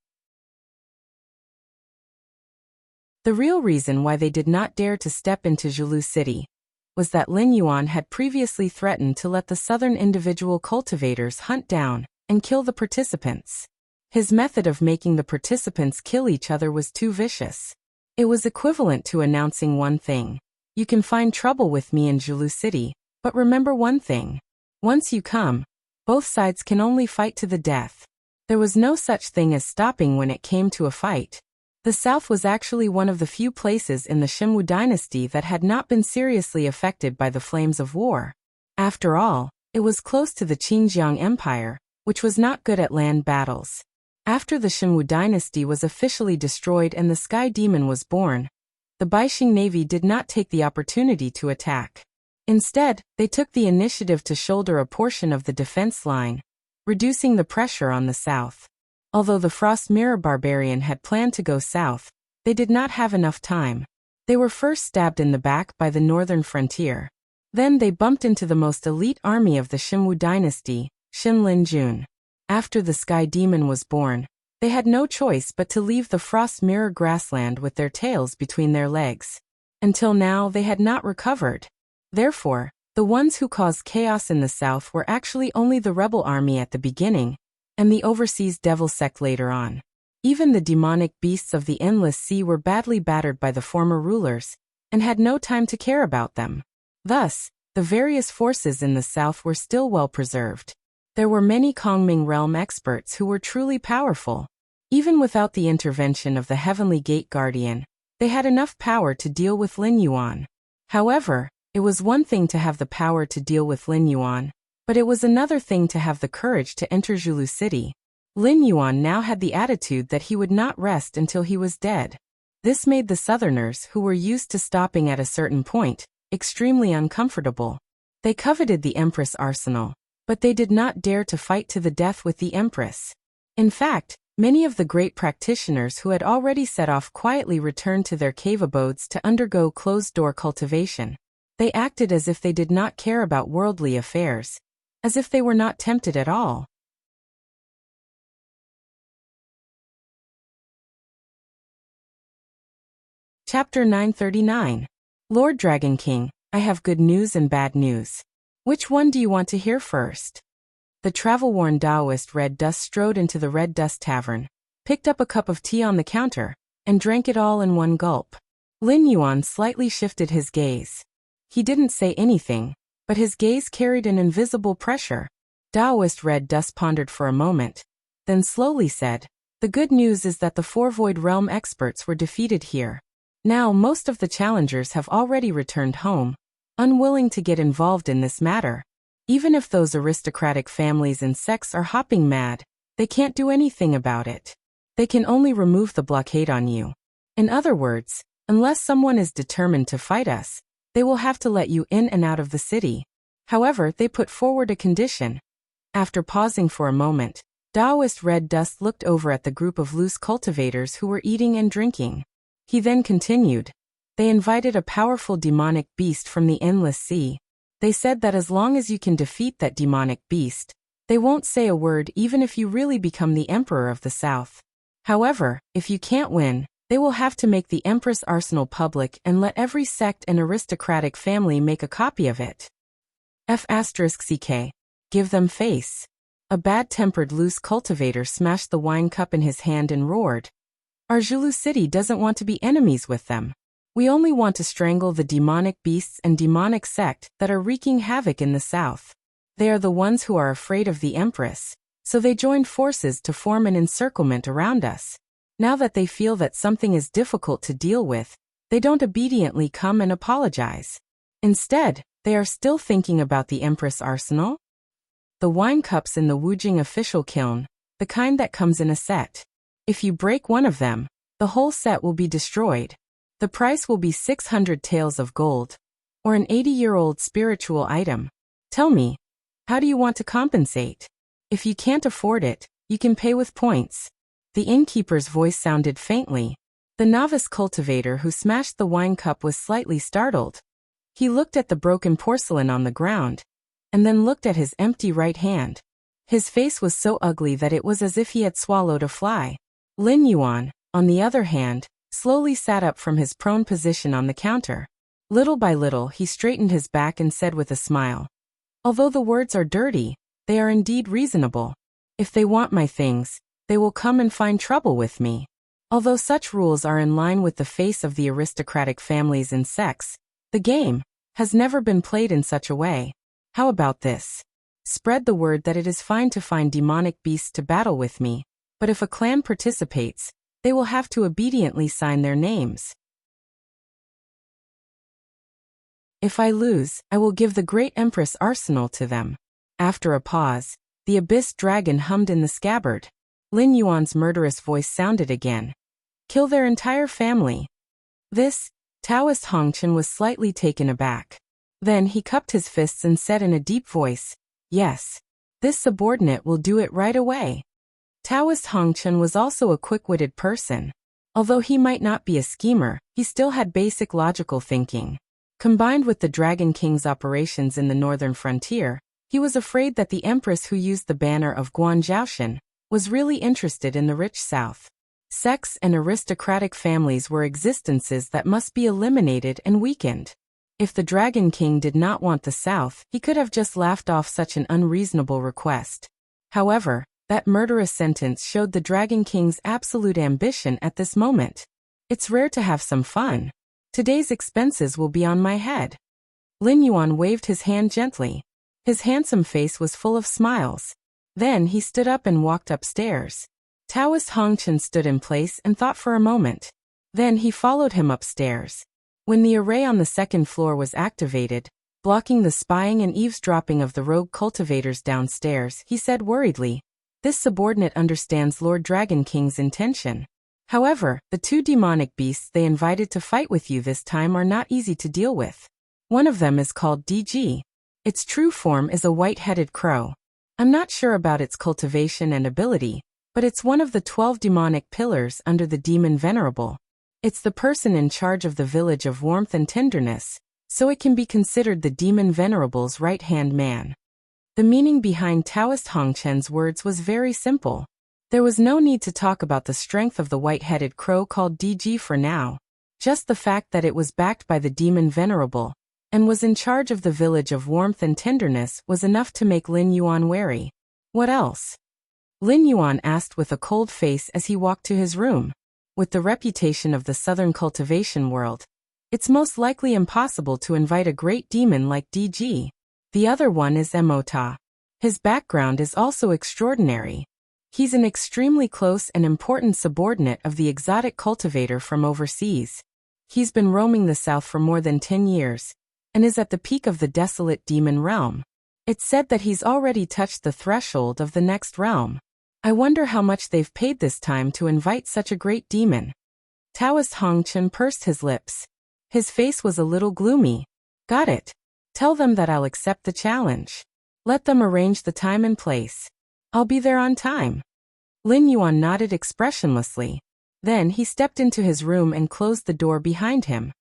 The real reason why they did not dare to step into Zhulu City was that Lin Yuan had previously threatened to let the southern individual cultivators hunt down and kill the participants. His method of making the participants kill each other was too vicious. It was equivalent to announcing one thing: you can find trouble with me in Zhulu City, but remember one thing. Once you come, both sides can only fight to the death. There was no such thing as stopping when it came to a fight. The south was actually one of the few places in the Shimwu dynasty that had not been seriously affected by the flames of war. After all, it was close to the Qingjiang Empire, which was not good at land battles. After the Shimwu dynasty was officially destroyed and the Sky Demon was born, the Baixing Navy did not take the opportunity to attack. Instead, they took the initiative to shoulder a portion of the defense line, reducing the pressure on the south. Although the Frost Mirror Barbarian had planned to go south, they did not have enough time. They were first stabbed in the back by the northern frontier. Then they bumped into the most elite army of the Shimwu dynasty, Shinlin Jun. After the Sky Demon was born, they had no choice but to leave the Frost Mirror grassland with their tails between their legs. Until now, they had not recovered. Therefore, the ones who caused chaos in the south were actually only the rebel army at the beginning, and the overseas devil sect later on. Even the demonic beasts of the endless sea were badly battered by the former rulers, and had no time to care about them. Thus, the various forces in the south were still well preserved. There were many Kongming realm experts who were truly powerful. Even without the intervention of the Heavenly Gate Guardian, they had enough power to deal with Lin Yuan. However, It was one thing to have the power to deal with Lin Yuan, but it was another thing to have the courage to enter Zulu City. Lin Yuan now had the attitude that he would not rest until he was dead. This made the Southerners, who were used to stopping at a certain point, extremely uncomfortable. They coveted the Empress arsenal, but they did not dare to fight to the death with the Empress. In fact, many of the great practitioners who had already set off quietly returned to their cave abodes to undergo closed-door cultivation. They acted as if they did not care about worldly affairs, as if they were not tempted at all. Chapter 939. Lord Dragon King, I have good news and bad news. Which one do you want to hear first? The travel-worn Taoist Red Dust strode into the Red Dust Tavern, picked up a cup of tea on the counter, and drank it all in one gulp. Lin Yuan slightly shifted his gaze. He didn't say anything, but his gaze carried an invisible pressure. Taoist Red Dust pondered for a moment, then slowly said, "The good news is that the four Void Realm experts were defeated here. Now most of the challengers have already returned home, unwilling to get involved in this matter. Even if those aristocratic families and sects are hopping mad, they can't do anything about it. They can only remove the blockade on you. In other words, unless someone is determined to fight us, they will have to let you in and out of the city. However, they put forward a condition." After pausing for a moment, Taoist Red Dust looked over at the group of loose cultivators who were eating and drinking. He then continued, "They invited a powerful demonic beast from the endless sea. They said that as long as you can defeat that demonic beast, they won't say a word even if you really become the Emperor of the South. However, if you can't win, they will have to make the Empress arsenal public and let every sect and aristocratic family make a copy of it. F***ck. Give them face." A bad-tempered loose cultivator smashed the wine cup in his hand and roared, "Our Zulu City doesn't want to be enemies with them. We only want to strangle the demonic beasts and demonic sect that are wreaking havoc in the South. They are the ones who are afraid of the Empress, so they joined forces to form an encirclement around us. Now that they feel that something is difficult to deal with, they don't obediently come and apologize. Instead, they are still thinking about the Empress arsenal." The wine cups in the Wujing official kiln, the kind that comes in a set. If you break one of them, the whole set will be destroyed. The price will be 600 taels of gold, or an 80-year-old spiritual item. Tell me, how do you want to compensate? If you can't afford it, you can pay with points." The innkeeper's voice sounded faintly. The novice cultivator who smashed the wine cup was slightly startled. He looked at the broken porcelain on the ground, and then looked at his empty right hand. His face was so ugly that it was as if he had swallowed a fly. Lin Yuan, on the other hand, slowly sat up from his prone position on the counter. Little by little he straightened his back and said with a smile, "Although the words are dirty, they are indeed reasonable. If they want my things, they will come and find trouble with me. Although such rules are in line with the face of the aristocratic families and sects, the game has never been played in such a way. How about this? Spread the word that it is fine to find demonic beasts to battle with me, but if a clan participates, they will have to obediently sign their names. If I lose, I will give the great Empress arsenal to them." After a pause, the Abyss Dragon hummed in the scabbard. Lin Yuan's murderous voice sounded again. "Kill their entire family." This, Taoist Hongchen was slightly taken aback. Then he cupped his fists and said in a deep voice, "Yes. This subordinate will do it right away." Taoist Hongchen was also a quick-witted person. Although he might not be a schemer, he still had basic logical thinking. Combined with the Dragon King's operations in the northern frontier, he was afraid that the Empress who used the banner of Guanzhoushan was really interested in the rich South. Sects and aristocratic families were existences that must be eliminated and weakened. If the Dragon King did not want the South, he could have just laughed off such an unreasonable request. However, that murderous sentence showed the Dragon King's absolute ambition at this moment. "It's rare to have some fun. Today's expenses will be on my head." Lin Yuan waved his hand gently. His handsome face was full of smiles. Then he stood up and walked upstairs. Taoist Hongchen stood in place and thought for a moment. Then he followed him upstairs. When the array on the second floor was activated, blocking the spying and eavesdropping of the rogue cultivators downstairs, he said worriedly, "This subordinate understands Lord Dragon King's intention. However, the two demonic beasts they invited to fight with you this time are not easy to deal with. One of them is called DG. Its true form is a white-headed crow. I'm not sure about its cultivation and ability, but it's one of the 12 demonic pillars under the demon venerable. It's the person in charge of the village of warmth and tenderness, so it can be considered the demon venerable's right-hand man." The meaning behind Taoist Hongchen's words was very simple. There was no need to talk about the strength of the white-headed crow called DG for now. Just the fact that it was backed by the demon venerable and was in charge of the village of warmth and tenderness was enough to make Lin Yuan wary. What else? Lin Yuan asked with a cold face as he walked to his room. With the reputation of the southern cultivation world, it's most likely impossible to invite a great demon like DG. The other one is Emota. His background is also extraordinary. He's an extremely close and important subordinate of the exotic cultivator from overseas. He's been roaming the south for more than 10 years, and is at the peak of the desolate demon realm. It's said that he's already touched the threshold of the next realm. I wonder how much they've paid this time to invite such a great demon. Taoist Hongchen pursed his lips. His face was a little gloomy. Got it. Tell them that I'll accept the challenge. Let them arrange the time and place. I'll be there on time. Lin Yuan nodded expressionlessly. Then he stepped into his room and closed the door behind him.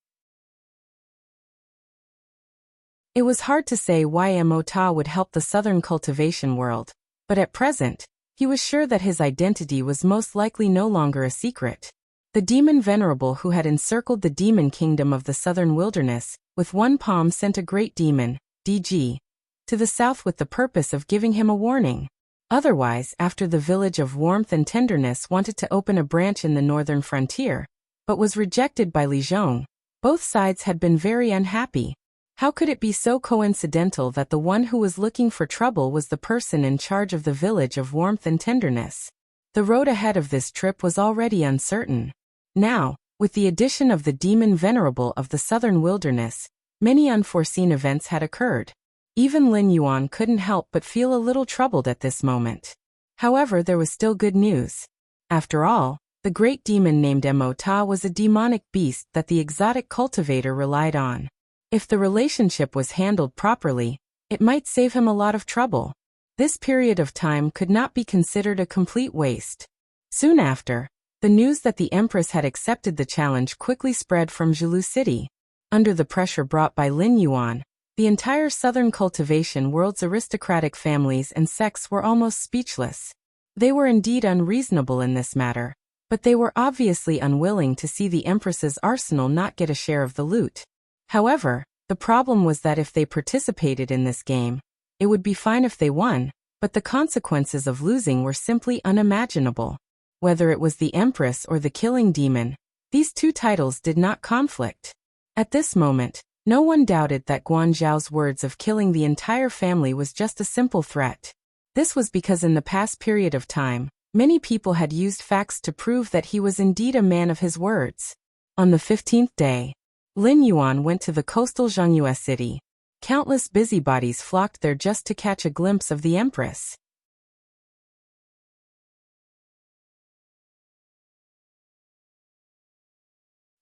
It was hard to say why Emota would help the southern cultivation world, but at present, he was sure that his identity was most likely no longer a secret. The demon venerable who had encircled the demon kingdom of the southern wilderness, with one palm sent a great demon, DG, to the south with the purpose of giving him a warning. Otherwise, after the village of warmth and tenderness wanted to open a branch in the northern frontier, but was rejected by Li Zhong, both sides had been very unhappy. How could it be so coincidental that the one who was looking for trouble was the person in charge of the village of warmth and tenderness? The road ahead of this trip was already uncertain. Now, with the addition of the demon venerable of the southern wilderness, many unforeseen events had occurred. Even Lin Yuan couldn't help but feel a little troubled at this moment. However, there was still good news. After all, the great demon named Emota was a demonic beast that the exotic cultivator relied on. If the relationship was handled properly, it might save him a lot of trouble. This period of time could not be considered a complete waste. Soon after, the news that the Empress had accepted the challenge quickly spread from Jilu City. Under the pressure brought by Lin Yuan, the entire southern cultivation world's aristocratic families and sects were almost speechless. They were indeed unreasonable in this matter, but they were obviously unwilling to see the Empress's arsenal not get a share of the loot. However, the problem was that if they participated in this game, it would be fine if they won, but the consequences of losing were simply unimaginable. Whether it was the Empress or the Killing Demon, these two titles did not conflict. At this moment, no one doubted that Guan Zhao's words of killing the entire family was just a simple threat. This was because in the past period of time, many people had used facts to prove that he was indeed a man of his words. On the 15th day, Lin Yuan went to the coastal Zhongyue city. Countless busybodies flocked there just to catch a glimpse of the Empress.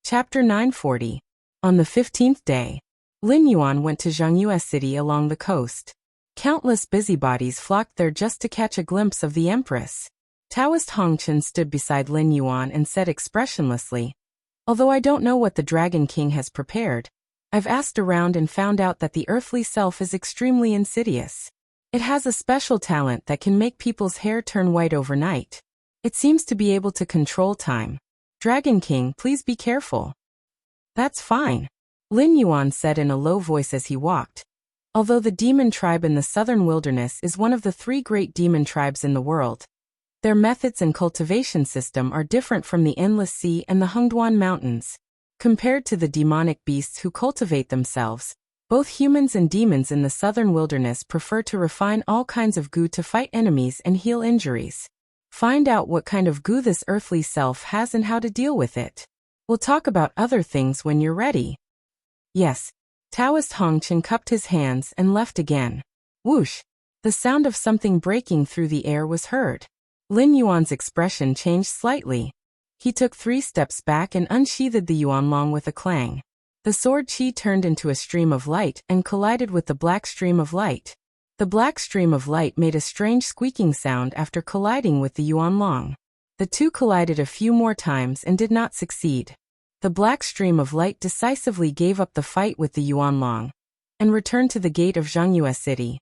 Chapter 940. On the 15th day, Lin Yuan went to Zhongyue city along the coast. Countless busybodies flocked there just to catch a glimpse of the Empress. Taoist Hongchen stood beside Lin Yuan and said expressionlessly, "Although I don't know what the Dragon King has prepared, I've asked around and found out that the earthly self is extremely insidious. It has a special talent that can make people's hair turn white overnight. It seems to be able to control time. Dragon King, please be careful." "That's fine," Lin Yuan said in a low voice as he walked. Although the demon tribe in the southern wilderness is one of the 3 great demon tribes in the world, their methods and cultivation system are different from the Endless Sea and the Hengduan Mountains. Compared to the demonic beasts who cultivate themselves, both humans and demons in the southern wilderness prefer to refine all kinds of goo to fight enemies and heal injuries. Find out what kind of goo this earthly self has and how to deal with it. We'll talk about other things when you're ready. Yes. Taoist Hongchen cupped his hands and left again. Whoosh! The sound of something breaking through the air was heard. Lin Yuan's expression changed slightly. He took 3 steps back and unsheathed the yuanlong with a clang. The sword qi turned into a stream of light and collided with the black stream of light. The black stream of light made a strange squeaking sound after colliding with the yuanlong. The two collided a few more times and did not succeed. The black stream of light decisively gave up the fight with the yuanlong and returned to the gate of Zhongyue City.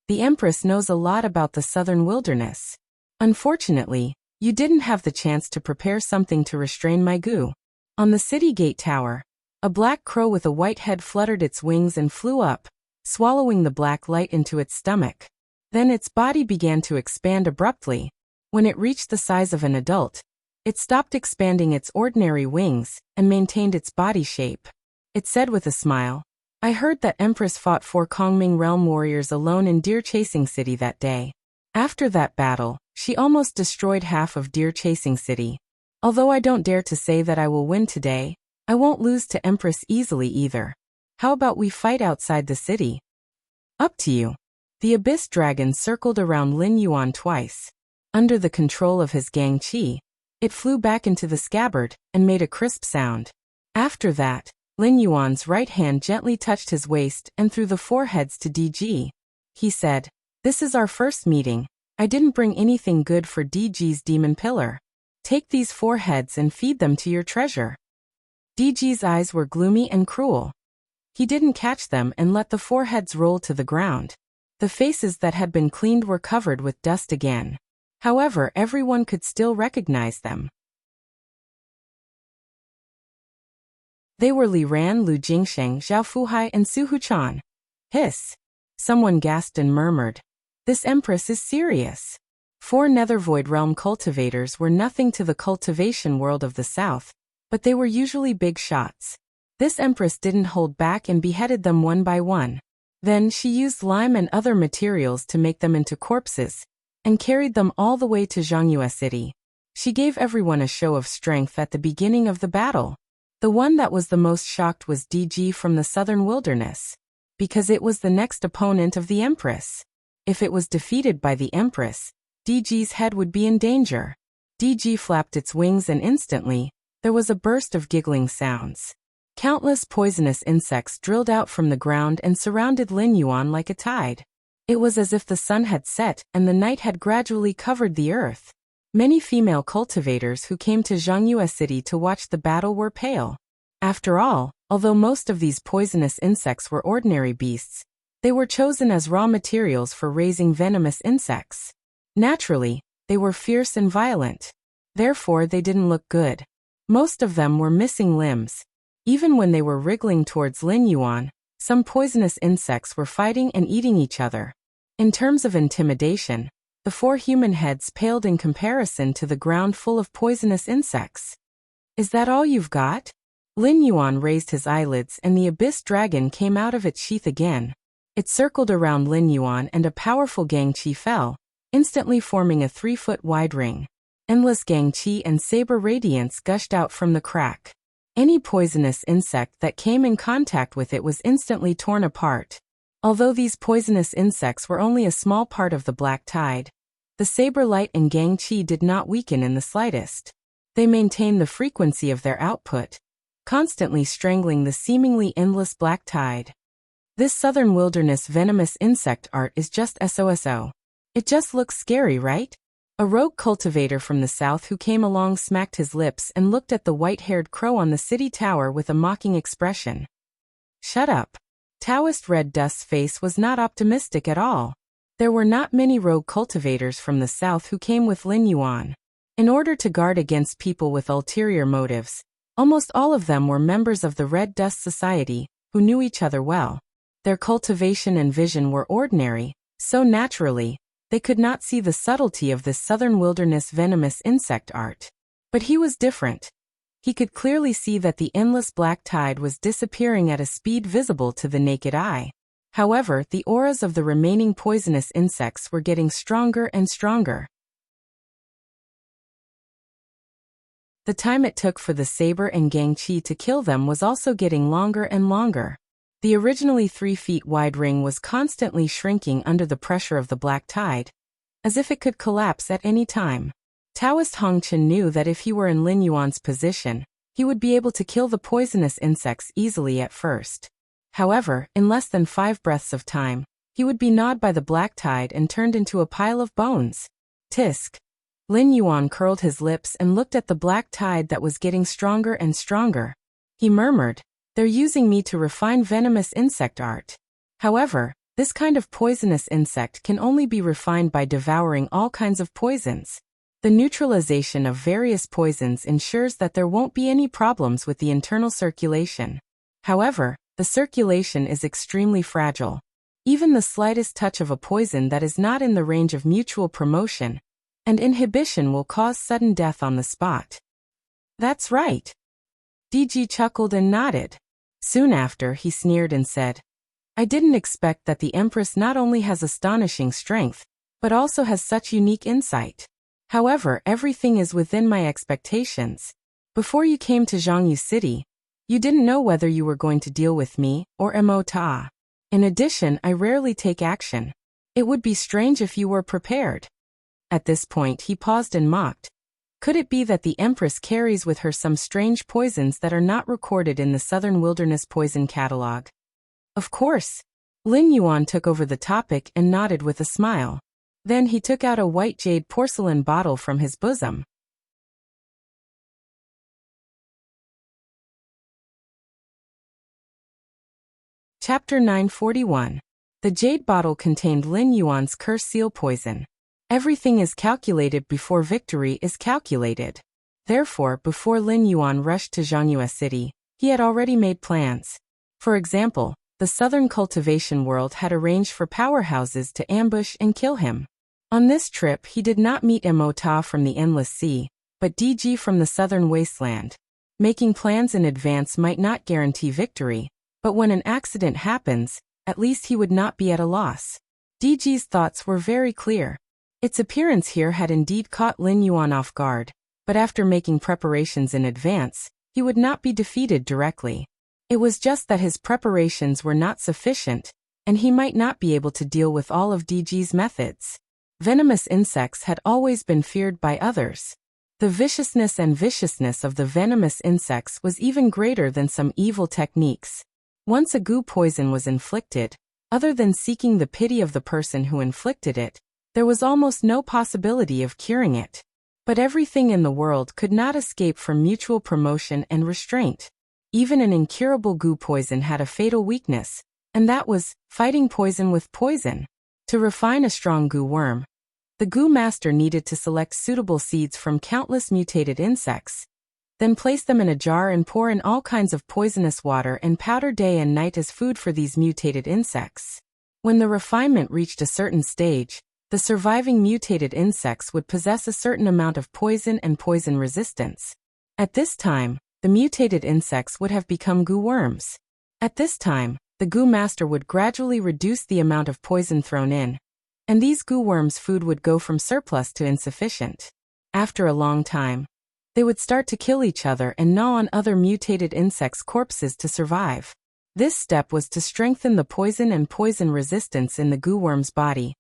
The Empress knows a lot about the southern wilderness. Unfortunately, you didn't have the chance to prepare something to restrain my gu. On the city gate tower, a black crow with a white head fluttered its wings and flew up, swallowing the black light into its stomach. Then its body began to expand abruptly. When it reached the size of an adult, it stopped expanding its ordinary wings and maintained its body shape. It said with a smile, I heard that Empress fought 4 Kongming realm warriors alone in Deer Chasing City that day. After that battle, she almost destroyed half of Deer Chasing City. Although I don't dare to say that I will win today, I won't lose to Empress easily either. How about we fight outside the city? Up to you. The Abyss Dragon circled around Lin Yuan twice. Under the control of his Gang Qi, it flew back into the scabbard and made a crisp sound. After that, Lin Yuan's right hand gently touched his waist and threw the 4 heads to DG. He said, This is our first meeting. I didn't bring anything good for DG's demon pillar. Take these 4 heads and feed them to your treasure. DG's eyes were gloomy and cruel. He didn't catch them and let the 4 heads roll to the ground. The faces that had been cleaned were covered with dust again. However, everyone could still recognize them. They were Li Ran, Lu Jingsheng, Zhao Fuhai, and Su Huchan. Hiss! Someone gasped and murmured. This Empress is serious. 4 Nethervoid realm cultivators were nothing to the cultivation world of the south, but they were usually big shots. This Empress didn't hold back and beheaded them one by one. Then she used lime and other materials to make them into corpses, and carried them all the way to Zhongyue City. She gave everyone a show of strength at the beginning of the battle. The one that was the most shocked was DG from the southern wilderness, because it was the next opponent of the Empress. If it was defeated by the Empress, DG's head would be in danger. DG flapped its wings and instantly, there was a burst of giggling sounds. Countless poisonous insects drilled out from the ground and surrounded Lin Yuan like a tide. It was as if the sun had set and the night had gradually covered the earth. Many female cultivators who came to Zhongyue City to watch the battle were pale. After all, although most of these poisonous insects were ordinary beasts, they were chosen as raw materials for raising venomous insects. Naturally, they were fierce and violent. Therefore, they didn't look good. Most of them were missing limbs. Even when they were wriggling towards Lin Yuan, some poisonous insects were fighting and eating each other. In terms of intimidation, the 4 human heads paled in comparison to the ground full of poisonous insects. Is that all you've got? Lin Yuan raised his eyelids and the Abyss Dragon came out of its sheath again. It circled around Lin Yuan and a powerful Gang Qi fell, instantly forming a 3-foot-wide ring. Endless Gang Qi and saber radiance gushed out from the crack. Any poisonous insect that came in contact with it was instantly torn apart. Although these poisonous insects were only a small part of the black tide, the saber light and Gang Qi did not weaken in the slightest. They maintained the frequency of their output, constantly strangling the seemingly endless black tide. This southern wilderness venomous insect art is just SOSO. It just looks scary, right? A rogue cultivator from the south who came along smacked his lips and looked at the white-haired crow on the city tower with a mocking expression. Shut up. Taoist Red Dust's face was not optimistic at all. There were not many rogue cultivators from the south who came with Lin Yuan. In order to guard against people with ulterior motives, almost all of them were members of the Red Dust Society, who knew each other well. Their cultivation and vision were ordinary, so naturally, they could not see the subtlety of this southern wilderness venomous insect art. But he was different. He could clearly see that the endless black tide was disappearing at a speed visible to the naked eye. However, the auras of the remaining poisonous insects were getting stronger and stronger. The time it took for the saber and Gangqi to kill them was also getting longer and longer. The originally 3 feet wide ring was constantly shrinking under the pressure of the black tide, as if it could collapse at any time. Taoist Hong Chen knew that if he were in Lin Yuan's position, he would be able to kill the poisonous insects easily at first. However, in less than 5 breaths of time, he would be gnawed by the black tide and turned into a pile of bones. Tisk. Lin Yuan curled his lips and looked at the black tide that was getting stronger and stronger. He murmured, "They're using me to refine venomous insect art." However, this kind of poisonous insect can only be refined by devouring all kinds of poisons. The neutralization of various poisons ensures that there won't be any problems with the internal circulation. However, the circulation is extremely fragile. Even the slightest touch of a poison that is not in the range of mutual promotion and inhibition will cause sudden death on the spot. That's right. DG chuckled and nodded. Soon after, he sneered and said, "I didn't expect that the Empress not only has astonishing strength, but also has such unique insight. However, everything is within my expectations. Before you came to Zhongyu City, you didn't know whether you were going to deal with me or Mo Ta. In addition, I rarely take action. It would be strange if you were prepared." At this point, he paused and mocked. Could it be that the Empress carries with her some strange poisons that are not recorded in the Southern Wilderness Poison Catalog? Of course. Lin Yuan took over the topic and nodded with a smile. Then he took out a white jade porcelain bottle from his bosom. Chapter 941. The jade bottle contained Lin Yuan's curse seal poison. Everything is calculated before victory is calculated. Therefore, before Lin Yuan rushed to Zhongyu City, he had already made plans. For example, the Southern Cultivation World had arranged for powerhouses to ambush and kill him. On this trip, he did not meet Mo Ta from the Endless Sea, but DG from the Southern Wasteland. Making plans in advance might not guarantee victory, but when an accident happens, at least he would not be at a loss. DG's thoughts were very clear. Its appearance here had indeed caught Lin Yuan off guard, but after making preparations in advance, he would not be defeated directly. It was just that his preparations were not sufficient, and he might not be able to deal with all of DG's methods. Venomous insects had always been feared by others. The viciousness of the venomous insects was even greater than some evil techniques. Once a goo poison was inflicted, other than seeking the pity of the person who inflicted it, there was almost no possibility of curing it. But everything in the world could not escape from mutual promotion and restraint. Even an incurable goo poison had a fatal weakness, and that was fighting poison with poison. To refine a strong goo worm, the goo master needed to select suitable seeds from countless mutated insects, then place them in a jar and pour in all kinds of poisonous water and powder day and night as food for these mutated insects. When the refinement reached a certain stage, the surviving mutated insects would possess a certain amount of poison and poison resistance. At this time, the mutated insects would have become goo worms. At this time, the goo master would gradually reduce the amount of poison thrown in, and these goo worms' food would go from surplus to insufficient. After a long time, they would start to kill each other and gnaw on other mutated insects' corpses to survive. This step was to strengthen the poison and poison resistance in the goo worm's body,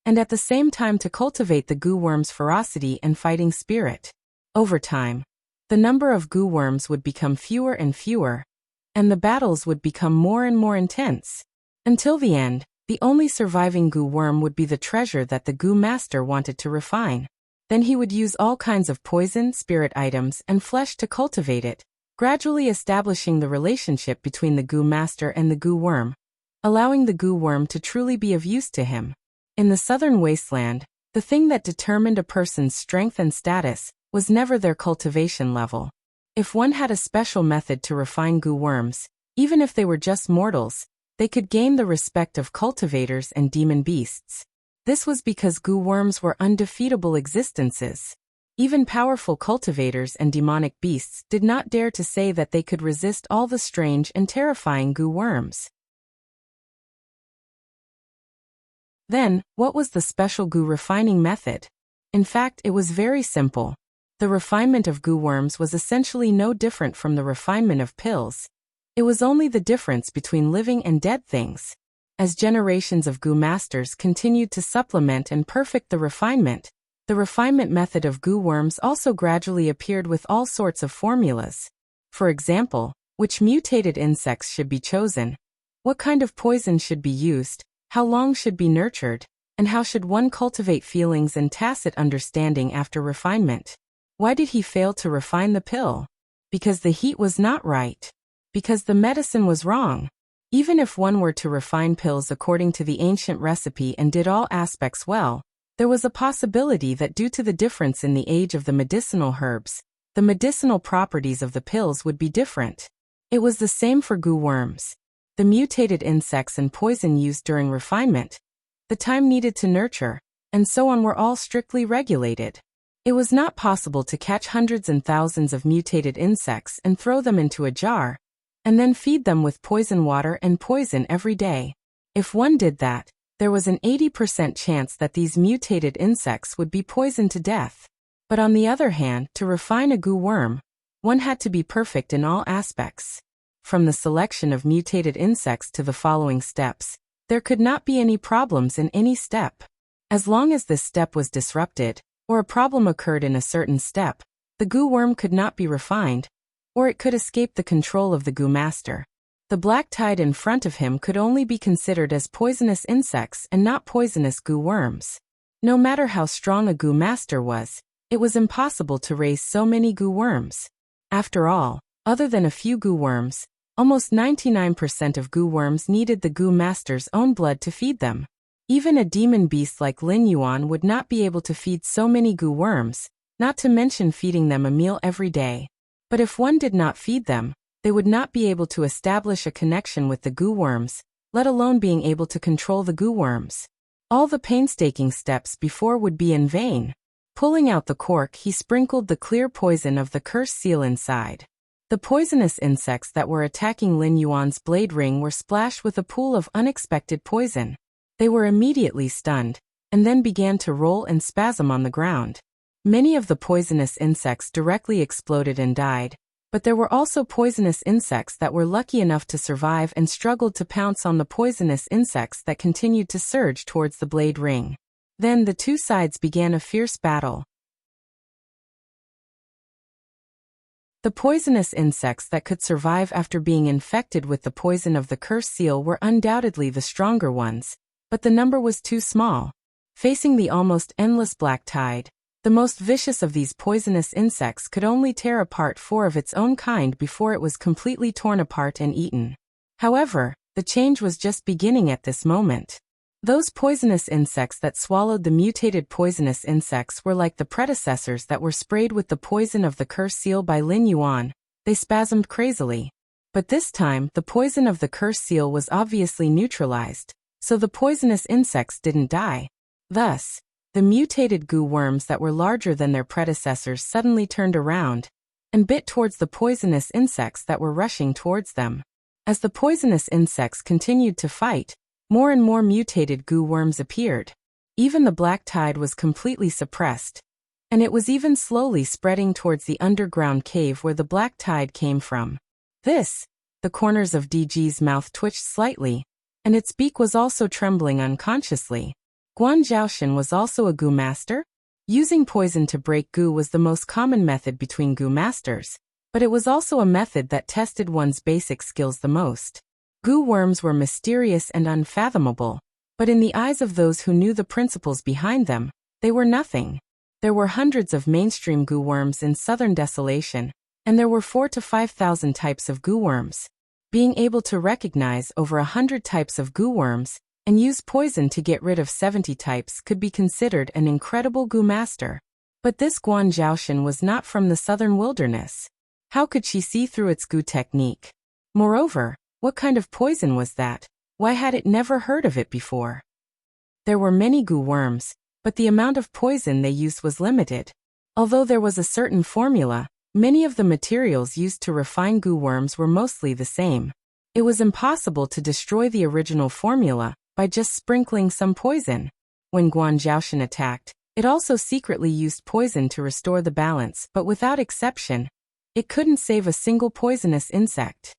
and at the same time to cultivate the goo worm's ferocity and fighting spirit. Over time, the number of goo worms would become fewer and fewer, and the battles would become more and more intense. Until the end, the only surviving goo worm would be the treasure that the goo master wanted to refine. Then he would use all kinds of poison, spirit items, and flesh to cultivate it, gradually establishing the relationship between the goo master and the goo worm, allowing the goo worm to truly be of use to him. In the Southern Wasteland, the thing that determined a person's strength and status was never their cultivation level. If one had a special method to refine goo worms, even if they were just mortals, they could gain the respect of cultivators and demon beasts. This was because goo worms were undefeatable existences. Even powerful cultivators and demonic beasts did not dare to say that they could resist all the strange and terrifying goo worms. Then, what was the special goo refining method? In fact, it was very simple. The refinement of goo worms was essentially no different from the refinement of pills. It was only the difference between living and dead things. As generations of goo masters continued to supplement and perfect the refinement method of goo worms also gradually appeared with all sorts of formulas. For example, which mutated insects should be chosen, what kind of poison should be used, how long should be nurtured, and how should one cultivate feelings and tacit understanding after refinement. Why did he fail to refine the pill? Because the heat was not right. Because the medicine was wrong. Even if one were to refine pills according to the ancient recipe and did all aspects well, there was a possibility that due to the difference in the age of the medicinal herbs, the medicinal properties of the pills would be different. It was the same for goo worms. The mutated insects and poison used during refinement, the time needed to nurture, and so on were all strictly regulated. It was not possible to catch hundreds and thousands of mutated insects and throw them into a jar, and then feed them with poison water and poison every day. If one did that, there was an 80% chance that these mutated insects would be poisoned to death. But on the other hand, to refine a goo worm, one had to be perfect in all aspects. From the selection of mutated insects to the following steps, there could not be any problems in any step. As long as this step was disrupted, or a problem occurred in a certain step, the goo worm could not be refined, or it could escape the control of the goo master. The black tide in front of him could only be considered as poisonous insects and not poisonous goo worms. No matter how strong a goo master was, it was impossible to raise so many goo worms. After all, other than a few goo worms, almost 99% of goo worms needed the goo master's own blood to feed them. Even a demon beast like Lin Yuan would not be able to feed so many goo worms, not to mention feeding them a meal every day. But if one did not feed them, they would not be able to establish a connection with the goo worms, let alone being able to control the goo worms. All the painstaking steps before would be in vain. Pulling out the cork, he sprinkled the clear poison of the cursed seal inside. The poisonous insects that were attacking Lin Yuan's blade ring were splashed with a pool of unexpected poison. They were immediately stunned, and then began to roll and spasm on the ground. Many of the poisonous insects directly exploded and died, but there were also poisonous insects that were lucky enough to survive and struggled to pounce on the poisonous insects that continued to surge towards the blade ring. Then the two sides began a fierce battle. The poisonous insects that could survive after being infected with the poison of the cursed seal were undoubtedly the stronger ones, but the number was too small. Facing the almost endless black tide, the most vicious of these poisonous insects could only tear apart 4 of its own kind before it was completely torn apart and eaten. However, the change was just beginning at this moment. Those poisonous insects that swallowed the mutated poisonous insects were like the predecessors that were sprayed with the poison of the cursed seal by Lin Yuan. They spasmed crazily. But this time, the poison of the cursed seal was obviously neutralized, so the poisonous insects didn't die. Thus, the mutated goo worms that were larger than their predecessors suddenly turned around and bit towards the poisonous insects that were rushing towards them. As the poisonous insects continued to fight, more and more mutated goo worms appeared. Even the black tide was completely suppressed, and it was even slowly spreading towards the underground cave where the black tide came from. The corners of DG's mouth twitched slightly, and its beak was also trembling unconsciously. Guan Zhaoshan was also a goo master? Using poison to break goo was the most common method between goo masters, but it was also a method that tested one's basic skills the most. Goo worms were mysterious and unfathomable, but in the eyes of those who knew the principles behind them, they were nothing. There were hundreds of mainstream goo worms in southern desolation, and there were 4,000 to 5,000 types of goo worms. Being able to recognize over 100 types of goo worms and use poison to get rid of 70 types could be considered an incredible goo master. But this Guan Zhaoshan was not from the southern wilderness. How could she see through its goo technique? Moreover, what kind of poison was that? Why had it never heard of it before? There were many goo worms, but the amount of poison they used was limited. Although there was a certain formula, many of the materials used to refine goo worms were mostly the same. It was impossible to destroy the original formula by just sprinkling some poison. When Guan Zhaoshan attacked, It also secretly used poison to restore the balance, but without exception, it couldn't save a single poisonous insect.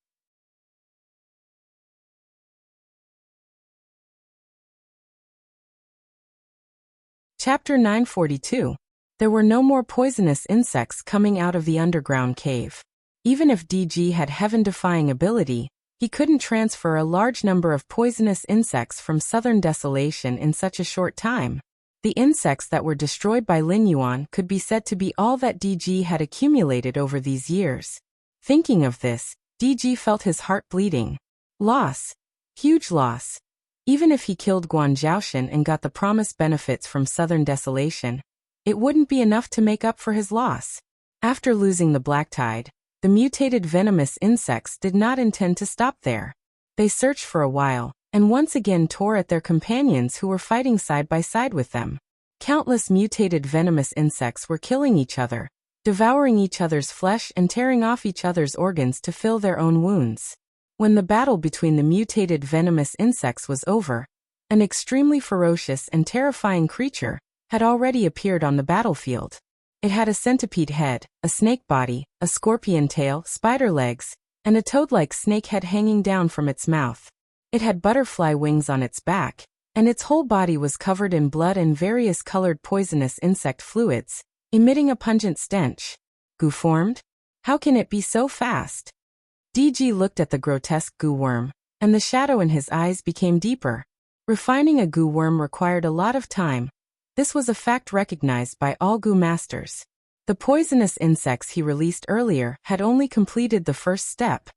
Chapter 942. There were no more poisonous insects coming out of the underground cave. Even if DG had heaven-defying ability, he couldn't transfer a large number of poisonous insects from Southern Desolation in such a short time. The insects that were destroyed by Lin Yuan could be said to be all that DG had accumulated over these years. Thinking of this, DG felt his heart bleeding. Loss. Huge loss. Even if he killed Guan Zhaoshan and got the promised benefits from Southern Desolation, it wouldn't be enough to make up for his loss. After losing the Black Tide, the mutated venomous insects did not intend to stop there. They searched for a while, and once again tore at their companions who were fighting side by side with them. Countless mutated venomous insects were killing each other, devouring each other's flesh and tearing off each other's organs to fill their own wounds. When the battle between the mutated venomous insects was over, an extremely ferocious and terrifying creature had already appeared on the battlefield. It had a centipede head, a snake body, a scorpion tail, spider legs, and a toad-like snake head hanging down from its mouth. It had butterfly wings on its back, and its whole body was covered in blood and various colored poisonous insect fluids, emitting a pungent stench. Goo formed? How can it be so fast? DG looked at the grotesque goo worm, and the shadow in his eyes became deeper. Refining a goo worm required a lot of time. This was a fact recognized by all goo masters. The poisonous insects he released earlier had only completed the first step,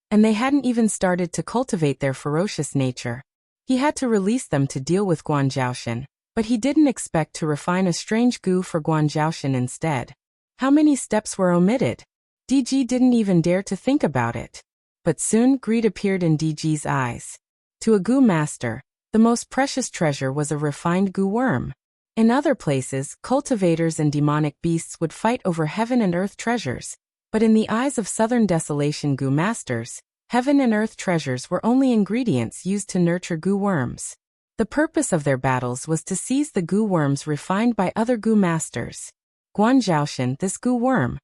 and they hadn't even started to cultivate their ferocious nature. He had to release them to deal with Guan Zhaoshan, but he didn't expect to refine a strange goo for Guan Zhaoshan instead. How many steps were omitted? DG didn't even dare to think about it. But soon greed appeared in DG's eyes. To a goo master, the most precious treasure was a refined goo worm. In other places, cultivators and demonic beasts would fight over heaven and earth treasures, but in the eyes of Southern Desolation goo masters, heaven and earth treasures were only ingredients used to nurture goo worms. The purpose of their battles was to seize the goo worms refined by other goo masters. Guan Zhaoshan, this goo worm.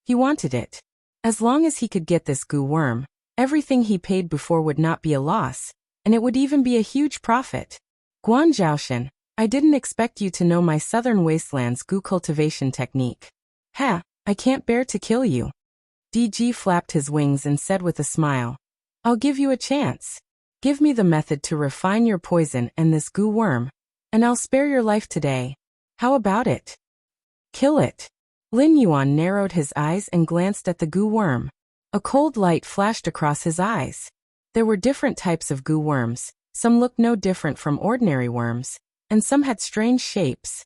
He wanted it. As long as he could get this goo worm, everything he paid before would not be a loss, and it would even be a huge profit. Guan Zhaoshan, I didn't expect you to know my Southern Wastelands goo cultivation technique. Ha, I can't bear to kill you. DG flapped his wings and said with a smile, I'll give you a chance. Give me the method to refine your poison and this goo worm, and I'll spare your life today. How about it? Kill it. Lin Yuan narrowed his eyes and glanced at the goo worm. A cold light flashed across his eyes. There were different types of goo worms, some looked no different from ordinary worms, and some had strange shapes.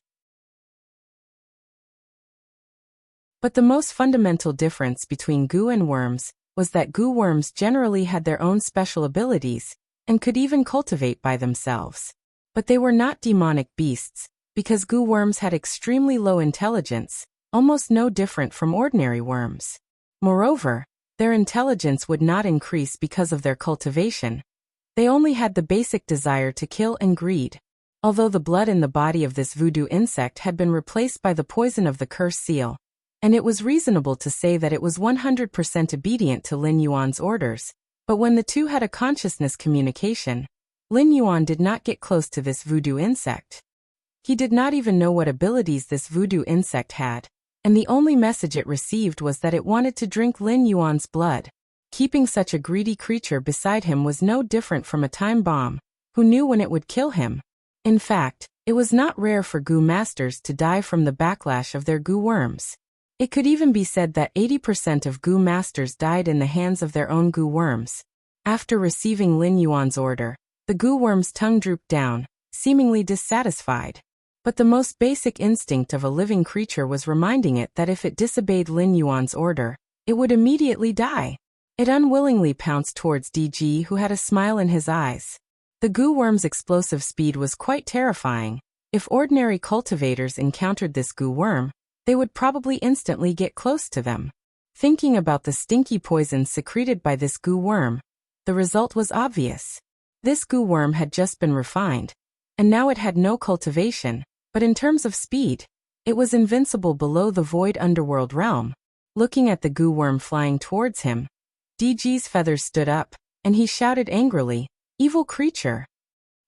But the most fundamental difference between goo and worms was that goo worms generally had their own special abilities, and could even cultivate by themselves. But they were not demonic beasts, because goo worms had extremely low intelligence, almost no different from ordinary worms. Moreover, their intelligence would not increase because of their cultivation. They only had the basic desire to kill and greed. Although the blood in the body of this voodoo insect had been replaced by the poison of the curse seal, and it was reasonable to say that it was 100% obedient to Lin Yuan's orders, but when the two had a consciousness communication, Lin Yuan did not get close to this voodoo insect. He did not even know what abilities this voodoo insect had, and the only message it received was that it wanted to drink Lin Yuan's blood. Keeping such a greedy creature beside him was no different from a time bomb, who knew when it would kill him. In fact, it was not rare for goo masters to die from the backlash of their goo worms. It could even be said that 80% of goo masters died in the hands of their own goo worms. After receiving Lin Yuan's order, the goo worm's tongue drooped down, seemingly dissatisfied. But the most basic instinct of a living creature was reminding it that if it disobeyed Lin Yuan's order, it would immediately die. It unwillingly pounced towards DG, who had a smile in his eyes. The goo worm's explosive speed was quite terrifying. If ordinary cultivators encountered this goo worm, they would probably instantly get close to them. Thinking about the stinky poison secreted by this goo worm, the result was obvious. This goo worm had just been refined, and now it had no cultivation, But in terms of speed, it was invincible below the void underworld realm. Looking at the goo worm flying towards him, DG's feathers stood up, and he shouted angrily, "Evil creature!"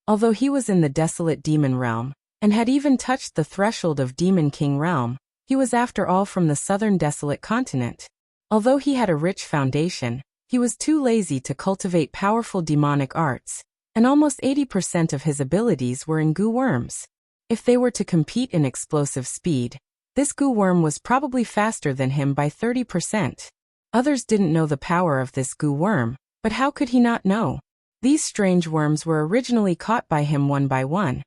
Although he was in the desolate demon realm, and had even touched the threshold of Demon King realm, he was after all from the southern desolate continent. Although he had a rich foundation, he was too lazy to cultivate powerful demonic arts, and almost 80% of his abilities were in goo worms. If they were to compete in explosive speed, this goo worm was probably faster than him by 30%. Others didn't know the power of this goo worm, but how could he not know? These strange worms were originally caught by him one by one,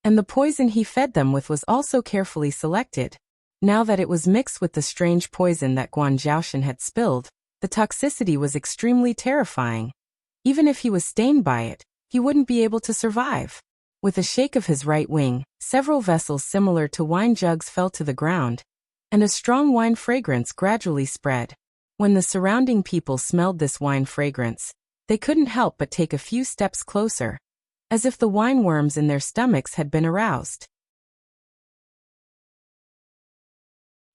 and the poison he fed them with was also carefully selected. Now that it was mixed with the strange poison that Guan Zhaoshan had spilled, the toxicity was extremely terrifying. Even if he was stained by it, he wouldn't be able to survive. With a shake of his right wing, several vessels similar to wine jugs fell to the ground, and a strong wine fragrance gradually spread. When the surrounding people smelled this wine fragrance, they couldn't help but take a few steps closer, as if the wine worms in their stomachs had been aroused.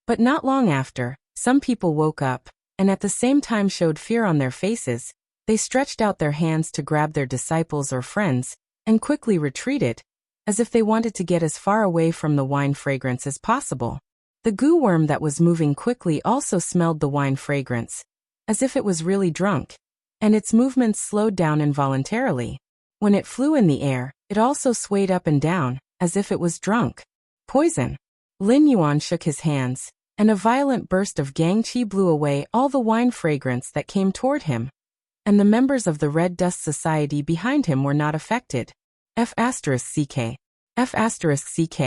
But not long after, some people woke up, and at the same time showed fear on their faces. They stretched out their hands to grab their disciples or friends, and quickly retreated, as if they wanted to get as far away from the wine fragrance as possible. The goo worm that was moving quickly also smelled the wine fragrance, as if it was really drunk, and its movements slowed down involuntarily. When it flew in the air, it also swayed up and down, as if it was drunk. Poison. Lin Yuan shook his hands, and a violent burst of gangqi blew away all the wine fragrance that came toward him. And the members of the Red Dust Society behind him were not affected. F***CK. F***CK.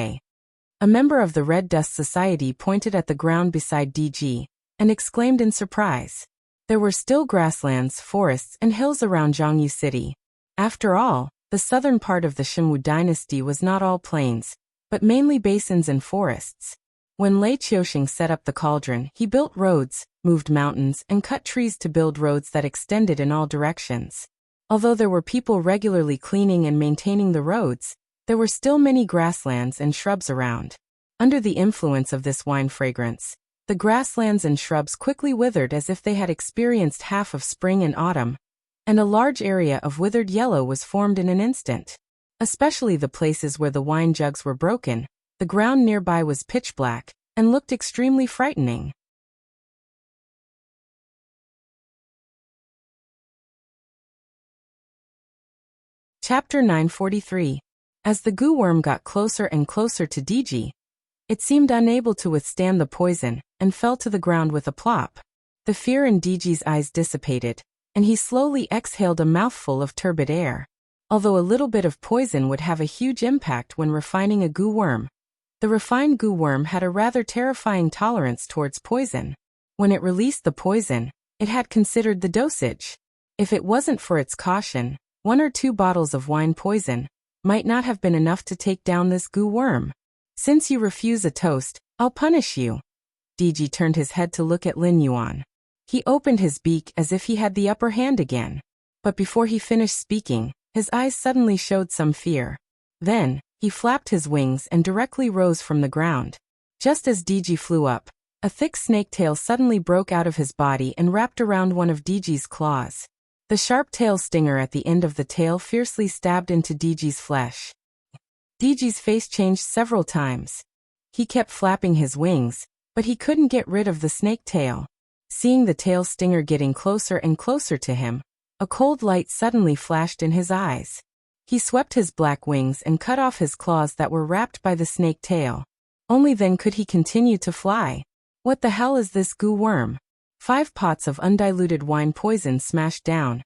A member of the Red Dust Society pointed at the ground beside DG, and exclaimed in surprise. There were still grasslands, forests, and hills around Zhongyu City. After all, the southern part of the Xinwu dynasty was not all plains, but mainly basins and forests. When Lei Qiuxing set up the cauldron, he built roads, moved mountains, and cut trees to build roads that extended in all directions. Although there were people regularly cleaning and maintaining the roads, there were still many grasslands and shrubs around. Under the influence of this wine fragrance, the grasslands and shrubs quickly withered as if they had experienced half of spring and autumn, and a large area of withered yellow was formed in an instant. Especially the places where the wine jugs were broken, the ground nearby was pitch black, and looked extremely frightening. Chapter 943. As the goo worm got closer and closer to DG, it seemed unable to withstand the poison, and fell to the ground with a plop. The fear in DG's eyes dissipated, and he slowly exhaled a mouthful of turbid air. Although a little bit of poison would have a huge impact when refining a goo worm, the refined goo worm had a rather terrifying tolerance towards poison. When it released the poison, it had considered the dosage. If it wasn't for its caution, 1 or 2 bottles of wine poison might not have been enough to take down this goo worm. Since you refuse a toast, I'll punish you. DG turned his head to look at Lin Yuan. He opened his beak as if he had the upper hand again. But before he finished speaking, his eyes suddenly showed some fear. Then, he flapped his wings and directly rose from the ground. Just as DG flew up, a thick snake tail suddenly broke out of his body and wrapped around one of DG's claws. The sharp tail stinger at the end of the tail fiercely stabbed into DG's flesh. DG's face changed several times. He kept flapping his wings, but he couldn't get rid of the snake tail. Seeing the tail stinger getting closer and closer to him, a cold light suddenly flashed in his eyes. He swept his black wings and cut off his claws that were wrapped by the snake tail. Only then could he continue to fly. What the hell is this goo worm? 5 pots of undiluted wine poison smashed down.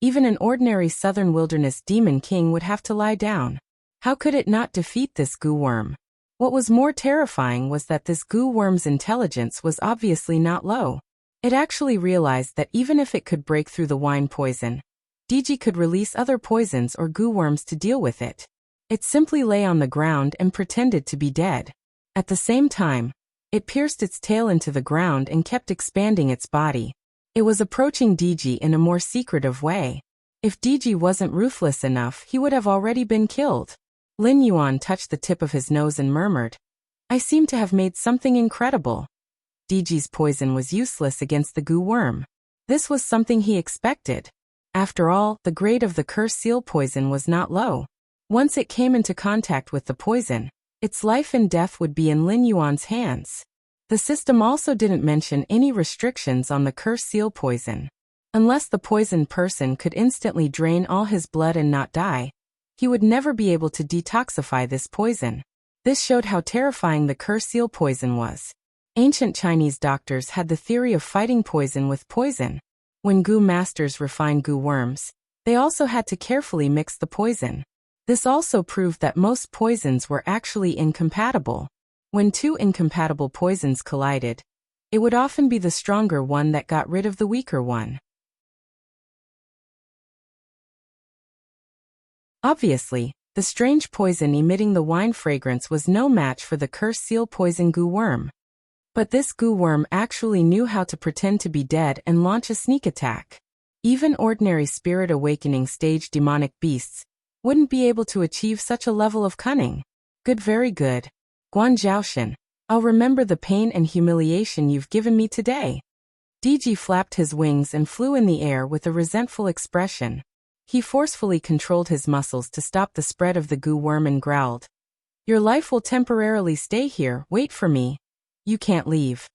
Even an ordinary southern wilderness demon king would have to lie down. How could it not defeat this goo worm? What was more terrifying was that this goo worm's intelligence was obviously not low. It actually realized that even if it could break through the wine poison, DG could release other poisons or goo worms to deal with it. It simply lay on the ground and pretended to be dead. At the same time, it pierced its tail into the ground and kept expanding its body. It was approaching DG in a more secretive way. If DG wasn't ruthless enough, he would have already been killed. Lin Yuan touched the tip of his nose and murmured, I seem to have made something incredible. Diji's poison was useless against the goo worm. This was something he expected. After all, the grade of the curse seal poison was not low. Once it came into contact with the poison, its life and death would be in Lin Yuan's hands. The system also didn't mention any restrictions on the curse seal poison. Unless the poisoned person could instantly drain all his blood and not die, he would never be able to detoxify this poison. This showed how terrifying the curse seal poison was. Ancient Chinese doctors had the theory of fighting poison with poison. When goo masters refined goo worms, they also had to carefully mix the poison. This also proved that most poisons were actually incompatible. When two incompatible poisons collided, it would often be the stronger one that got rid of the weaker one. Obviously, the strange poison emitting the wine fragrance was no match for the curse seal poison goo worm. But this goo worm actually knew how to pretend to be dead and launch a sneak attack. Even ordinary spirit awakening stage demonic beasts wouldn't be able to achieve such a level of cunning. Good, very good. Guan Zhaoshan, I'll remember the pain and humiliation you've given me today. Diji flapped his wings and flew in the air with a resentful expression. He forcefully controlled his muscles to stop the spread of the goo worm and growled, Your life will temporarily stay here, wait for me. You can't leave.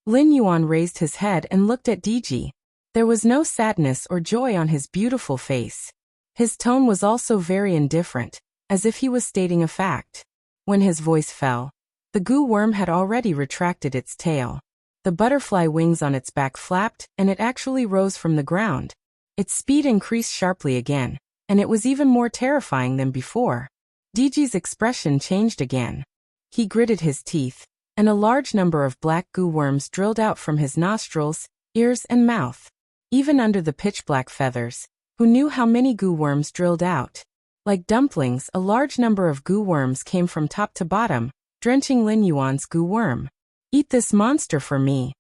Lin Yuan raised his head and looked at Diji. There was no sadness or joy on his beautiful face. His tone was also very indifferent, as if he was stating a fact. When his voice fell, the goo worm had already retracted its tail. The butterfly wings on its back flapped, and it actually rose from the ground. Its speed increased sharply again, and it was even more terrifying than before. Diji's expression changed again. He gritted his teeth, and a large number of black goo worms drilled out from his nostrils, ears and mouth. Even under the pitch-black feathers, who knew how many goo worms drilled out? Like dumplings, a large number of goo worms came from top to bottom, drenching Lin Yuan's goo worm. Eat this monster for me.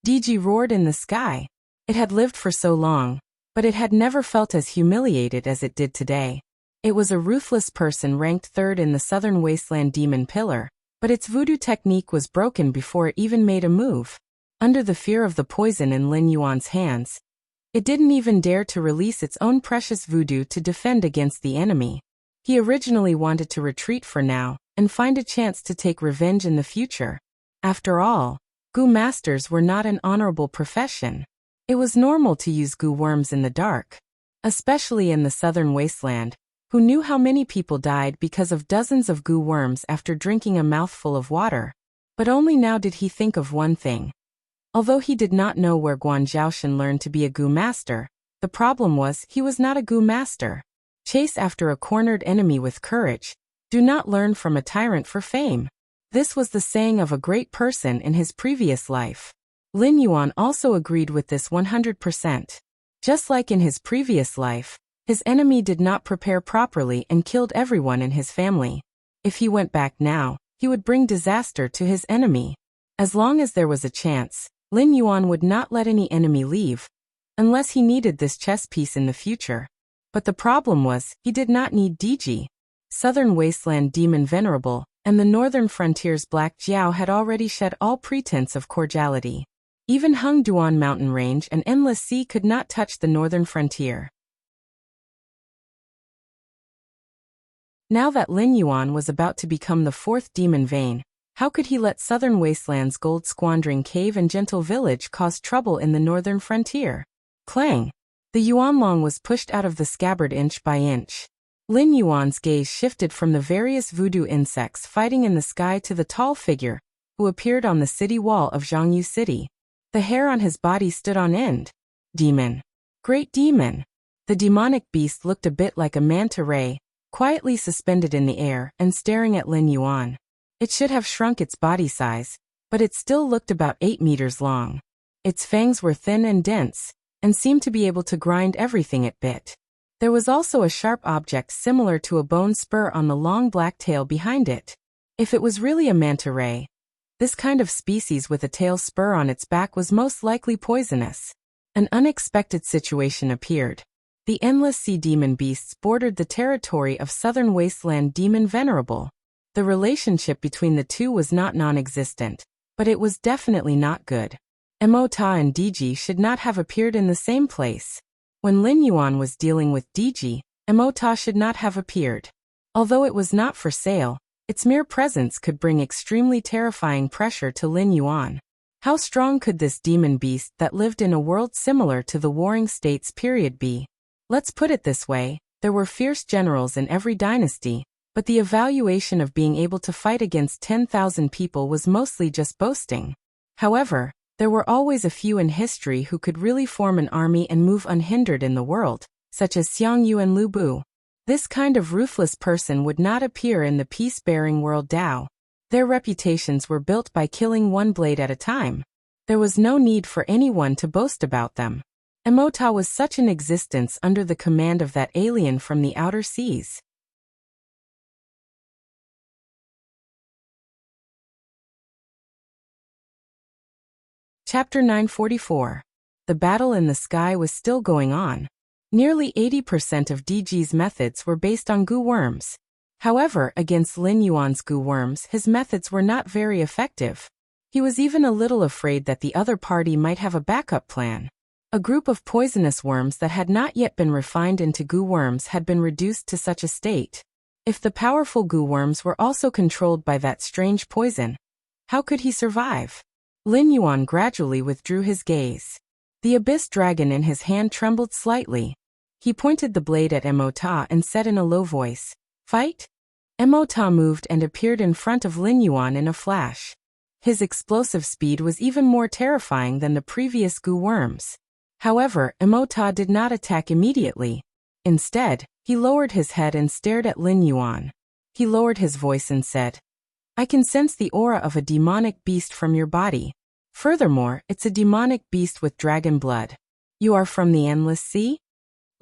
Diji roared in the sky. It had lived for so long, but it had never felt as humiliated as it did today. It was a ruthless person ranked third in the Southern Wasteland Demon Pillar, but its voodoo technique was broken before it even made a move. Under the fear of the poison in Lin Yuan's hands, it didn't even dare to release its own precious voodoo to defend against the enemy. He originally wanted to retreat for now, and find a chance to take revenge in the future. After all, goo masters were not an honorable profession. It was normal to use goo worms in the dark, especially in the Southern Wasteland. Who knew how many people died because of dozens of goo worms after drinking a mouthful of water? But only now did he think of one thing. Although he did not know where Guan Zhaoshan learned to be a goo master, the problem was he was not a goo master. Chase after a cornered enemy with courage. Do not learn from a tyrant for fame. This was the saying of a great person in his previous life. Lin Yuan also agreed with this 100%. Just like in his previous life, his enemy did not prepare properly and killed everyone in his family. If he went back now, he would bring disaster to his enemy. As long as there was a chance, Lin Yuan would not let any enemy leave, unless he needed this chess piece in the future. But the problem was, he did not need Diji. Southern Wasteland Demon Venerable, and the Northern Frontier's Black Jiao had already shed all pretense of cordiality. Even Hengduan Mountain Range and Endless Sea could not touch the Northern Frontier. Now that Lin Yuan was about to become the fourth demon vein, how could he let Southern Wasteland's gold squandering cave and gentle village cause trouble in the Northern Frontier? Clang! The Yuanlong was pushed out of the scabbard inch by inch. Lin Yuan's gaze shifted from the various voodoo insects fighting in the sky to the tall figure, who appeared on the city wall of Zhongyu City. The hair on his body stood on end. Demon. Great demon. The demonic beast looked a bit like a manta ray, quietly suspended in the air and staring at Lin Yuan. It should have shrunk its body size, but it still looked about 8 meters long. Its fangs were thin and dense, and seemed to be able to grind everything it bit. There was also a sharp object similar to a bone spur on the long black tail behind it. If it was really a manta ray, this kind of species with a tail spur on its back was most likely poisonous. An unexpected situation appeared. The Endless Sea demon beasts bordered the territory of southern wasteland demon Venerable. The relationship between the two was not non-existent, but it was definitely not good. Emota and Diji should not have appeared in the same place. When Lin Yuan was dealing with Diji, Emota should not have appeared. Although it was not for sale, its mere presence could bring extremely terrifying pressure to Lin Yuan. How strong could this demon beast that lived in a world similar to the Warring States period be? Let's put it this way, there were fierce generals in every dynasty, but the evaluation of being able to fight against 10,000 people was mostly just boasting. However, there were always a few in history who could really form an army and move unhindered in the world, such as Xiang Yu and Lu Bu. This kind of ruthless person would not appear in the peace-bearing world Dao. Their reputations were built by killing one blade at a time. There was no need for anyone to boast about them. Emota was such an existence under the command of that alien from the outer seas. Chapter 944. The battle in the sky was still going on. Nearly 80% of DG's methods were based on goo worms. However, against Lin Yuan's goo worms, his methods were not very effective. He was even a little afraid that the other party might have a backup plan. A group of poisonous worms that had not yet been refined into goo worms had been reduced to such a state. If the powerful goo worms were also controlled by that strange poison, how could he survive? Lin Yuan gradually withdrew his gaze. The abyss dragon in his hand trembled slightly. He pointed the blade at Emota and said in a low voice, "Fight?" Emota moved and appeared in front of Lin Yuan in a flash. His explosive speed was even more terrifying than the previous goo worms. However, Emota did not attack immediately. Instead, he lowered his head and stared at Lin Yuan. He lowered his voice and said, "I can sense the aura of a demonic beast from your body. Furthermore, it's a demonic beast with dragon blood. You are from the Endless Sea?"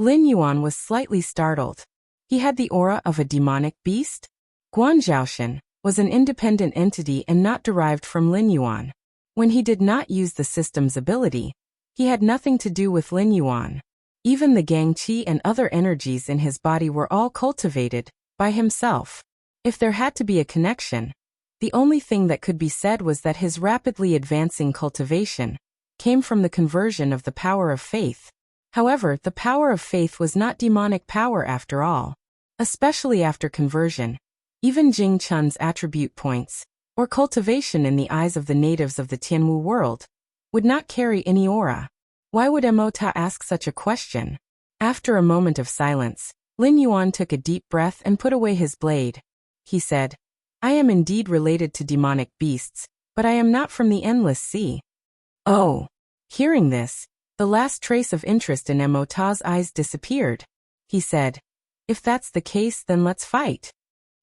Lin Yuan was slightly startled. He had the aura of a demonic beast? Guanzhaoshan was an independent entity and not derived from Lin Yuan. When he did not use the system's ability, he had nothing to do with Lin Yuan. Even the Gang Qi and other energies in his body were all cultivated by himself. If there had to be a connection, the only thing that could be said was that his rapidly advancing cultivation came from the conversion of the power of faith. However, the power of faith was not demonic power after all. Especially after conversion, even Jing Chun's attribute points, or cultivation in the eyes of the natives of the Tianwu world, would not carry any aura. Why would Emota ask such a question? After a moment of silence, Lin Yuan took a deep breath and put away his blade. He said, "I am indeed related to demonic beasts, but I am not from the Endless Sea." Oh! Hearing this, the last trace of interest in Emota's eyes disappeared. He said, "If that's the case, then let's fight."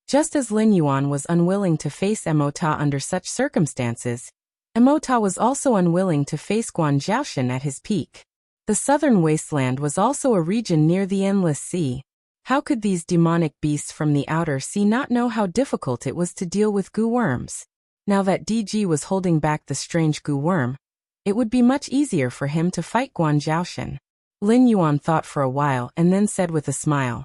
Just as Lin Yuan was unwilling to face Emota under such circumstances, Emota was also unwilling to face Guanzhaoshan at his peak. The southern wasteland was also a region near the Endless Sea. How could these demonic beasts from the outer sea not know how difficult it was to deal with goo worms? Now that DG was holding back the strange goo worm, it would be much easier for him to fight Guanzhaoshan. Lin Yuan thought for a while and then said with a smile,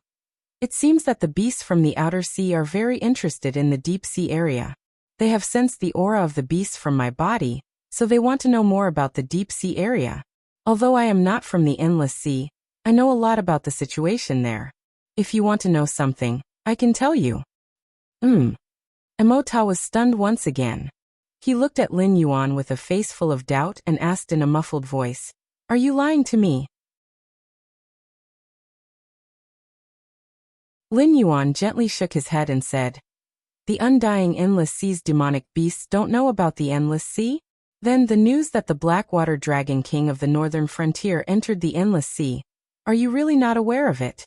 "It seems that the beasts from the outer sea are very interested in the deep sea area. They have sensed the aura of the beasts from my body, so they want to know more about the deep sea area. Although I am not from the Endless Sea, I know a lot about the situation there. If you want to know something, I can tell you." Emota was stunned once again. He looked at Lin Yuan with a face full of doubt and asked in a muffled voice, "Are you lying to me?" Lin Yuan gently shook his head and said, "The undying Endless Sea's demonic beasts don't know about the Endless Sea? Then the news that the Blackwater Dragon King of the Northern Frontier entered the Endless Sea, are you really not aware of it?"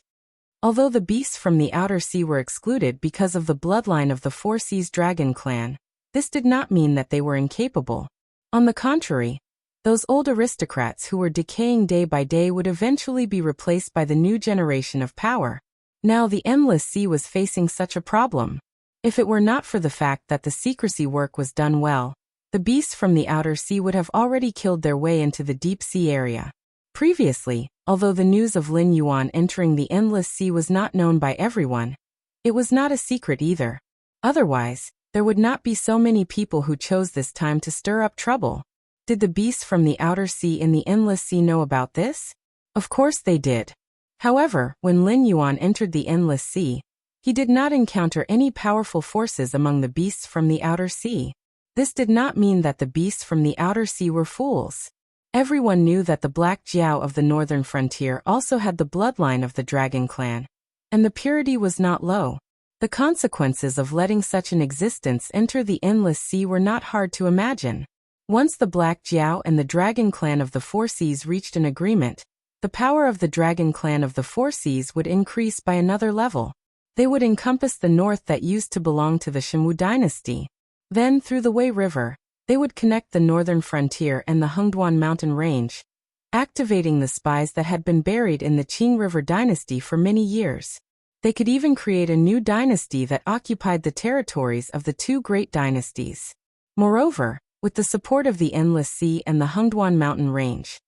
Although the beasts from the outer sea were excluded because of the bloodline of the Four Seas Dragon clan, this did not mean that they were incapable. On the contrary, those old aristocrats who were decaying day by day would eventually be replaced by the new generation of power. Now the Endless Sea was facing such a problem. If it were not for the fact that the secrecy work was done well, the beasts from the outer sea would have already killed their way into the deep sea area. Previously, Although the news of Lin Yuan entering the Endless Sea was not known by everyone, it was not a secret either. Otherwise, there would not be so many people who chose this time to stir up trouble. Did the beasts from the outer sea in the Endless Sea know about this? Of course they did. However, when Lin Yuan entered the Endless Sea, he did not encounter any powerful forces among the beasts from the outer sea. This did not mean that the beasts from the outer sea were fools. Everyone knew that the Black Jiao of the northern frontier also had the bloodline of the Dragon Clan, and the purity was not low. The consequences of letting such an existence enter the Endless Sea were not hard to imagine. Once the Black Jiao and the Dragon Clan of the Four Seas reached an agreement, the power of the Dragon Clan of the Four Seas would increase by another level. They would encompass the north that used to belong to the Shenwu dynasty. Then, through the Wei River, they would connect the northern frontier and the Hengduan mountain range, activating the spies that had been buried in the Qing River dynasty for many years. They could even create a new dynasty that occupied the territories of the two great dynasties. Moreover, with the support of the Endless Sea and the Hengduan mountain range,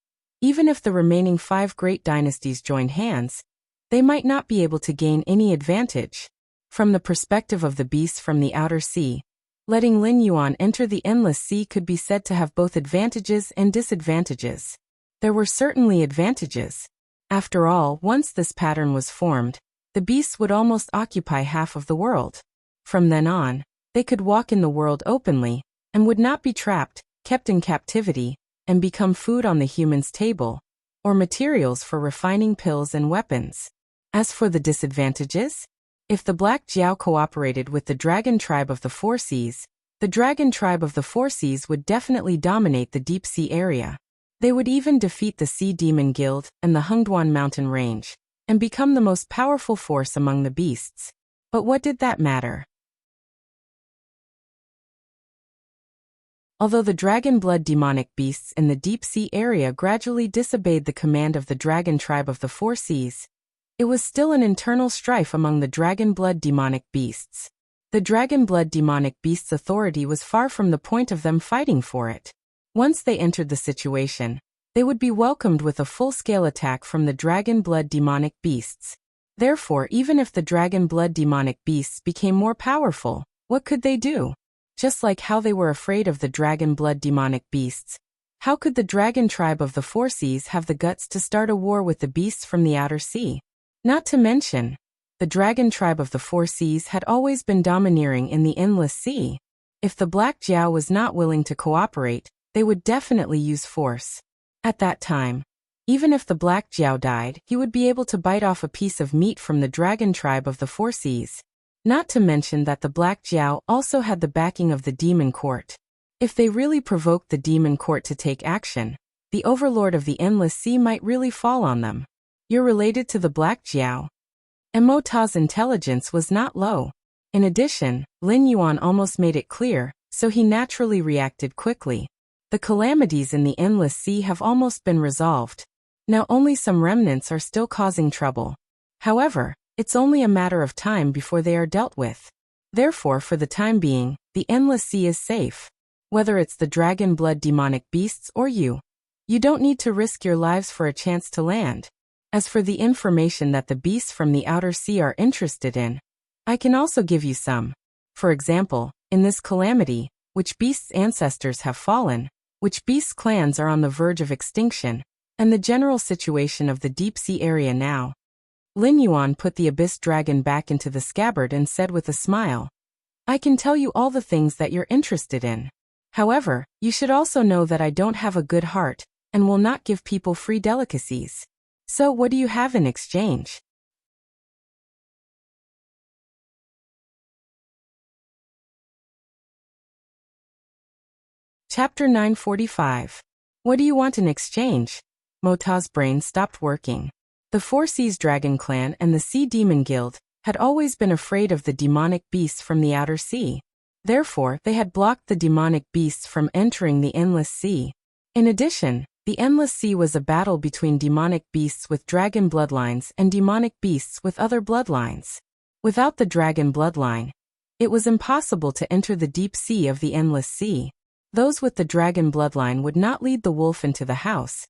even if the remaining 5 great dynasties joined hands, they might not be able to gain any advantage. From the perspective of the beasts from the outer sea, letting Lin Yuan enter the Endless Sea could be said to have both advantages and disadvantages. There were certainly advantages. After all, once this pattern was formed, the beasts would almost occupy half of the world. From then on, they could walk in the world openly, and would not be trapped, kept in captivity, and become food on the human's table, or materials for refining pills and weapons. As for the disadvantages, if the Black Jiao cooperated with the Dragon Tribe of the Four Seas, the Dragon Tribe of the Four Seas would definitely dominate the deep sea area. They would even defeat the Sea Demon Guild and the Hengduan mountain range, and become the most powerful force among the beasts. But what did that matter? Although the dragon blood demonic beasts in the deep sea area gradually disobeyed the command of the Dragon Tribe of the Four Seas, it was still an internal strife among the dragon blood demonic beasts. The dragon blood demonic beasts' authority was far from the point of them fighting for it. Once they entered the situation, they would be welcomed with a full-scale attack from the dragon blood demonic beasts. Therefore, even if the dragon blood demonic beasts became more powerful, what could they do? Just like how they were afraid of the dragon blood demonic beasts, how could the Dragon Tribe of the Four Seas have the guts to start a war with the beasts from the outer sea? Not to mention, the Dragon Tribe of the Four Seas had always been domineering in the Endless Sea. If the Black Jiao was not willing to cooperate, they would definitely use force. At that time, even if the Black Jiao died, he would be able to bite off a piece of meat from the Dragon Tribe of the Four Seas. Not to mention that the Black Jiao also had the backing of the Demon Court. If they really provoked the Demon Court to take action, the Overlord of the Endless Sea might really fall on them. You're related to the Black Jiao. Mo Ta's intelligence was not low. In addition, Lin Yuan almost made it clear, so he naturally reacted quickly. The calamities in the Endless Sea have almost been resolved. Now only some remnants are still causing trouble. However, it's only a matter of time before they are dealt with. Therefore, for the time being, the Endless Sea is safe. Whether it's the dragon blood demonic beasts or you don't need to risk your lives for a chance to land. As for the information that the beasts from the outer sea are interested in, I can also give you some. For example, in this calamity, which beasts' ancestors have fallen, which beasts' clans are on the verge of extinction, and the general situation of the deep sea area now. Lin Yuan put the abyss dragon back into the scabbard and said with a smile, I can tell you all the things that you're interested in. However, you should also know that I don't have a good heart, and will not give people free delicacies. So what do you have in exchange? Chapter 945. What do you want in exchange? Mo Ta's brain stopped working. The Four Seas Dragon Clan and the Sea Demon Guild had always been afraid of the demonic beasts from the outer sea. Therefore, they had blocked the demonic beasts from entering the Endless Sea. In addition, the Endless Sea was a battle between demonic beasts with dragon bloodlines and demonic beasts with other bloodlines. Without the dragon bloodline, it was impossible to enter the deep sea of the Endless Sea. Those with the dragon bloodline would not lead the wolf into the house.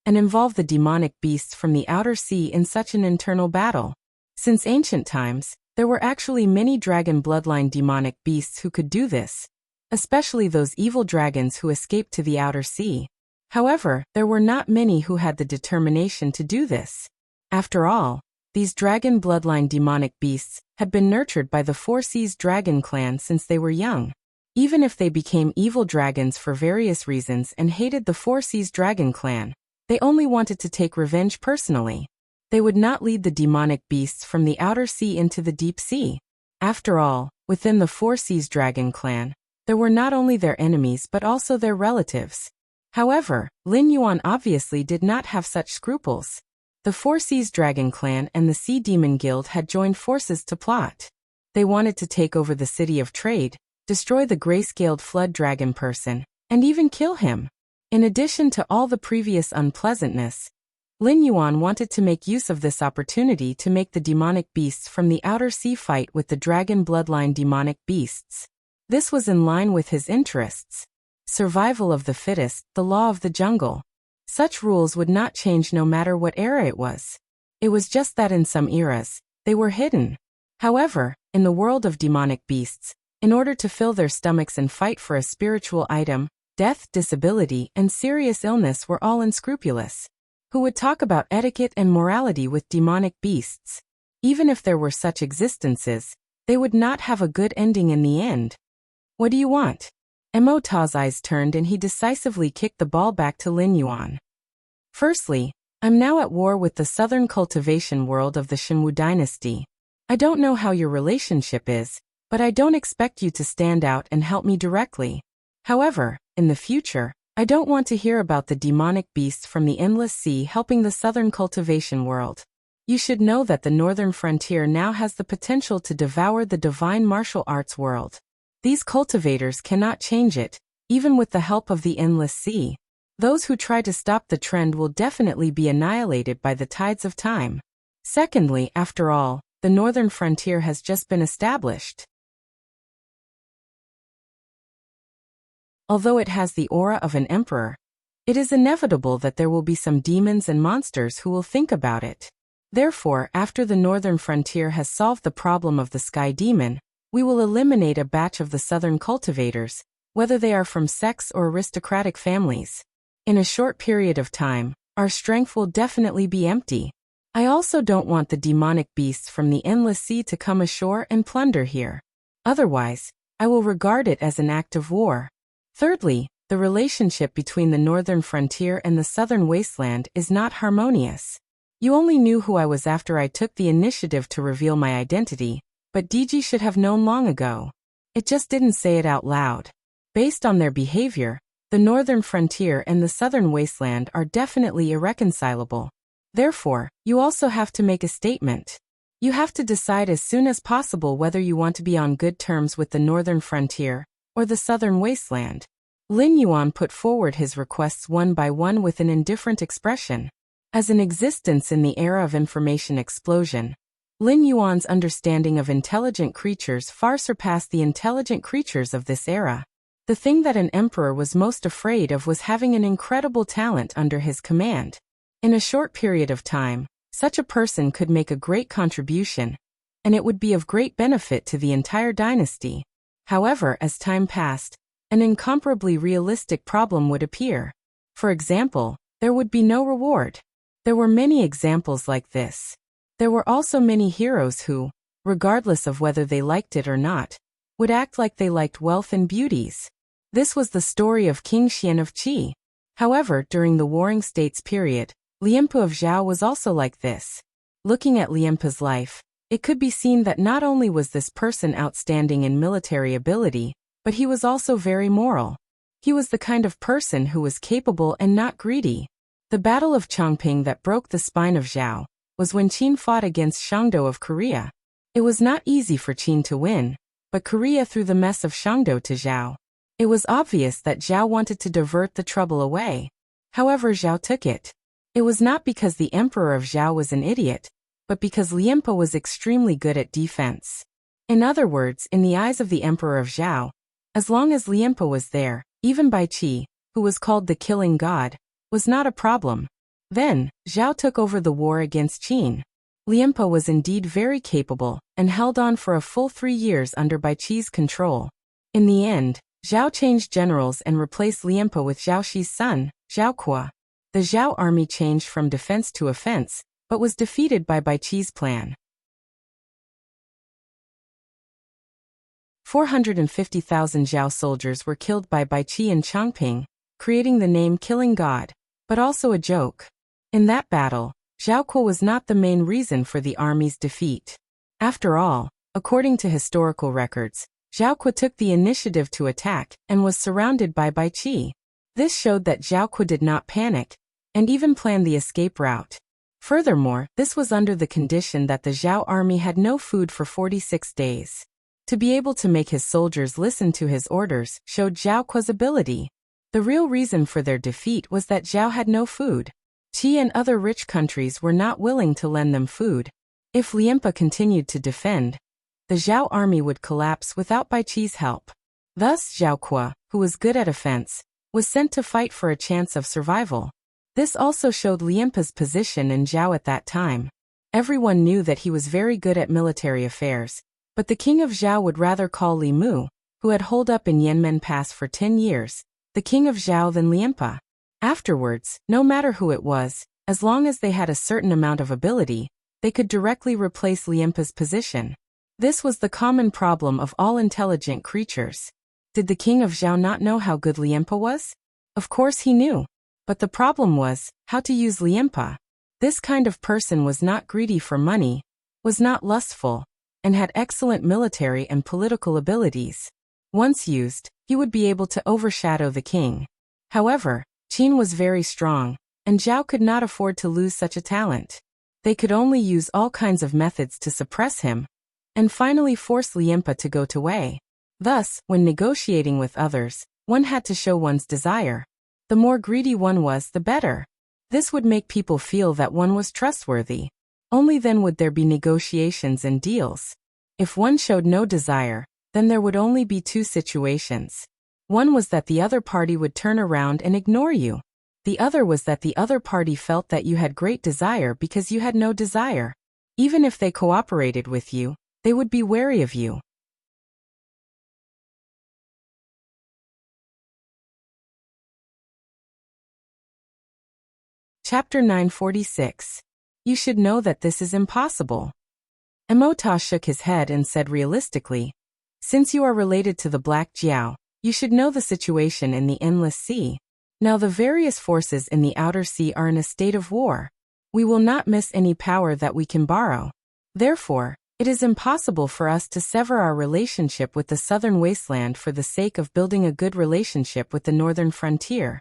and involve the demonic beasts from the outer sea in such an internal battle. Since ancient times, there were actually many dragon bloodline demonic beasts who could do this, especially those evil dragons who escaped to the outer sea. However, there were not many who had the determination to do this. After all, these dragon bloodline demonic beasts had been nurtured by the Four Seas Dragon clan since they were young. Even if they became evil dragons for various reasons and hated the Four Seas Dragon clan, they only wanted to take revenge personally. They would not lead the demonic beasts from the outer sea into the deep sea. After all, within the Four Seas Dragon clan, there were not only their enemies but also their relatives. However, Lin Yuan obviously did not have such scruples. The Four Seas Dragon clan and the Sea Demon Guild had joined forces to plot. They wanted to take over the city of trade, destroy the gray-scaled flood dragon person, and even kill him. In addition to all the previous unpleasantness, Lin Yuan wanted to make use of this opportunity to make the demonic beasts from the outer sea fight with the dragon bloodline demonic beasts. This was in line with his interests. Survival of the fittest, the law of the jungle. Such rules would not change no matter what era it was. It was just that in some eras, they were hidden. However, in the world of demonic beasts, in order to fill their stomachs and fight for a spiritual item, death, disability, and serious illness were all unscrupulous. Who would talk about etiquette and morality with demonic beasts? Even if there were such existences, they would not have a good ending in the end. What do you want? Mo Ta's eyes turned and he decisively kicked the ball back to Lin Yuan. Firstly, I'm now at war with the southern cultivation world of the Shenwu dynasty. I don't know how your relationship is, but I don't expect you to stand out and help me directly. However, in the future, I don't want to hear about the demonic beasts from the endless sea helping the southern cultivation world. You should know that the northern frontier now has the potential to devour the divine martial arts world. These cultivators cannot change it, even with the help of the endless sea. Those who try to stop the trend will definitely be annihilated by the tides of time. Secondly, after all, the northern frontier has just been established. Although it has the aura of an emperor, it is inevitable that there will be some demons and monsters who will think about it. Therefore, after the northern frontier has solved the problem of the sky demon, we will eliminate a batch of the southern cultivators, whether they are from sects or aristocratic families. In a short period of time, our strength will definitely be empty. I also don't want the demonic beasts from the endless sea to come ashore and plunder here. Otherwise, I will regard it as an act of war. Thirdly, the relationship between the northern frontier and the southern wasteland is not harmonious. You only knew who I was after I took the initiative to reveal my identity, but DG should have known long ago. It just didn't say it out loud. Based on their behavior, the northern frontier and the southern wasteland are definitely irreconcilable. Therefore, you also have to make a statement. You have to decide as soon as possible whether you want to be on good terms with the northern frontier or the southern wasteland. Lin Yuan put forward his requests one by one with an indifferent expression. As an existence in the era of information explosion, Lin Yuan's understanding of intelligent creatures far surpassed the intelligent creatures of this era. The thing that an emperor was most afraid of was having an incredible talent under his command. In a short period of time, such a person could make a great contribution, and it would be of great benefit to the entire dynasty. However, as time passed, an incomparably realistic problem would appear. For example, there would be no reward. There were many examples like this. There were also many heroes who, regardless of whether they liked it or not, would act like they liked wealth and beauties. This was the story of King Xian of Qi. However, during the Warring States period, Lianpu of Zhao was also like this. Looking at Lianpu's life, it could be seen that not only was this person outstanding in military ability, but he was also very moral. He was the kind of person who was capable and not greedy. The Battle of Chongping that broke the spine of Zhao was when Qin fought against Shangdo of Korea. It was not easy for Qin to win, but Korea threw the mess of Shangdo to Zhao. It was obvious that Zhao wanted to divert the trouble away. However, Zhao took it. It was not because the emperor of Zhao was an idiot, but because Lianpu was extremely good at defense. In other words, in the eyes of the emperor of Zhao, as long as Lianpu was there, even Bai Qi, who was called the killing god, was not a problem. Then, Zhao took over the war against Qin. Lianpa was indeed very capable, and held on for a full 3 years under Baiqi's control. In the end, Zhao changed generals and replaced Lianpa with Zhao Shi's son, Zhao Kuo. The Zhao army changed from defense to offense, but was defeated by Baiqi's plan. 450,000 Zhao soldiers were killed by Baiqi in Chongping, creating the name Killing God, but also a joke. In that battle, Zhao Kuo was not the main reason for the army's defeat. After all, according to historical records, Zhao Kuo took the initiative to attack and was surrounded by Baiqi. This showed that Zhao Kuo did not panic, and even planned the escape route. Furthermore, this was under the condition that the Zhao army had no food for 46 days. To be able to make his soldiers listen to his orders showed Zhao Kuo's ability. The real reason for their defeat was that Zhao had no food. Qi and other rich countries were not willing to lend them food. If Lianpa continued to defend, the Zhao army would collapse without Baiqi's help. Thus Zhao Kuo, who was good at offense, was sent to fight for a chance of survival. This also showed Lianpa's position in Zhao at that time. Everyone knew that he was very good at military affairs, but the king of Zhao would rather call Li Mu, who had holed up in Yanmen Pass for 10 years, the king of Zhao than Lianpa. Afterwards, no matter who it was, as long as they had a certain amount of ability, they could directly replace Lianpa's position. This was the common problem of all intelligent creatures. Did the king of Zhao not know how good Lianpa was? Of course he knew. But the problem was how to use Lianpa. This kind of person was not greedy for money, was not lustful, and had excellent military and political abilities. Once used, he would be able to overshadow the king. However, Qin was very strong, and Zhao could not afford to lose such a talent. They could only use all kinds of methods to suppress him, and finally force Lianpa to go to Wei. Thus, when negotiating with others, one had to show one's desire. The more greedy one was, the better. This would make people feel that one was trustworthy. Only then would there be negotiations and deals. If one showed no desire, then there would only be 2 situations. One was that the other party would turn around and ignore you. The other was that the other party felt that you had great desire because you had no desire. Even if they cooperated with you, they would be wary of you. Chapter 946. You should know that this is impossible. Emota shook his head and said realistically, since you are related to the Black Jiao, you should know the situation in the Endless Sea. Now the various forces in the Outer Sea are in a state of war. We will not miss any power that we can borrow. Therefore, it is impossible for us to sever our relationship with the southern wasteland for the sake of building a good relationship with the northern frontier.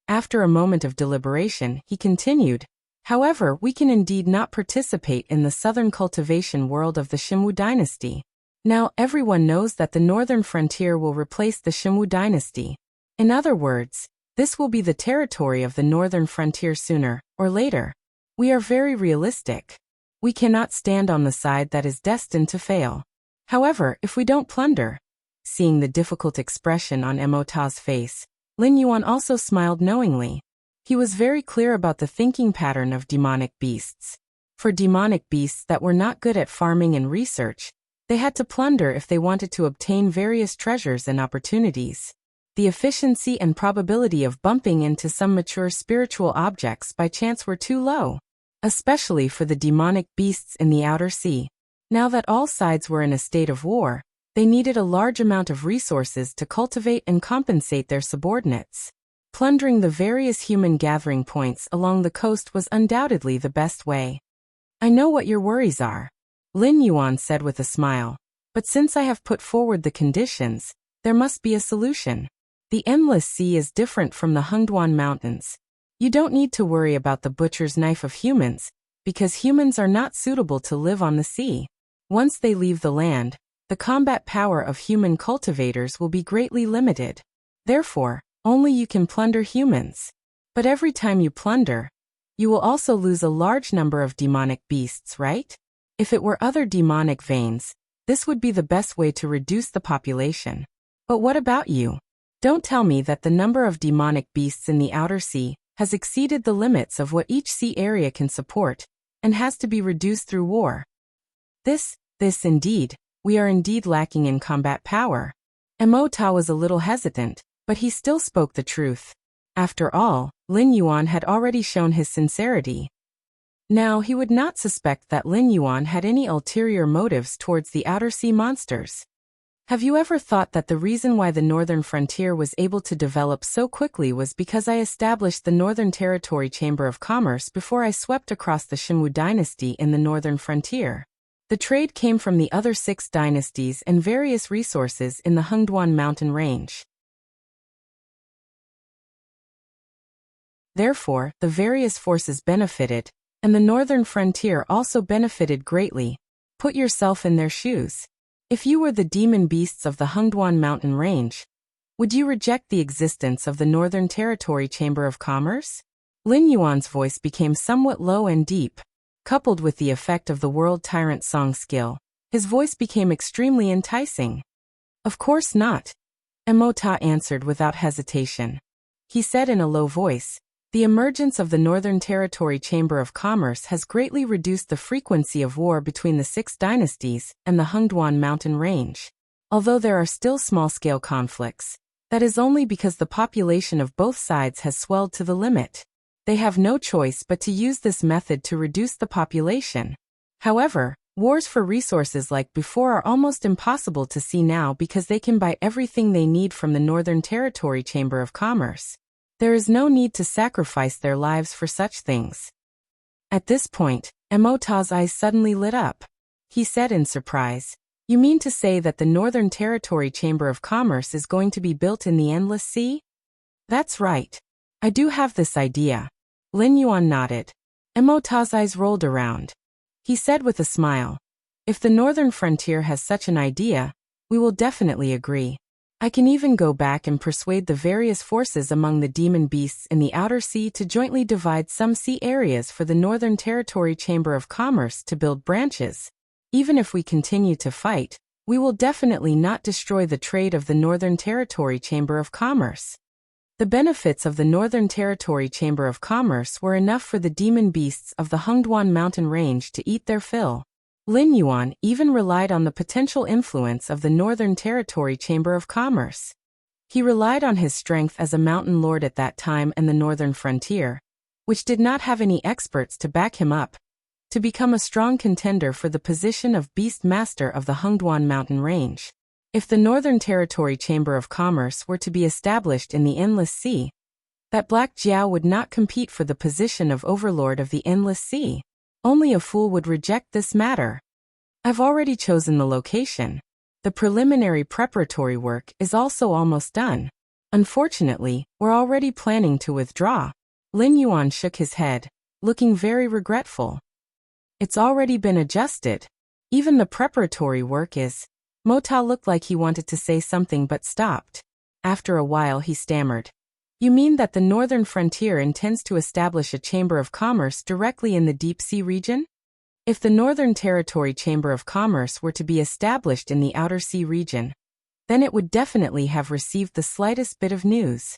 After a moment of deliberation, he continued, however, we can indeed not participate in the southern cultivation world of the Xinwu dynasty. Now, everyone knows that the northern frontier will replace the Xinwu dynasty. In other words, this will be the territory of the northern frontier sooner or later. We are very realistic. We cannot stand on the side that is destined to fail. However, if we don't plunder. Seeing the difficult expression on Emota's face, Lin Yuan also smiled knowingly. He was very clear about the thinking pattern of demonic beasts. For demonic beasts that were not good at farming and research, they had to plunder if they wanted to obtain various treasures and opportunities. The efficiency and probability of bumping into some mature spiritual objects by chance were too low, especially for the demonic beasts in the Outer Sea. Now that all sides were in a state of war, they needed a large amount of resources to cultivate and compensate their subordinates. Plundering the various human gathering points along the coast was undoubtedly the best way. I know what your worries are, Lin Yuan said with a smile, but since I have put forward the conditions, there must be a solution. The Endless Sea is different from the Hengduan Mountains. You don't need to worry about the butcher's knife of humans, because humans are not suitable to live on the sea. Once they leave the land, the combat power of human cultivators will be greatly limited. Therefore, only you can plunder humans. But every time you plunder, you will also lose a large number of demonic beasts, right? If it were other demonic veins, this would be the best way to reduce the population. But what about you? Don't tell me that the number of demonic beasts in the Outer Sea has exceeded the limits of what each sea area can support, and has to be reduced through war. This indeed, we are indeed lacking in combat power. Mo Ta was a little hesitant, but he still spoke the truth. After all, Lin Yuan had already shown his sincerity. Now he would not suspect that Lin Yuan had any ulterior motives towards the outer sea monsters. Have you ever thought that the reason why the northern frontier was able to develop so quickly was because I established the Northern Territory Chamber of Commerce before I swept across the Shenwu dynasty in the northern frontier? The trade came from the other 6 dynasties and various resources in the Hengduan mountain range. Therefore, the various forces benefited, and the northern frontier also benefited greatly. Put yourself in their shoes. If you were the demon beasts of the Hengduan mountain range, would you reject the existence of the Northern Territory Chamber of Commerce? Lin Yuan's voice became somewhat low and deep. Coupled with the effect of the world tyrant song skill, his voice became extremely enticing. Of course not. Mo Ta answered without hesitation. He said in a low voice, the emergence of the Northern Territory Chamber of Commerce has greatly reduced the frequency of war between the 6 dynasties and the Hengduan mountain range. Although there are still small-scale conflicts, that is only because the population of both sides has swelled to the limit. They have no choice but to use this method to reduce the population. However, wars for resources like before are almost impossible to see now because they can buy everything they need from the Northern Territory Chamber of Commerce. There is no need to sacrifice their lives for such things. At this point, Mo Ta's eyes suddenly lit up. He said in surprise, you mean to say that the Northern Territory Chamber of Commerce is going to be built in the Endless Sea? That's right. I do have this idea. Lin Yuan nodded. Mo Ta's eyes rolled around. He said with a smile, if the northern frontier has such an idea, we will definitely agree. I can even go back and persuade the various forces among the demon beasts in the outer sea to jointly divide some sea areas for the Northern Territory Chamber of Commerce to build branches. Even if we continue to fight, we will definitely not destroy the trade of the Northern Territory Chamber of Commerce. The benefits of the Northern Territory Chamber of Commerce were enough for the demon beasts of the Hengduan mountain range to eat their fill. Lin Yuan even relied on the potential influence of the Northern Territory Chamber of Commerce. He relied on his strength as a mountain lord at that time and the northern frontier, which did not have any experts to back him up, to become a strong contender for the position of Beast Master of the Hengduan mountain range. If the Northern Territory Chamber of Commerce were to be established in the Endless Sea, that Black Jiao would not compete for the position of Overlord of the Endless Sea. Only a fool would reject this matter. I've already chosen the location. The preliminary preparatory work is also almost done. Unfortunately, we're already planning to withdraw. Lin Yuan shook his head, looking very regretful. It's already been adjusted. Even the preparatory work is. Mo Ta looked like he wanted to say something but stopped. After a while he stammered. You mean that the northern frontier intends to establish a chamber of commerce directly in the deep sea region? If the Northern Territory Chamber of Commerce were to be established in the outer sea region, then it would definitely have received the slightest bit of news.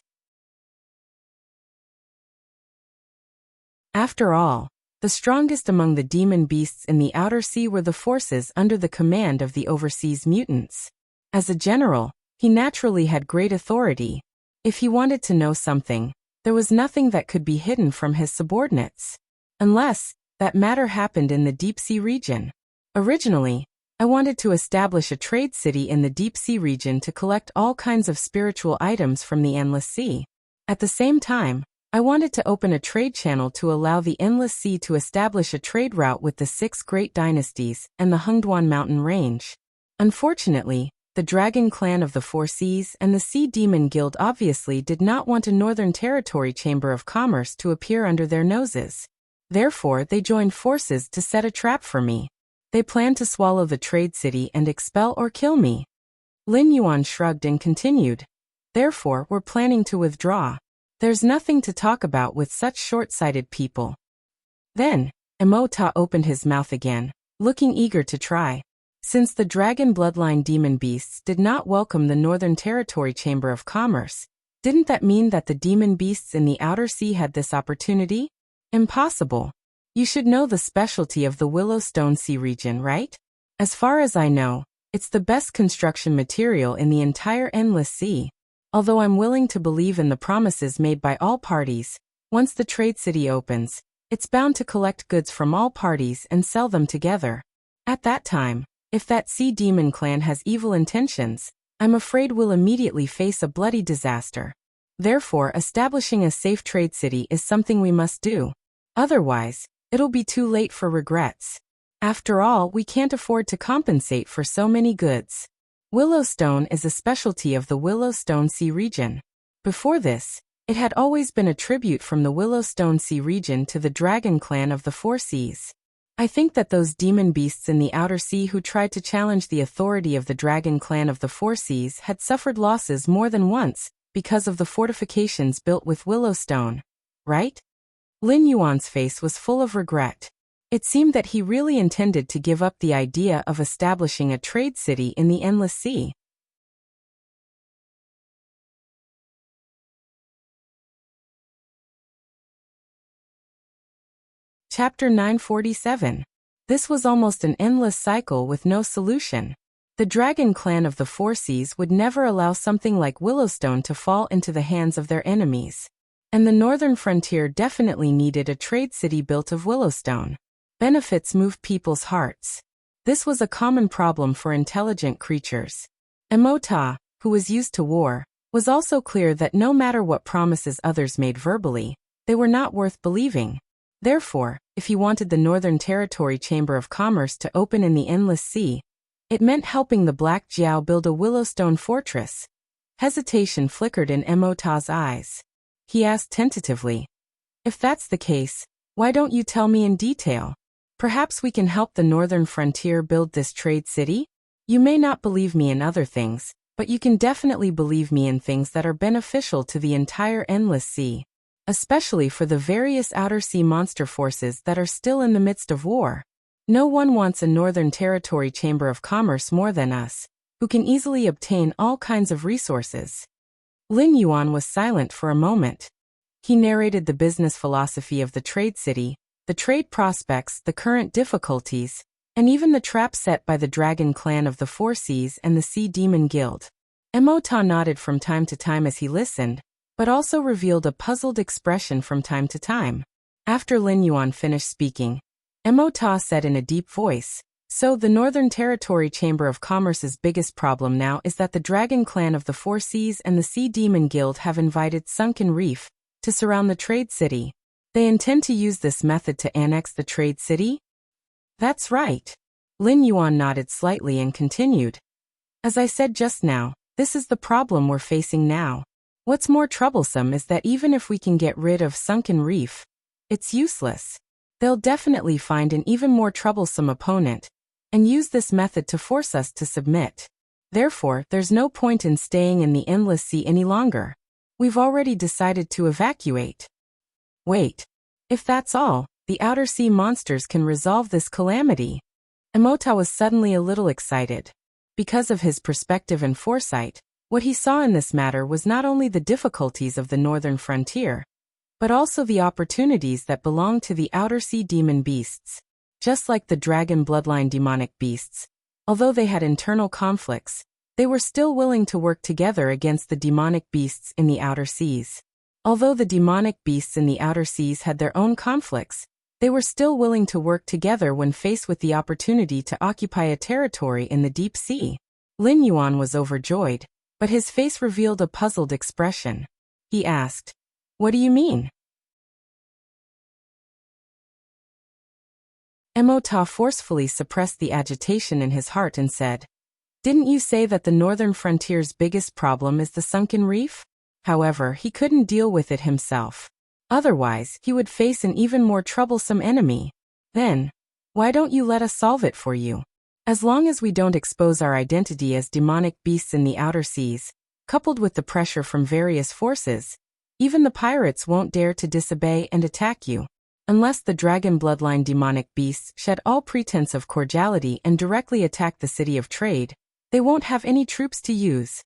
After all, the strongest among the demon beasts in the outer sea were the forces under the command of the overseas mutants. As a general, he naturally had great authority. If he wanted to know something, there was nothing that could be hidden from his subordinates. Unless that matter happened in the deep sea region. Originally, I wanted to establish a trade city in the deep sea region to collect all kinds of spiritual items from the Endless Sea. At the same time, I wanted to open a trade channel to allow the Endless Sea to establish a trade route with the 6 great dynasties and the Hengduan mountain range. Unfortunately, the Dragon Clan of the Four Seas and the Sea Demon Guild obviously did not want a Northern Territory Chamber of Commerce to appear under their noses. Therefore, they joined forces to set a trap for me. They planned to swallow the trade city and expel or kill me. Lin Yuan shrugged and continued. Therefore, we're planning to withdraw. There's nothing to talk about with such short-sighted people. Then, Mo Ta opened his mouth again, looking eager to try. Since the dragon bloodline demon beasts did not welcome the Northern Territory Chamber of Commerce, Didn't that mean that the demon beasts in the outer sea had this opportunity? Impossible. You should know the specialty of the Willowstone Sea region, right? As far as I know, it's the best construction material in the entire Endless Sea. Although I'm willing to believe in the promises made by all parties, once the trade city opens, it's bound to collect goods from all parties and sell them together. At that time, if that sea demon clan has evil intentions, I'm afraid we'll immediately face a bloody disaster. Therefore, establishing a safe trade city is something we must do. Otherwise, it'll be too late for regrets. After all, we can't afford to compensate for so many goods. Willowstone is a specialty of the Willowstone Sea region. Before this, it had always been a tribute from the Willowstone Sea region to the Dragon Clan of the Four Seas. I think that those demon beasts in the outer sea who tried to challenge the authority of the Dragon Clan of the Four Seas had suffered losses more than once because of the fortifications built with Willowstone, right? Lin Yuan's face was full of regret. It seemed that he really intended to give up the idea of establishing a trade city in the Endless Sea. Chapter 947. This was almost an endless cycle with no solution. The Dragon Clan of the Four Seas would never allow something like Willowstone to fall into the hands of their enemies. And the northern frontier definitely needed a trade city built of Willowstone. Benefits moved people's hearts. This was a common problem for intelligent creatures. Emota, who was used to war, was also clear that no matter what promises others made verbally, they were not worth believing. Therefore, if he wanted the Northern Territory Chamber of Commerce to open in the Endless Sea, it meant helping the Black Jiao build a Willowstone fortress. Hesitation flickered in Emota's eyes. He asked tentatively, "If that's the case, why don't you tell me in detail? Perhaps we can help the northern frontier build this trade city? You may not believe me in other things, but you can definitely believe me in things that are beneficial to the entire Endless Sea. Especially for the various outer sea monster forces that are still in the midst of war. No one wants a Northern Territory Chamber of Commerce more than us, who can easily obtain all kinds of resources." Lin Yuan was silent for a moment. He narrated the business philosophy of the trade city, the trade prospects, the current difficulties, and even the trap set by the Dragon Clan of the Four Seas and the Sea Demon Guild. Emota nodded from time to time as he listened, but also revealed a puzzled expression from time to time. After Lin Yuan finished speaking, Emota said in a deep voice, "So the Northern Territory Chamber of Commerce's biggest problem now is that the Dragon Clan of the Four Seas and the Sea Demon Guild have invited Sunken Reef to surround the trade city. They intend to use this method to annex the trade city?" "That's right." Lin Yuan nodded slightly and continued, "As I said just now, this is the problem we're facing now. What's more troublesome is that even if we can get rid of Sunken Reef, it's useless. They'll definitely find an even more troublesome opponent and use this method to force us to submit. Therefore, there's no point in staying in the Endless Sea any longer. We've already decided to evacuate." "Wait. If that's all, the outer sea monsters can resolve this calamity." Emota was suddenly a little excited. Because of his perspective and foresight, what he saw in this matter was not only the difficulties of the northern frontier, but also the opportunities that belong to the outer sea demon beasts. Just like the dragon bloodline demonic beasts, although they had internal conflicts, they were still willing to work together against the demonic beasts in the outer seas. Although the demonic beasts in the outer seas had their own conflicts, they were still willing to work together when faced with the opportunity to occupy a territory in the deep sea. Lin Yuan was overjoyed, but his face revealed a puzzled expression. He asked, "What do you mean?" Emota forcefully suppressed the agitation in his heart and said, "Didn't you say that the northern frontier's biggest problem is the Sunken Reef?" However, he couldn't deal with it himself. Otherwise, he would face an even more troublesome enemy. Then, why don't you let us solve it for you? As long as we don't expose our identity as demonic beasts in the outer seas, coupled with the pressure from various forces, even the pirates won't dare to disobey and attack you. Unless the dragon bloodline demonic beasts shed all pretense of cordiality and directly attack the city of trade, they won't have any troops to use.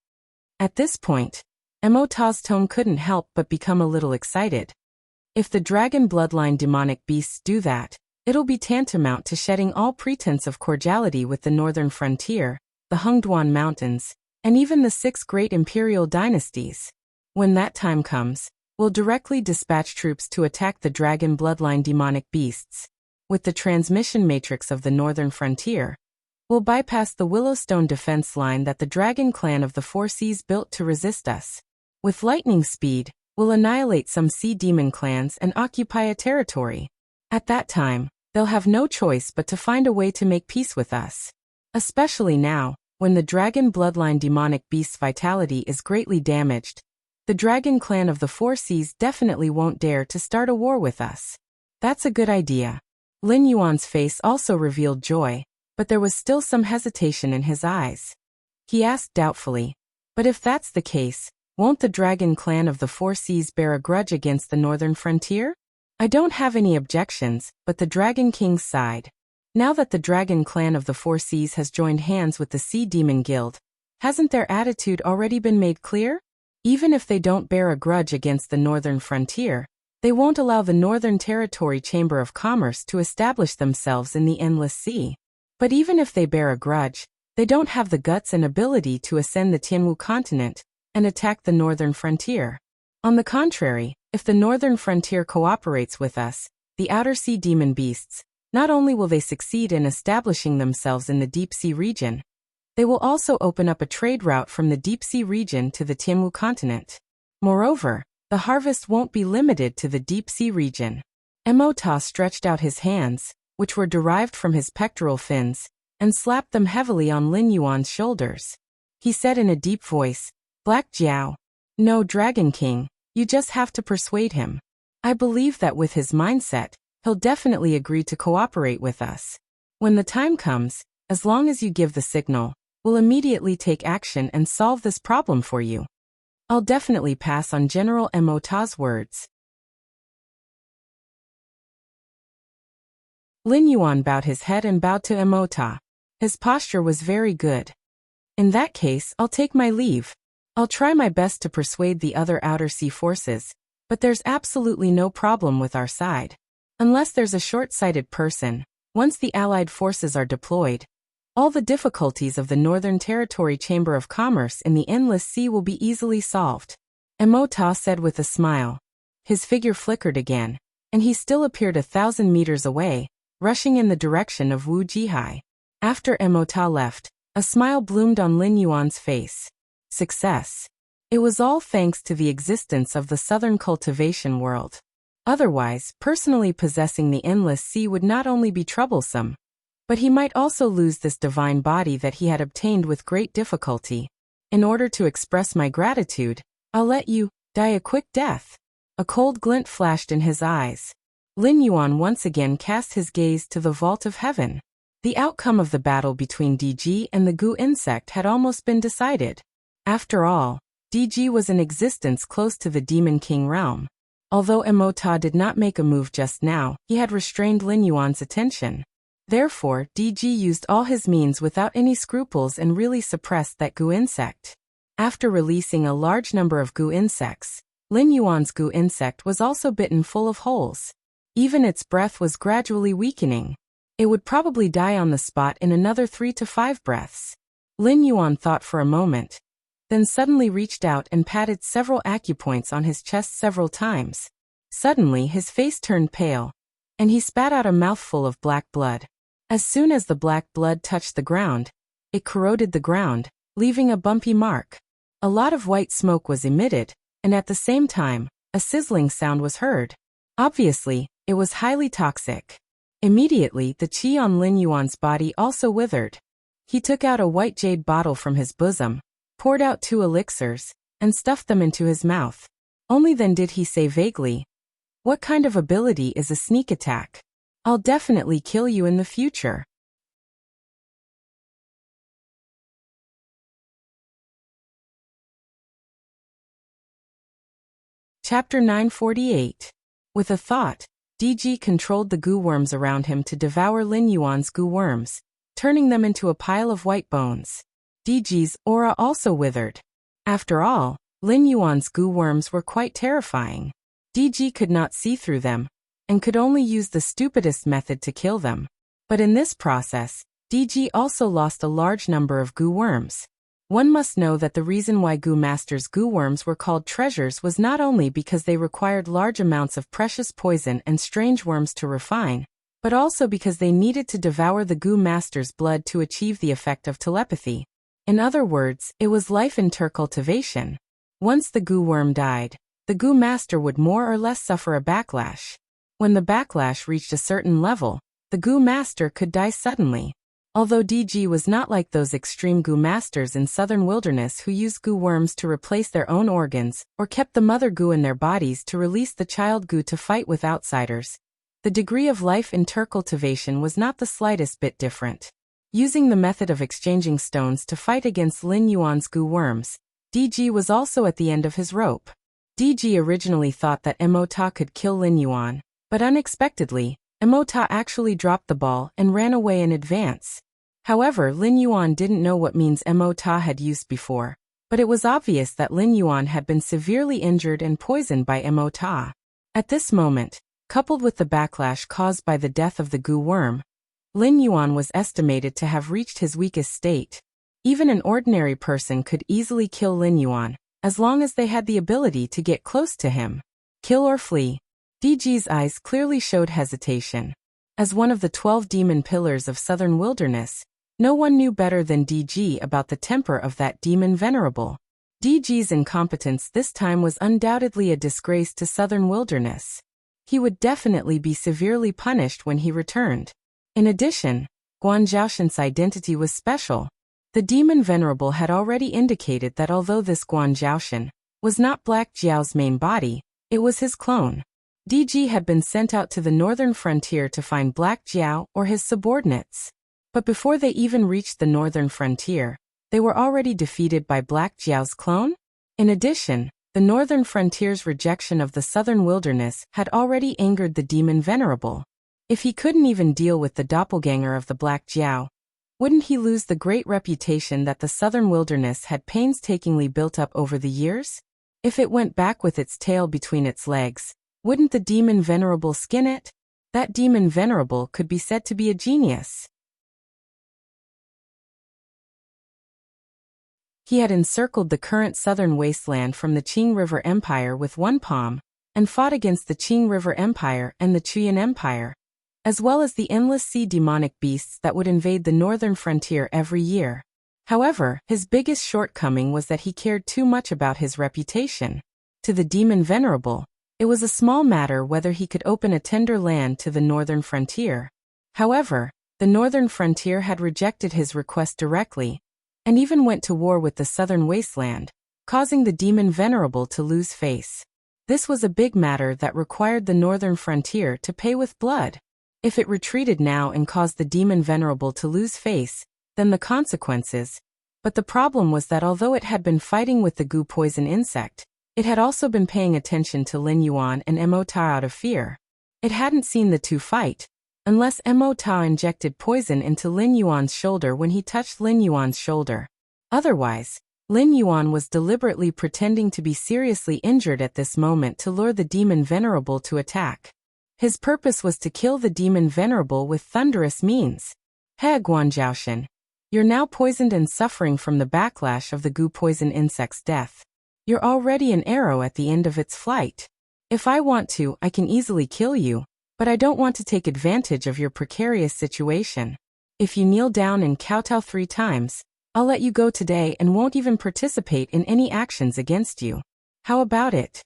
At this point, Emota's tone couldn't help but become a little excited. If the dragon bloodline demonic beasts do that, it'll be tantamount to shedding all pretense of cordiality with the northern frontier, the Hengduan Mountains, and even the 6 great imperial dynasties. When that time comes, we'll directly dispatch troops to attack the dragon bloodline demonic beasts. With the transmission matrix of the northern frontier, we'll bypass the Willowstone defense line that the dragon clan of the Four Seas built to resist us. With lightning speed, we'll annihilate some sea demon clans and occupy a territory. At that time, they'll have no choice but to find a way to make peace with us. Especially now, when the dragon bloodline demonic beast's vitality is greatly damaged, the dragon clan of the Four Seas definitely won't dare to start a war with us. That's a good idea. Lin Yuan's face also revealed joy, but there was still some hesitation in his eyes. He asked doubtfully, but if that's the case, won't the dragon clan of the Four Seas bear a grudge against the northern frontier? I don't have any objections, but the Dragon King sighed. Now that the dragon clan of the Four Seas has joined hands with the Sea Demon Guild, hasn't their attitude already been made clear? Even if they don't bear a grudge against the northern frontier, they won't allow the Northern Territory Chamber of Commerce to establish themselves in the Endless Sea. But even if they bear a grudge, they don't have the guts and ability to ascend the Tianwu continent and attack the northern frontier. On the contrary, if the northern frontier cooperates with us, the outer sea demon beasts, not only will they succeed in establishing themselves in the deep sea region, they will also open up a trade route from the deep sea region to the Tianwu continent. Moreover, the harvest won't be limited to the deep sea region. Emota stretched out his hands, which were derived from his pectoral fins, and slapped them heavily on Lin Yuan's shoulders. He said in a deep voice, "Black Jiao. No, Dragon King, you just have to persuade him. I believe that with his mindset, he'll definitely agree to cooperate with us. When the time comes, as long as you give the signal, we'll immediately take action and solve this problem for you." I'll definitely pass on General Emota's words. Lin Yuan bowed his head and bowed to Emota. His posture was very good. In that case, I'll take my leave. I'll try my best to persuade the other outer sea forces, but there's absolutely no problem with our side. Unless there's a short-sighted person, once the allied forces are deployed, all the difficulties of the Northern Territory Chamber of Commerce in the Endless Sea will be easily solved. Emota said with a smile. His figure flickered again, and he still appeared 1,000 meters away, rushing in the direction of Wu Jihai. After Emota left, a smile bloomed on Lin Yuan's face. Success. It was all thanks to the existence of the Southern Cultivation World. Otherwise, personally possessing the Endless Sea would not only be troublesome, but he might also lose this divine body that he had obtained with great difficulty. In order to express my gratitude, I'll let you die a quick death. A cold glint flashed in his eyes. Lin Yuan once again cast his gaze to the vault of heaven. The outcome of the battle between DG and the goo insect had almost been decided. After all, DG was in existence close to the Demon King realm. Although Emota did not make a move just now, he had restrained Lin Yuan's attention. Therefore, DG used all his means without any scruples and really suppressed that goo insect. After releasing a large number of goo insects, Lin Yuan's goo insect was also bitten full of holes. Even its breath was gradually weakening. It would probably die on the spot in another 3 to 5 breaths. Lin Yuan thought for a moment, then suddenly reached out and patted several acupoints on his chest several times. Suddenly his face turned pale, and he spat out a mouthful of black blood. As soon as the black blood touched the ground, it corroded the ground, leaving a bumpy mark. A lot of white smoke was emitted, and at the same time, a sizzling sound was heard. Obviously, it was highly toxic. Immediately, the qi on Lin Yuan's body also withered. He took out a white jade bottle from his bosom, poured out 2 elixirs, and stuffed them into his mouth. Only then did he say vaguely, "What kind of ability is a sneak attack? I'll definitely kill you in the future." Chapter 948. With a thought, DG controlled the goo worms around him to devour Lin Yuan's goo worms, turning them into a pile of white bones. DG's aura also withered. After all, Lin Yuan's goo worms were quite terrifying. DG could not see through them, and could only use the stupidest method to kill them. But in this process, DG also lost a large number of goo worms. One must know that the reason why Goo Master's goo worms were called treasures was not only because they required large amounts of precious poison and strange worms to refine, but also because they needed to devour the Goo Master's blood to achieve the effect of telepathy. In other words, it was life intercultivation. Once the goo worm died, the Goo Master would more or less suffer a backlash. When the backlash reached a certain level, the Goo Master could die suddenly. Although DG was not like those extreme goo masters in southern wilderness who used goo worms to replace their own organs, or kept the mother goo in their bodies to release the child goo to fight with outsiders, the degree of life intercultivation was not the slightest bit different. Using the method of exchanging stones to fight against Lin Yuan's goo worms, DG was also at the end of his rope. DG originally thought that Emota could kill Lin Yuan, but unexpectedly, Emota actually dropped the ball and ran away in advance. However, Lin Yuan didn't know what means Emota had used before, but it was obvious that Lin Yuan had been severely injured and poisoned by Emota. At this moment, coupled with the backlash caused by the death of the goo worm, Lin Yuan was estimated to have reached his weakest state. Even an ordinary person could easily kill Lin Yuan, as long as they had the ability to get close to him. Kill or flee. DG's eyes clearly showed hesitation. As one of the 12 demon pillars of southern wilderness, no one knew better than DG about the temper of that demon venerable. DG's incompetence this time was undoubtedly a disgrace to southern wilderness. He would definitely be severely punished when he returned. In addition, Guan Zhaoshan's identity was special. The demon venerable had already indicated that although this Guan Zhaoshan was not Black Jiao's main body, it was his clone. DG had been sent out to the northern frontier to find Black Jiao or his subordinates. But before they even reached the northern frontier, they were already defeated by Black Jiao's clone? In addition, the northern frontier's rejection of the southern wilderness had already angered the demon venerable. If he couldn't even deal with the doppelganger of the Black Jiao, wouldn't he lose the great reputation that the southern wilderness had painstakingly built up over the years? If it went back with its tail between its legs, wouldn't the demon venerable skin it? That demon venerable could be said to be a genius. He had encircled the current southern wasteland from the Qing River Empire with one palm, and fought against the Qing River Empire and the Chuyan Empire, as well as the endless sea demonic beasts that would invade the northern frontier every year. However, his biggest shortcoming was that he cared too much about his reputation. To the demon venerable, it was a small matter whether he could open a tender land to the northern frontier. However, the northern frontier had rejected his request directly, and even went to war with the southern wasteland, causing the demon venerable to lose face. This was a big matter that required the northern frontier to pay with blood. If it retreated now and caused the demon venerable to lose face, then the consequences. But the problem was that although it had been fighting with the goo poison insect, it had also been paying attention to Lin Yuan and Emota out of fear. It hadn't seen the two fight, unless Emota injected poison into Lin Yuan's shoulder when he touched Lin Yuan's shoulder. Otherwise, Lin Yuan was deliberately pretending to be seriously injured at this moment to lure the demon venerable to attack. His purpose was to kill the demon venerable with thunderous means. He Guan Zhaoshan, you're now poisoned and suffering from the backlash of the goo poison insect's death. You're already an arrow at the end of its flight. If I want to, I can easily kill you, but I don't want to take advantage of your precarious situation. If you kneel down and kowtow 3 times, I'll let you go today and won't even participate in any actions against you. How about it?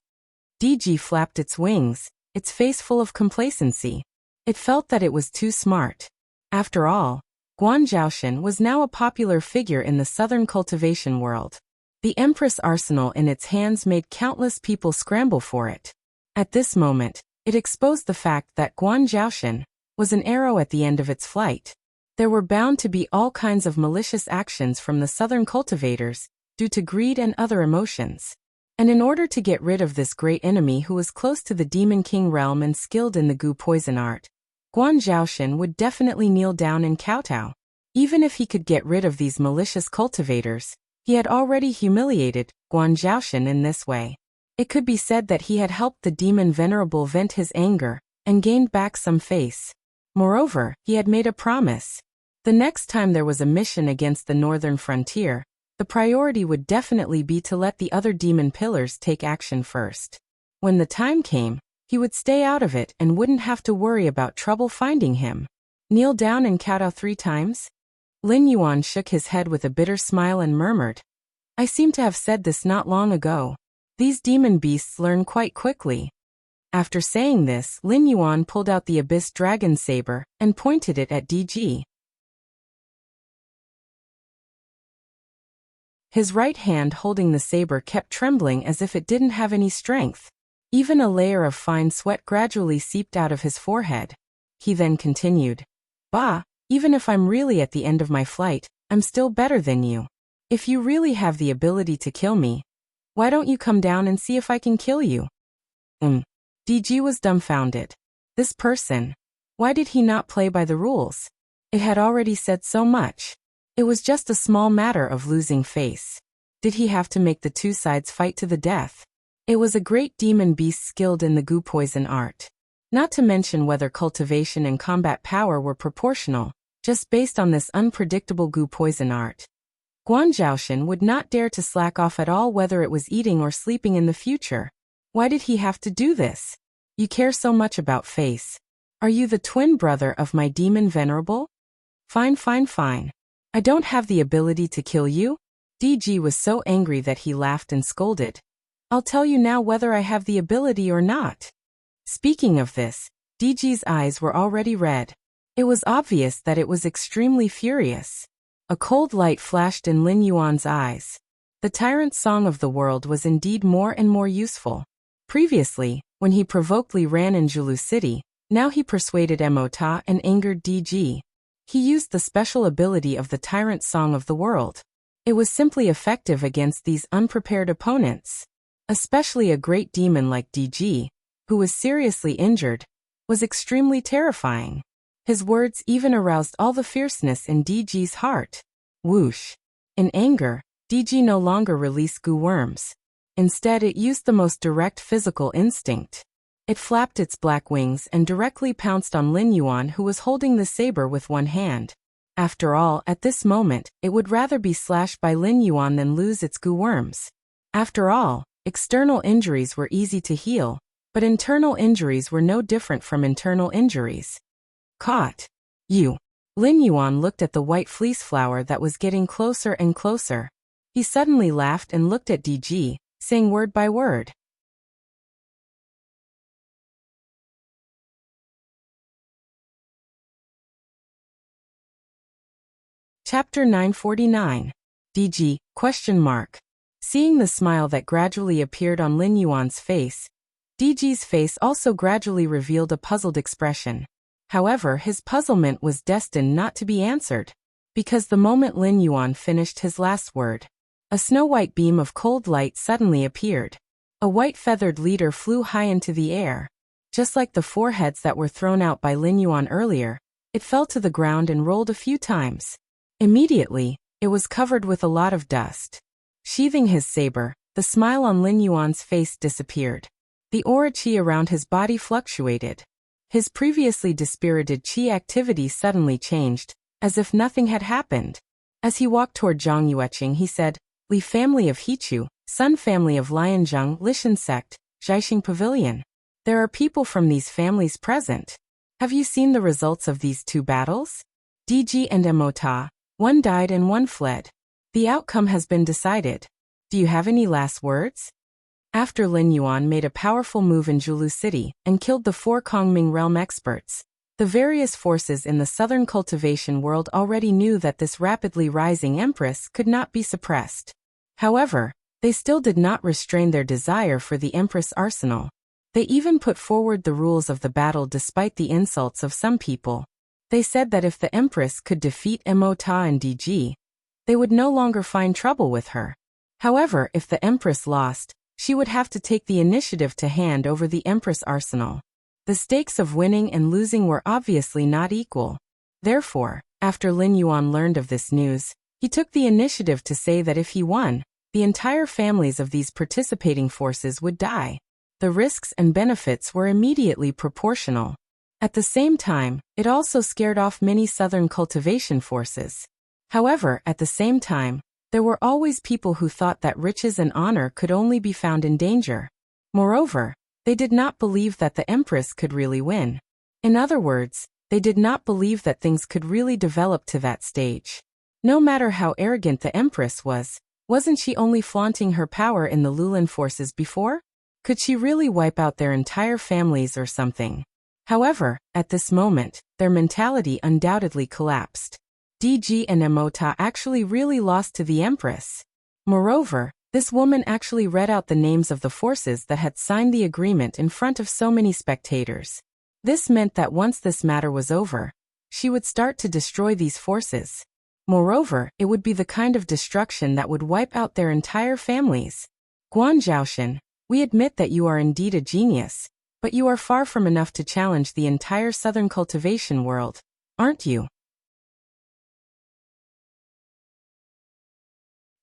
DG flapped its wings, its face full of complacency. It felt that it was too smart. After all, Guan Zhaoshan was now a popular figure in the southern cultivation world. The Empress arsenal in its hands made countless people scramble for it. At this moment, it exposed the fact that Guan Zhaoshan was an arrow at the end of its flight. There were bound to be all kinds of malicious actions from the southern cultivators, due to greed and other emotions. And in order to get rid of this great enemy who was close to the Demon King realm and skilled in the goo poison art, Guan Zhaoshan would definitely kneel down and kowtow. Even if he could get rid of these malicious cultivators, He had already humiliated Guan Zhaoshan in this way. It could be said that he had helped the demon venerable vent his anger and gained back some face. Moreover, he had made a promise. The next time there was a mission against the northern frontier, the priority would definitely be to let the other demon pillars take action first. When the time came, he would stay out of it and wouldn't have to worry about trouble finding him. Kneel down and kowtow 3 times? Lin Yuan shook his head with a bitter smile and murmured, I seem to have said this not long ago. These demon beasts learn quite quickly. After saying this, Lin Yuan pulled out the abyss dragon saber and pointed it at DG. His right hand holding the saber kept trembling as if it didn't have any strength. Even a layer of fine sweat gradually seeped out of his forehead. He then continued, Bah, even if I'm really at the end of my flight, I'm still better than you. If you really have the ability to kill me, why don't you come down and see if I can kill you? DG was dumbfounded. This person, why did he not play by the rules? It had already said so much. It was just a small matter of losing face. Did he have to make the 2 sides fight to the death? It was a great demon beast skilled in the goo poison art. Not to mention whether cultivation and combat power were proportional, just based on this unpredictable goo poison art. Guan Zhaoshan would not dare to slack off at all whether it was eating or sleeping in the future. Why did he have to do this? You care so much about face. Are you the twin brother of my demon venerable? Fine. I don't have the ability to kill you? DG was so angry that he laughed and scolded. I'll tell you now whether I have the ability or not. Speaking of this, DG's eyes were already red. It was obvious that it was extremely furious. A cold light flashed in Lin Yuan's eyes. The tyrant song of the world was indeed more and more useful. Previously, when he provokedly ran in Zhulu City, now he persuaded Emota and angered DG. He used the special ability of the tyrant song of the world. It was simply effective against these unprepared opponents. Especially a great demon like DG, who was seriously injured, was extremely terrifying. His words even aroused all the fierceness in DG's heart. Whoosh! In anger, DG no longer released goo worms. Instead, it used the most direct physical instinct. It flapped its black wings and directly pounced on Lin Yuan, who was holding the saber with one hand. After all, at this moment, it would rather be slashed by Lin Yuan than lose its goo worms. After all, external injuries were easy to heal, but internal injuries were no different from internal injuries. Caught. You. Lin Yuan looked at the white fleece flower that was getting closer and closer. He suddenly laughed and looked at DG, saying word by word. Chapter 949. DG, ? Seeing the smile that gradually appeared on Lin Yuan's face, DG's face also gradually revealed a puzzled expression. However, his puzzlement was destined not to be answered, because the moment Lin Yuan finished his last word, a snow-white beam of cold light suddenly appeared. A white feathered leader flew high into the air. Just like the 4 heads that were thrown out by Lin Yuan earlier, it fell to the ground and rolled a few times. Immediately, it was covered with a lot of dust. Sheathing his saber, the smile on Lin Yuan's face disappeared. The aura qi around his body fluctuated. His previously dispirited qi activity suddenly changed, as if nothing had happened. As he walked toward Zhang Yueqing, he said, Li family of Hichu, Sun family of Lianzhang, Lishan sect, Zhaixing Pavilion. There are people from these families present. Have you seen the results of these 2 battles? DG and Emota, one died and one fled. The outcome has been decided. Do you have any last words? After Lin Yuan made a powerful move in Zhulu City and killed the 4 Kongming realm experts, the various forces in the southern cultivation world already knew that this rapidly rising empress could not be suppressed. However, they still did not restrain their desire for the empress arsenal. They even put forward the rules of the battle despite the insults of some people. They said that if the empress could defeat Emota and DG, they would no longer find trouble with her. However, if the empress lost, she would have to take the initiative to hand over the empress arsenal. The stakes of winning and losing were obviously not equal. Therefore, after Lin Yuan learned of this news, He took the initiative to say that if he won, the entire families of these participating forces would die. The risks and benefits were immediately proportional. At the same time, it also scared off many southern cultivation forces. However, at the same time, there were always people who thought that riches and honor could only be found in danger. Moreover, they did not believe that the Empress could really win. In other words, they did not believe that things could really develop to that stage. No matter how arrogant the Empress was, wasn't she only flaunting her power in the Lulan forces before? Could she really wipe out their entire families or something? However, at this moment, their mentality undoubtedly collapsed. DG and Emota actually really lost to the Empress. Moreover, this woman actually read out the names of the forces that had signed the agreement in front of so many spectators. This meant that once this matter was over, she would start to destroy these forces. Moreover, it would be the kind of destruction that would wipe out their entire families. Guan Zhaoshan, we admit that you are indeed a genius, but you are far from enough to challenge the entire southern cultivation world, aren't you?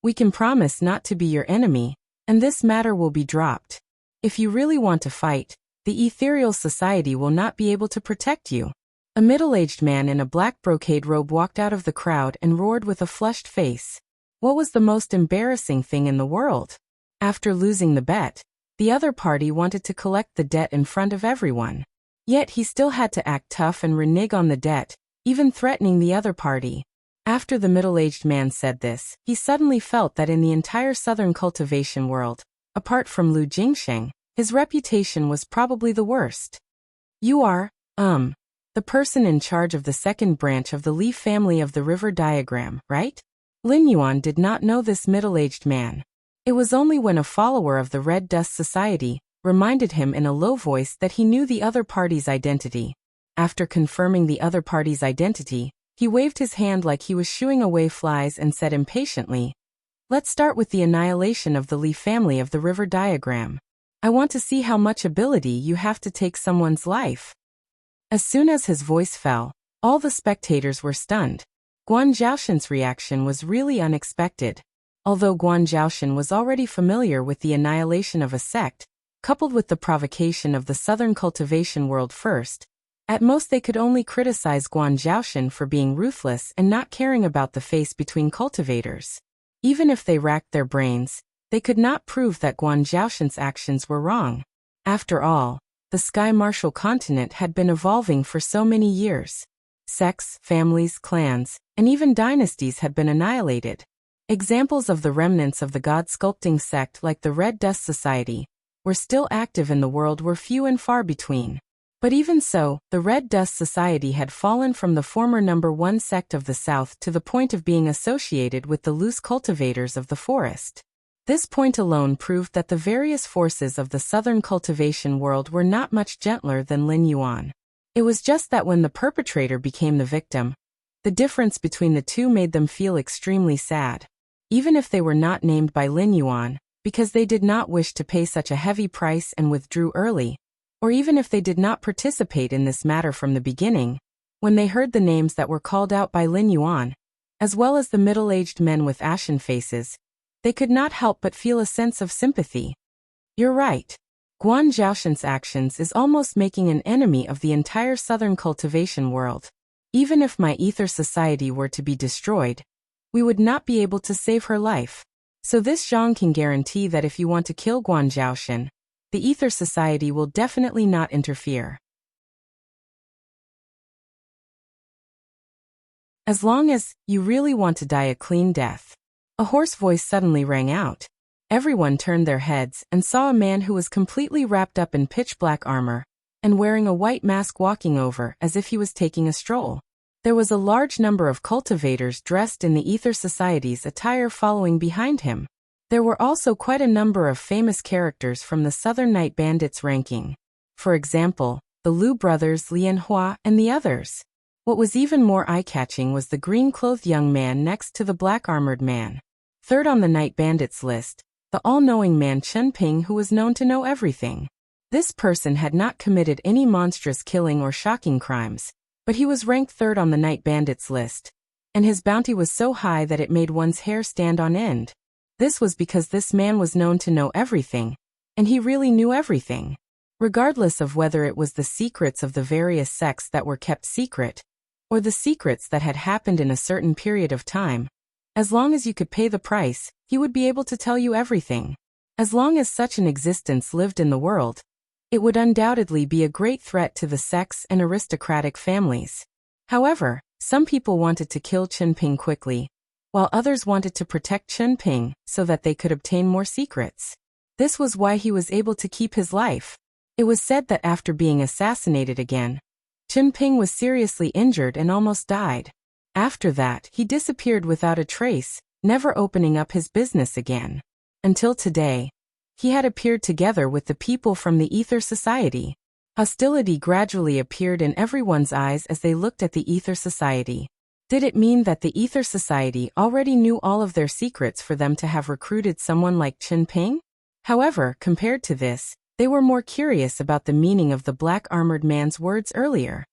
We can promise not to be your enemy, and this matter will be dropped. If you really want to fight, the ethereal society will not be able to protect you. A middle-aged man in a black brocade robe walked out of the crowd and roared with a flushed face. What was the most embarrassing thing in the world? After losing the bet, the other party wanted to collect the debt in front of everyone. Yet he still had to act tough and renege on the debt, even threatening the other party. After the middle-aged man said this, he suddenly felt that in the entire southern cultivation world, apart from Lu Jingsheng, his reputation was probably the worst. You are, the person in charge of the second branch of the leaf family of the river diagram, right? Lin Yuan did not know this middle-aged man. It was only when a follower of the Red Dust Society reminded him in a low voice that he knew the other party's identity. After confirming the other party's identity, he waved his hand like he was shooing away flies and said impatiently, "Let's start with the annihilation of the leaf family of the river diagram. I want to see how much ability you have to take someone's life." As soon as his voice fell, all the spectators were stunned. Guan Zhaoshan's reaction was really unexpected. Although Guan Zhaoshan was already familiar with the annihilation of a sect, coupled with the provocation of the southern cultivation world first, at most they could only criticize Guan Zhaoshan for being ruthless and not caring about the face between cultivators. Even if they racked their brains, they could not prove that Guan Zhaoshan's actions were wrong. After all, the Sky Martial continent had been evolving for so many years. Sects, families, clans, and even dynasties had been annihilated. Examples of the remnants of the god-sculpting sect like the Red Dust Society were still active in the world were few and far between. But even so, the Red Dust Society had fallen from the former #1 sect of the south to the point of being associated with the loose cultivators of the forest. This point alone proved that the various forces of the southern cultivation world were not much gentler than Lin Yuan. It was just that when the perpetrator became the victim, the difference between the two made them feel extremely sad. Even if they were not named by Lin Yuan, because they did not wish to pay such a heavy price and withdrew early, or even if they did not participate in this matter from the beginning, when they heard the names that were called out by Lin Yuan, as well as the middle-aged men with ashen faces, they could not help but feel a sense of sympathy. You're right. Guan Zhaoshan's actions is almost making an enemy of the entire southern cultivation world. Even if my ether society were to be destroyed, we would not be able to save her life. So this Zhang can guarantee that if you want to kill Guan Zhaoshan, the ether society will definitely not interfere. As long as you really want to die a clean death. A hoarse voice suddenly rang out. Everyone turned their heads and saw a man who was completely wrapped up in pitch-black armor and wearing a white mask walking over as if he was taking a stroll. There was a large number of cultivators dressed in the Ether Society's attire following behind him. There were also quite a number of famous characters from the Southern Night Bandits ranking. For example, the Liu brothers Lian Hua and the others. What was even more eye-catching was the green-clothed young man next to the black-armored man. Third on the Night Bandits list, the all-knowing man Chen Ping, who was known to know everything. This person had not committed any monstrous killing or shocking crimes, but he was ranked third on the Night Bandits list. and his bounty was so high that it made one's hair stand on end. This was because this man was known to know everything, and he really knew everything. Regardless of whether it was the secrets of the various sects that were kept secret, or the secrets that had happened in a certain period of time, as long as you could pay the price, he would be able to tell you everything. As long as such an existence lived in the world, it would undoubtedly be a great threat to the sects and aristocratic families. However, some people wanted to kill Qinping quickly, while others wanted to protect Qinping so that they could obtain more secrets. This was why he was able to keep his life. It was said that after being assassinated again, Qinping was seriously injured and almost died. After that, he disappeared without a trace, never opening up his business again. Until today, he had appeared together with the people from the Ether Society. Hostility gradually appeared in everyone's eyes as they looked at the Ether Society. Did it mean that the Ether Society already knew all of their secrets for them to have recruited someone like Qinping? However, compared to this, they were more curious about the meaning of the black-armored man's words earlier.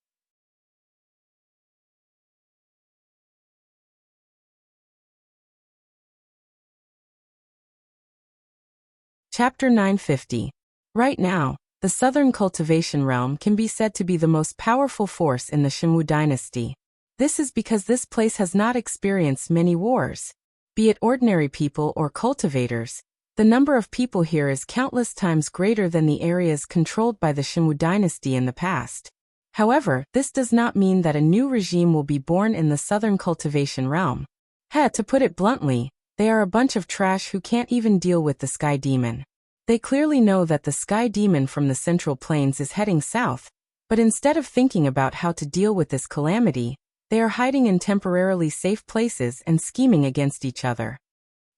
Chapter 950. Right now, the southern cultivation realm can be said to be the most powerful force in the Shenwu dynasty. This is because this place has not experienced many wars. Be it ordinary people or cultivators, the number of people here is countless times greater than the areas controlled by the Shenwu dynasty in the past. However, this does not mean that a new regime will be born in the southern cultivation realm. To put it bluntly, they are a bunch of trash who can't even deal with the Sky Demon. They clearly know that the Sky Demon from the Central Plains is heading south, but instead of thinking about how to deal with this calamity, they are hiding in temporarily safe places and scheming against each other.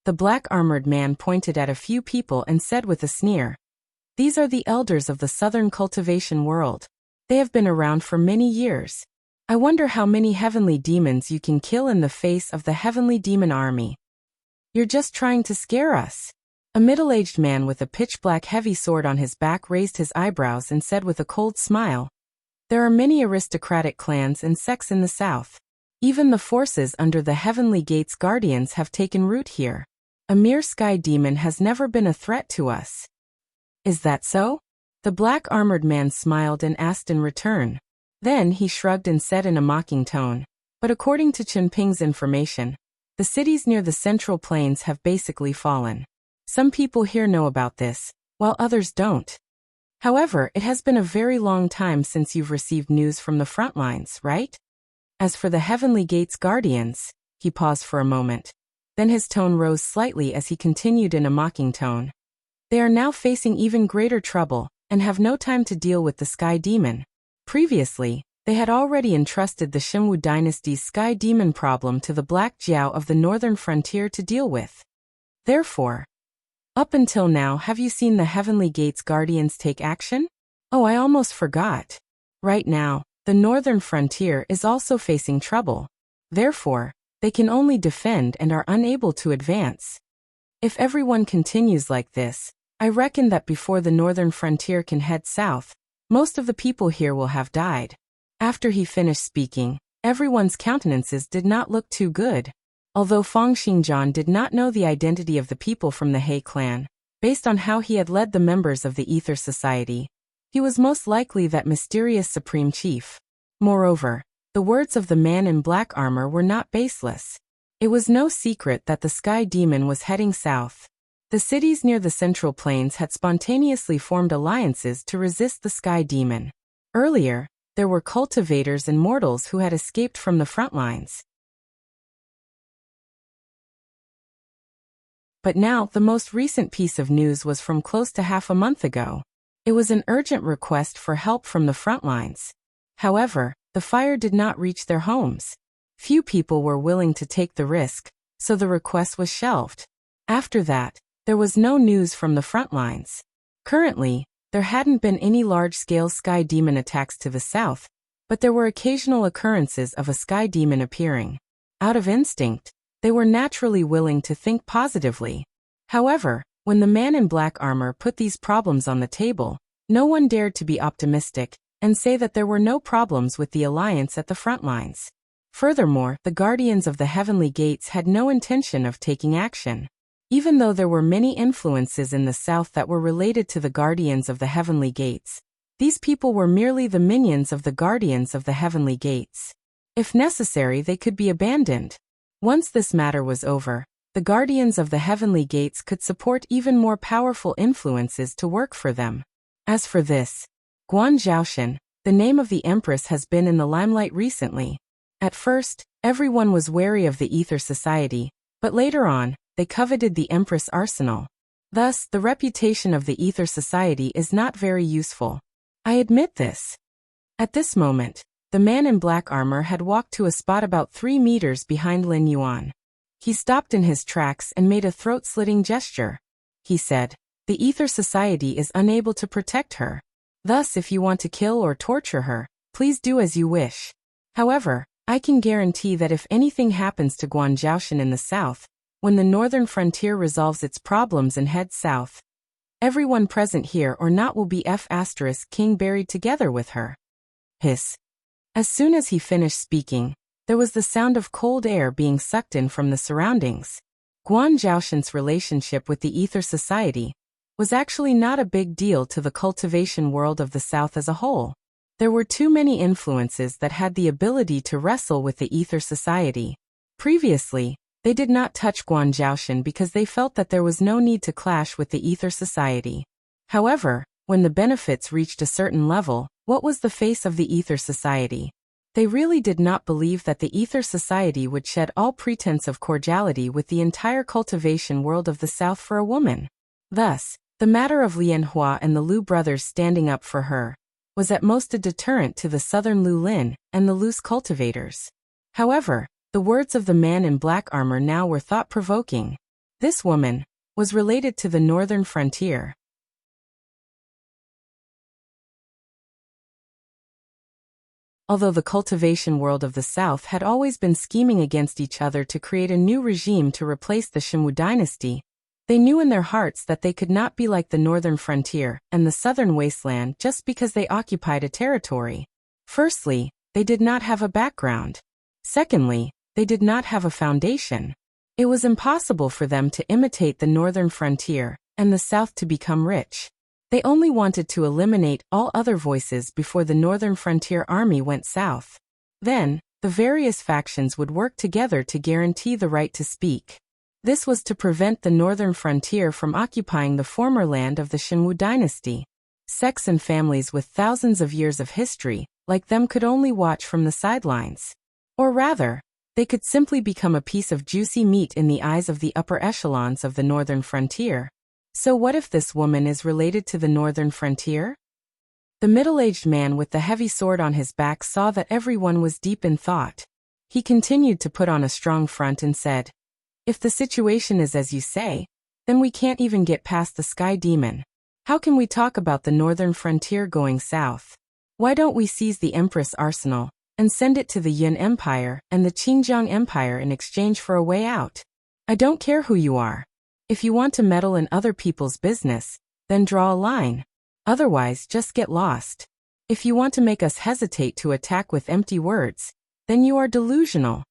The black-armored man pointed at a few people and said with a sneer, "These are the elders of the southern cultivation world. They have been around for many years. I wonder how many heavenly demons you can kill in the face of the heavenly demon army. You're just trying to scare us." A middle-aged man with a pitch-black heavy sword on his back raised his eyebrows and said with a cold smile, "There are many aristocratic clans and sects in the south. Even the forces under the Heavenly Gate's guardians have taken root here. A mere sky demon has never been a threat to us." "Is that so?" The black-armored man smiled and asked in return. Then he shrugged and said in a mocking tone, "But according to Qinping's information, the cities near the Central Plains have basically fallen. Some people here know about this, while others don't. However, it has been a very long time since you've received news from the front lines, right? As for the Heavenly Gate's guardians," he paused for a moment. Then his tone rose slightly as he continued in a mocking tone. "They are now facing even greater trouble, and have no time to deal with the Sky Demon. Previously, they had already entrusted the Shenwu dynasty's Sky Demon problem to the Black Jiao of the northern frontier to deal with. Therefore, up until now, have you seen the Heavenly Gate's guardians take action? Oh, I almost forgot. Right now, the northern frontier is also facing trouble. Therefore, they can only defend and are unable to advance. If everyone continues like this, I reckon that before the northern frontier can head south, most of the people here will have died." After he finished speaking, everyone's countenances did not look too good. Although Fang Xingjian did not know the identity of the people from the He clan, based on how he had led the members of the Ether Society, he was most likely that mysterious supreme chief. Moreover, the words of the man in black armor were not baseless. It was no secret that the Sky Demon was heading south. The cities near the Central Plains had spontaneously formed alliances to resist the Sky Demon. Earlier, there were cultivators and mortals who had escaped from the front lines. But now, the most recent piece of news was from close to half a month ago. It was an urgent request for help from the front lines. However, the fire did not reach their homes. Few people were willing to take the risk, so the request was shelved. After that, there was no news from the front lines. Currently, there hadn't been any large-scale Sky Demon attacks to the south, but there were occasional occurrences of a Sky Demon appearing. Out of instinct, they were naturally willing to think positively. However, when the man in black armor put these problems on the table, no one dared to be optimistic and say that there were no problems with the alliance at the front lines. Furthermore, the guardians of the heavenly gates had no intention of taking action. Even though there were many influences in the south that were related to the guardians of the heavenly gates, these people were merely the minions of the guardians of the heavenly gates. If necessary, they could be abandoned. Once this matter was over, the guardians of the heavenly gates could support even more powerful influences to work for them. As for this, Guan Zhaoshan, the name of the empress, has been in the limelight recently. At first, everyone was wary of the Ether Society, but later on, they coveted the Empress arsenal. Thus, the reputation of the Ether Society is not very useful. I admit this. At this moment, the man in black armor had walked to a spot about 3 meters behind Lin Yuan. He stopped in his tracks and made a throat-slitting gesture. He said, "The Ether Society is unable to protect her. Thus, if you want to kill or torture her, please do as you wish. However, I can guarantee that if anything happens to Guan Zhaoshan in the south, when the northern frontier resolves its problems and heads south, everyone present here or not will be King buried together with her." Hiss. As soon as he finished speaking, there was the sound of cold air being sucked in from the surroundings. Guan Zhaoshan's relationship with the Ether Society was actually not a big deal to the cultivation world of the south as a whole. There were too many influences that had the ability to wrestle with the Ether Society. Previously, they did not touch Guan Zhaoshan because they felt that there was no need to clash with the Ether Society. However, when the benefits reached a certain level, what was the face of the Ether Society? They really did not believe that the Ether Society would shed all pretense of cordiality with the entire cultivation world of the South for a woman. Thus, the matter of Lian Hua and the Lu brothers standing up for her was at most a deterrent to the southern Lu Lin and the loose cultivators. However, the words of the man in black armor now were thought-provoking. This woman was related to the northern frontier. Although the cultivation world of the south had always been scheming against each other to create a new regime to replace the Shenwu dynasty, they knew in their hearts that they could not be like the northern frontier and the southern wasteland just because they occupied a territory. Firstly, they did not have a background. Secondly, they did not have a foundation. It was impossible for them to imitate the northern frontier and the south to become rich. They only wanted to eliminate all other voices before the northern frontier army went south. Then, the various factions would work together to guarantee the right to speak. This was to prevent the northern frontier from occupying the former land of the Shenwu dynasty. Sects and families with thousands of years of history, like them, could only watch from the sidelines. Or rather, they could simply become a piece of juicy meat in the eyes of the upper echelons of the northern frontier. So what if this woman is related to the northern frontier? The middle-aged man with the heavy sword on his back saw that everyone was deep in thought. He continued to put on a strong front and said, "If the situation is as you say, then we can't even get past the Sky Demon. How can we talk about the northern frontier going south? Why don't we seize the Empress arsenal and send it to the Yun Empire and the Qingjiang Empire in exchange for a way out? I don't care who you are. If you want to meddle in other people's business, then draw a line. Otherwise, just get lost. If you want to make us hesitate to attack with empty words, then you are delusional."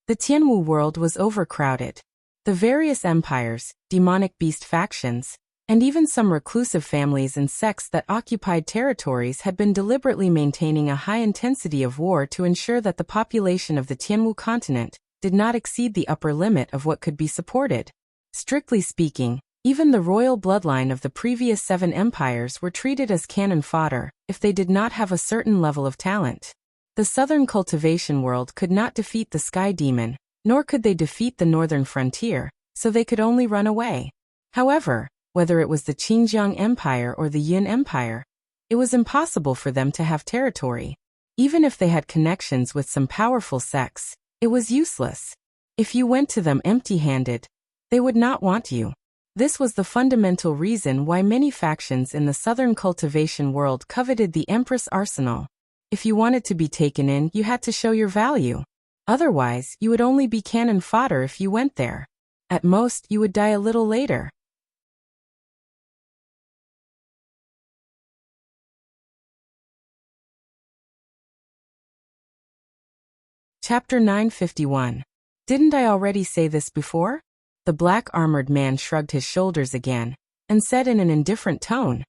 The Tianwu world was overcrowded. The various empires, demonic beast factions, and even some reclusive families and sects that occupied territories had been deliberately maintaining a high intensity of war to ensure that the population of the Tianwu continent did not exceed the upper limit of what could be supported. Strictly speaking, even the royal bloodline of the previous 7 empires were treated as cannon fodder if they did not have a certain level of talent. The southern cultivation world could not defeat the Sky Demon, nor could they defeat the northern frontier, so they could only run away. However, whether it was the Qingjiang Empire or the Yun Empire, it was impossible for them to have territory. Even if they had connections with some powerful sects, it was useless. If you went to them empty-handed, they would not want you. This was the fundamental reason why many factions in the southern cultivation world coveted the Empress arsenal. If you wanted to be taken in, you had to show your value. Otherwise, you would only be cannon fodder if you went there. At most, you would die a little later. Chapter 951. Didn't I already say this before? The black armored man shrugged his shoulders again, and said in an indifferent tone,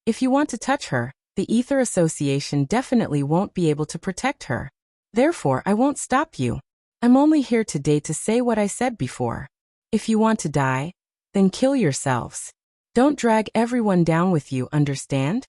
"If you want to touch her, the Ether Association definitely won't be able to protect her. Therefore, I won't stop you. I'm only here today to say what I said before. If you want to die, then kill yourselves. Don't drag everyone down with you, understand?"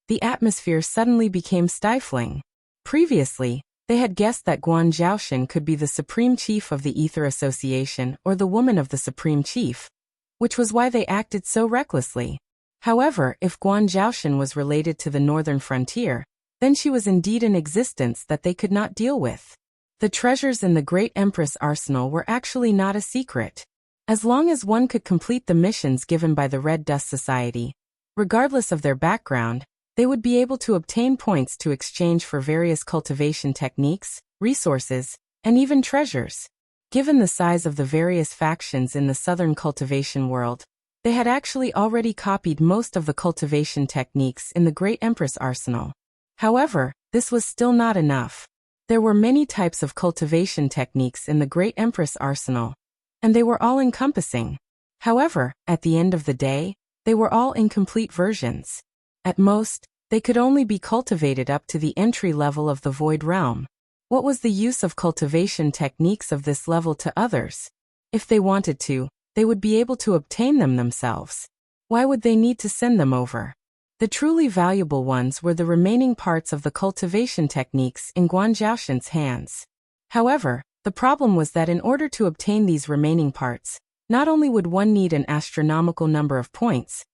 The atmosphere suddenly became stifling. Previously, they had guessed that Guan Zhaoshan could be the Supreme Chief of the Ether Association or the woman of the Supreme Chief, which was why they acted so recklessly. However, if Guan Zhaoshan was related to the northern frontier, then she was indeed an existence that they could not deal with. The treasures in the Great Empress arsenal were actually not a secret. As long as one could complete the missions given by the Red Dust Society, regardless of their background, they would be able to obtain points to exchange for various cultivation techniques, resources, and even treasures. Given the size of the various factions in the southern cultivation world, they had actually already copied most of the cultivation techniques in the Great Empress arsenal. However, this was still not enough. There were many types of cultivation techniques in the Great Empress arsenal, and they were all encompassing. However, at the end of the day, they were all incomplete versions. At most, they could only be cultivated up to the entry level of the Void Realm. What was the use of cultivation techniques of this level to others? If they wanted to, they would be able to obtain them themselves. Why would they need to send them over? The truly valuable ones were the remaining parts of the cultivation techniques in Guan Zhaoshan's hands. However, the problem was that in order to obtain these remaining parts, not only would one need an astronomical number of points,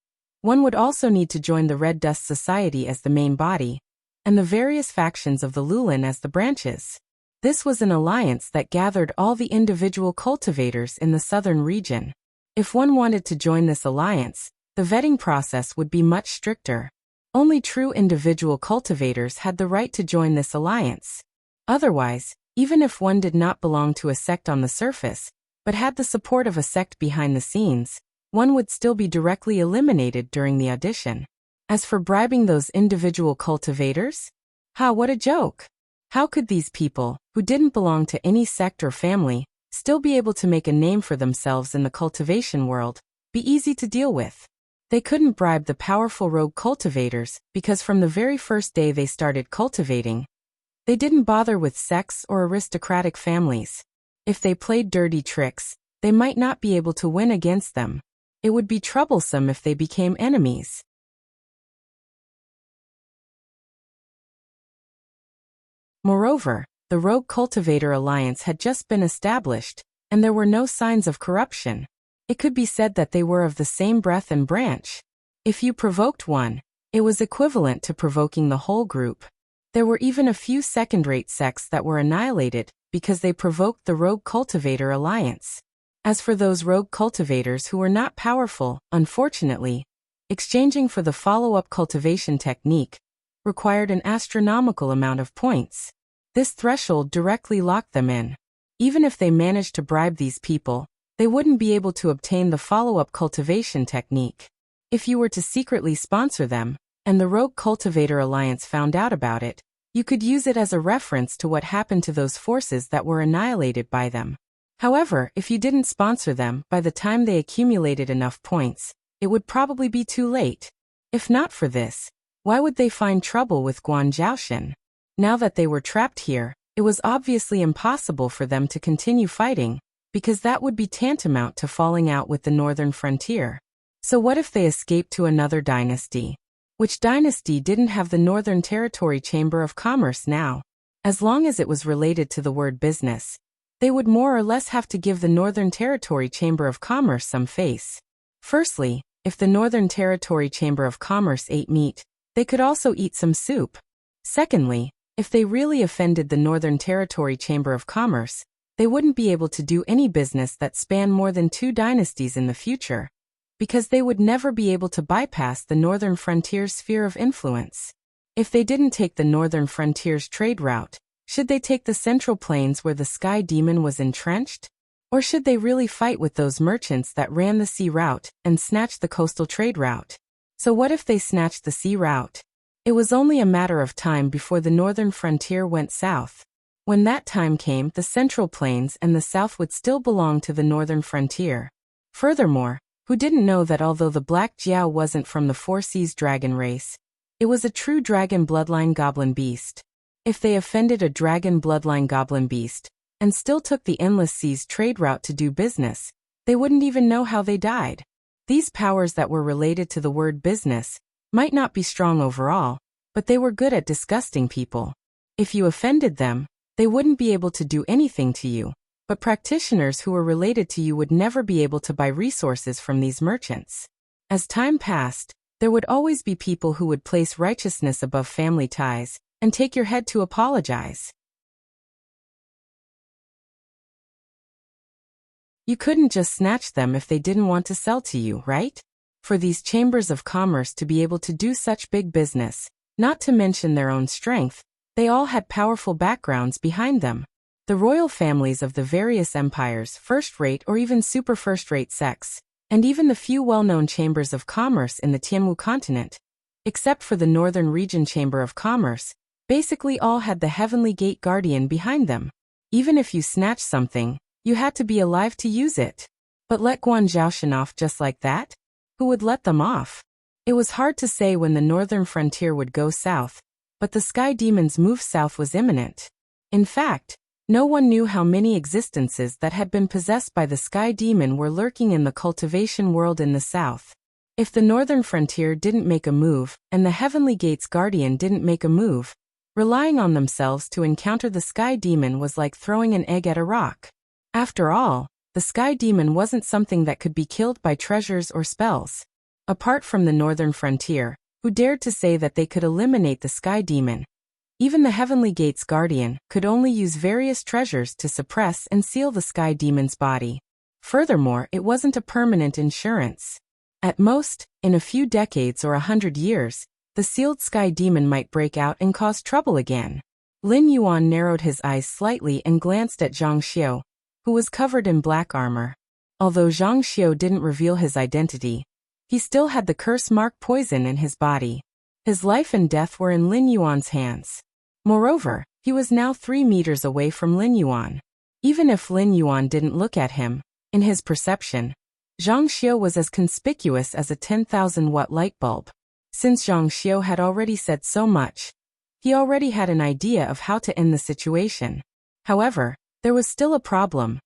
one would also need to join the Red Dust Society as the main body, and the various factions of the Lulin as the branches. This was an alliance that gathered all the individual cultivators in the southern region. If one wanted to join this alliance, the vetting process would be much stricter. Only true individual cultivators had the right to join this alliance. Otherwise, even if one did not belong to a sect on the surface, but had the support of a sect behind the scenes, one would still be directly eliminated during the audition. As for bribing those individual cultivators? What a joke! How could these people, who didn't belong to any sect or family, still be able to make a name for themselves in the cultivation world, be easy to deal with? They couldn't bribe the powerful rogue cultivators because from the very first day they started cultivating, they didn't bother with sects or aristocratic families. If they played dirty tricks, they might not be able to win against them. It would be troublesome if they became enemies. Moreover, the Rogue Cultivator Alliance had just been established, and there were no signs of corruption. It could be said that they were of the same breath and branch. If you provoked one, it was equivalent to provoking the whole group. There were even a few second-rate sects that were annihilated because they provoked the Rogue Cultivator Alliance. As for those rogue cultivators who were not powerful, unfortunately, exchanging for the follow-up cultivation technique required an astronomical amount of points. This threshold directly locked them in. Even if they managed to bribe these people, they wouldn't be able to obtain the follow-up cultivation technique. If you were to secretly sponsor them, and the Rogue Cultivator Alliance found out about it, you could use it as a reference to what happened to those forces that were annihilated by them. However, if you didn't sponsor them, by the time they accumulated enough points, it would probably be too late. If not for this, why would they find trouble with Guan Zhaoshan? Now that they were trapped here, it was obviously impossible for them to continue fighting, because that would be tantamount to falling out with the northern frontier. So what if they escaped to another dynasty? Which dynasty didn't have the Northern Territory Chamber of Commerce now? As long as it was related to the word business, they would more or less have to give the Northern Territory Chamber of Commerce some face. Firstly, if the Northern Territory Chamber of Commerce ate meat, they could also eat some soup. Secondly, if they really offended the Northern Territory Chamber of Commerce, they wouldn't be able to do any business that spanned more than 2 dynasties in the future, because they would never be able to bypass the Northern Frontier's sphere of influence. If they didn't take the Northern Frontier's trade route, should they take the Central Plains where the Sky Demon was entrenched? Or should they really fight with those merchants that ran the sea route and snatch the coastal trade route? So what if they snatched the sea route? It was only a matter of time before the Northern Frontier went south. When that time came, the Central Plains and the South would still belong to the northern frontier. Furthermore, who didn't know that although the Black Jiao wasn't from the Four Seas dragon race, it was a true dragon bloodline goblin beast. If they offended a dragon bloodline goblin beast, and still took the Endless Seas trade route to do business, they wouldn't even know how they died. These powers that were related to the word business might not be strong overall, but they were good at disgusting people. If you offended them, they wouldn't be able to do anything to you, but practitioners who were related to you would never be able to buy resources from these merchants. As time passed, there would always be people who would place righteousness above family ties, and take your head to apologize. You couldn't just snatch them if they didn't want to sell to you, right? For these chambers of commerce to be able to do such big business, not to mention their own strength, they all had powerful backgrounds behind them. The royal families of the various empires, first-rate or even super first-rate sects, and even the few well-known chambers of commerce in the Tianwu continent, except for the Northern Region Chamber of Commerce, basically all had the Heavenly Gate Guardian behind them. Even if you snatched something, you had to be alive to use it. But let Guan Zhaoshan off just like that? Who would let them off? It was hard to say when the northern frontier would go south, but the Sky Demon's move south was imminent. In fact, no one knew how many existences that had been possessed by the Sky Demon were lurking in the cultivation world in the south. If the northern frontier didn't make a move, and the Heavenly Gate's Guardian didn't make a move, relying on themselves to encounter the Sky Demon was like throwing an egg at a rock. After all, the Sky Demon wasn't something that could be killed by treasures or spells. Apart from the northern frontier, who dared to say that they could eliminate the Sky Demon, even the Heavenly Gate's Guardian could only use various treasures to suppress and seal the Sky Demon's body. Furthermore, it wasn't a permanent insurance. At most, in a few decades or 100 years, the sealed Sky Demon might break out and cause trouble again. Lin Yuan narrowed his eyes slightly and glanced at Zhang Xiu, who was covered in black armor. Although Zhang Xiu didn't reveal his identity, he still had the curse-mark poison in his body. His life and death were in Lin Yuan's hands. Moreover, he was now 3 meters away from Lin Yuan. Even if Lin Yuan didn't look at him, in his perception, Zhang Xiu was as conspicuous as a 10,000-watt light bulb. Since Zhang Xiu had already said so much, he already had an idea of how to end the situation. However, there was still a problem.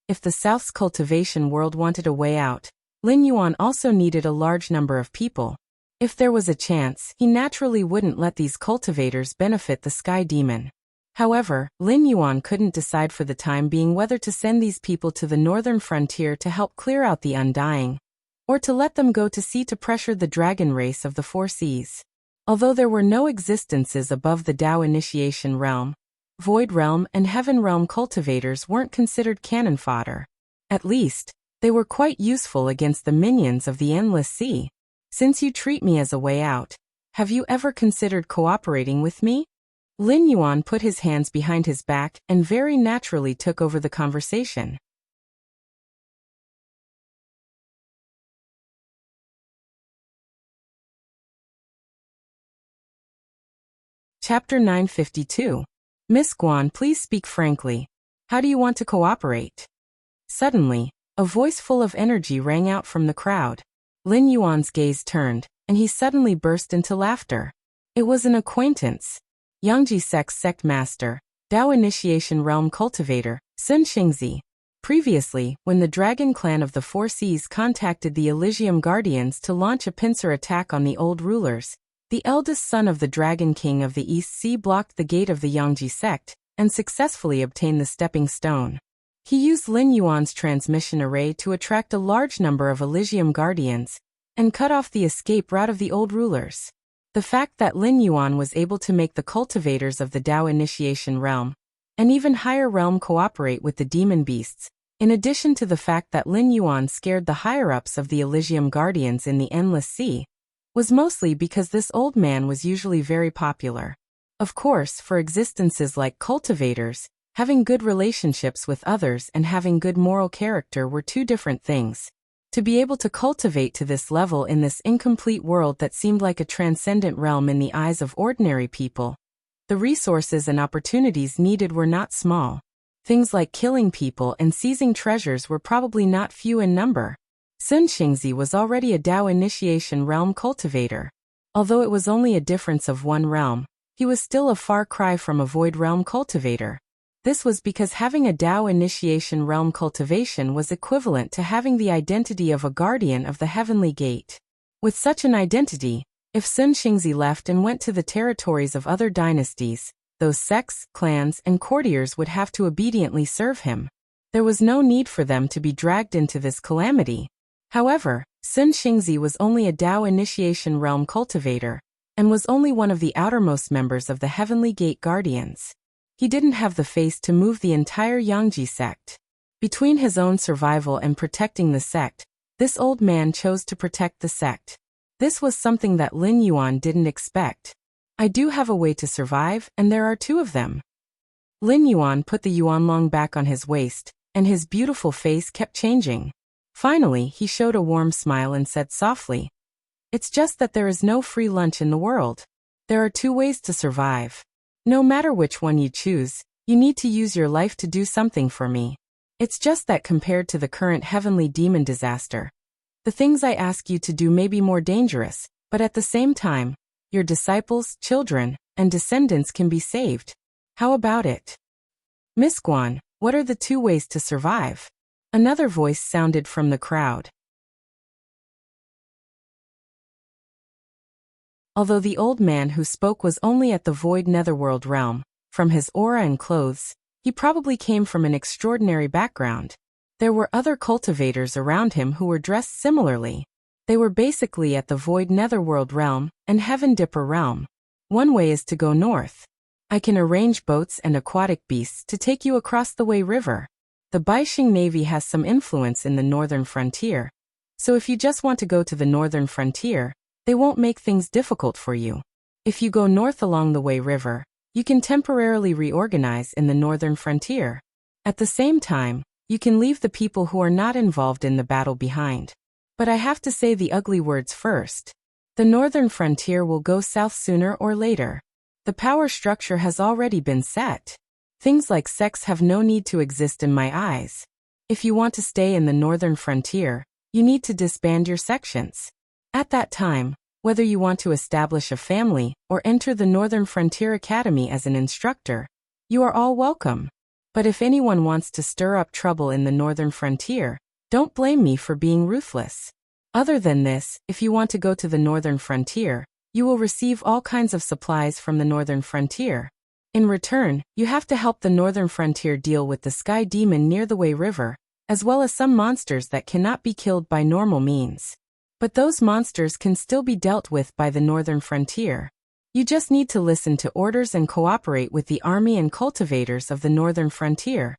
If the South's cultivation world wanted a way out, Lin Yuan also needed a large number of people. If there was a chance, he naturally wouldn't let these cultivators benefit the Sky Demon. However, Lin Yuan couldn't decide for the time being whether to send these people to the northern frontier to help clear out the Undying, or to let them go to sea to pressure the dragon race of the Four Seas. Although there were no existences above the Dao Initiation Realm, Void Realm and Heaven Realm cultivators weren't considered cannon fodder. At least, they were quite useful against the minions of the Endless Sea. Since you treat me as a way out, have you ever considered cooperating with me? Lin Yuan put his hands behind his back and very naturally took over the conversation. Chapter 952. Miss Guan, please speak frankly. How do you want to cooperate? Suddenly, a voice full of energy rang out from the crowd. Lin Yuan's gaze turned, and he suddenly burst into laughter. It was an acquaintance. Yangji sect master, Dao Initiation Realm cultivator, Sun Xingzi. Previously, when the Dragon Clan of the Four Seas contacted the Elysium Guardians to launch a pincer attack on the old rulers, the eldest son of the Dragon King of the East Sea blocked the gate of the Yangji sect and successfully obtained the stepping stone. He used Lin Yuan's transmission array to attract a large number of Elysium Guardians and cut off the escape route of the old rulers. The fact that Lin Yuan was able to make the cultivators of the Dao Initiation Realm and even higher realm cooperate with the demon beasts, in addition to the fact that Lin Yuan scared the higher-ups of the Elysium Guardians in the Endless Sea, was mostly because this old man was usually very popular. Of course, for existences like cultivators, having good relationships with others and having good moral character were two different things. To be able to cultivate to this level in this incomplete world that seemed like a transcendent realm in the eyes of ordinary people, The resources and opportunities needed were not small. Things like killing people and seizing treasures were probably not few in number. Sun Xingzi was already a Dao initiation realm cultivator. Although it was only a difference of one realm, he was still a far cry from a void realm cultivator. This was because having a Dao initiation realm cultivation was equivalent to having the identity of a guardian of the heavenly gate. With such an identity, if Sun Xingzi left and went to the territories of other dynasties, those sects, clans, and courtiers would have to obediently serve him. There was no need for them to be dragged into this calamity. However, Sun Xingzi was only a Dao initiation realm cultivator, and was only one of the outermost members of the Heavenly Gate Guardians. He didn't have the face to move the entire Yangji sect. Between his own survival and protecting the sect, this old man chose to protect the sect. This was something that Lin Yuan didn't expect. I do have a way to survive, and there are two of them. Lin Yuan put the yuanlong back on his waist, and his beautiful face kept changing. Finally, he showed a warm smile and said softly, "It's just that there is no free lunch in the world. There are two ways to survive. No matter which one you choose, you need to use your life to do something for me. It's just that compared to the current heavenly demon disaster, the things I ask you to do may be more dangerous, but at the same time, your disciples, children, and descendants can be saved. How about it? Miss Guan, what are the two ways to survive?" Another voice sounded from the crowd. Although the old man who spoke was only at the void netherworld realm, from his aura and clothes, he probably came from an extraordinary background. There were other cultivators around him who were dressed similarly. They were basically at the void netherworld realm and heaven dipper realm. One way is to go north. I can arrange boats and aquatic beasts to take you across the Wei River. The Baixing Navy has some influence in the northern frontier, so if you just want to go to the northern frontier, they won't make things difficult for you. If you go north along the Wei River, you can temporarily reorganize in the northern frontier. At the same time, you can leave the people who are not involved in the battle behind. But I have to say the ugly words first. The northern frontier will go south sooner or later. The power structure has already been set. Things like sects have no need to exist in my eyes. If you want to stay in the northern frontier, you need to disband your sections. At that time, whether you want to establish a family or enter the Northern Frontier Academy as an instructor, you are all welcome. But if anyone wants to stir up trouble in the Northern Frontier, don't blame me for being ruthless. Other than this, if you want to go to the Northern Frontier, you will receive all kinds of supplies from the Northern Frontier. In return, you have to help the Northern Frontier deal with the Sky Demon near the Wei River, as well as some monsters that cannot be killed by normal means. But those monsters can still be dealt with by the Northern Frontier. You just need to listen to orders and cooperate with the army and cultivators of the Northern Frontier.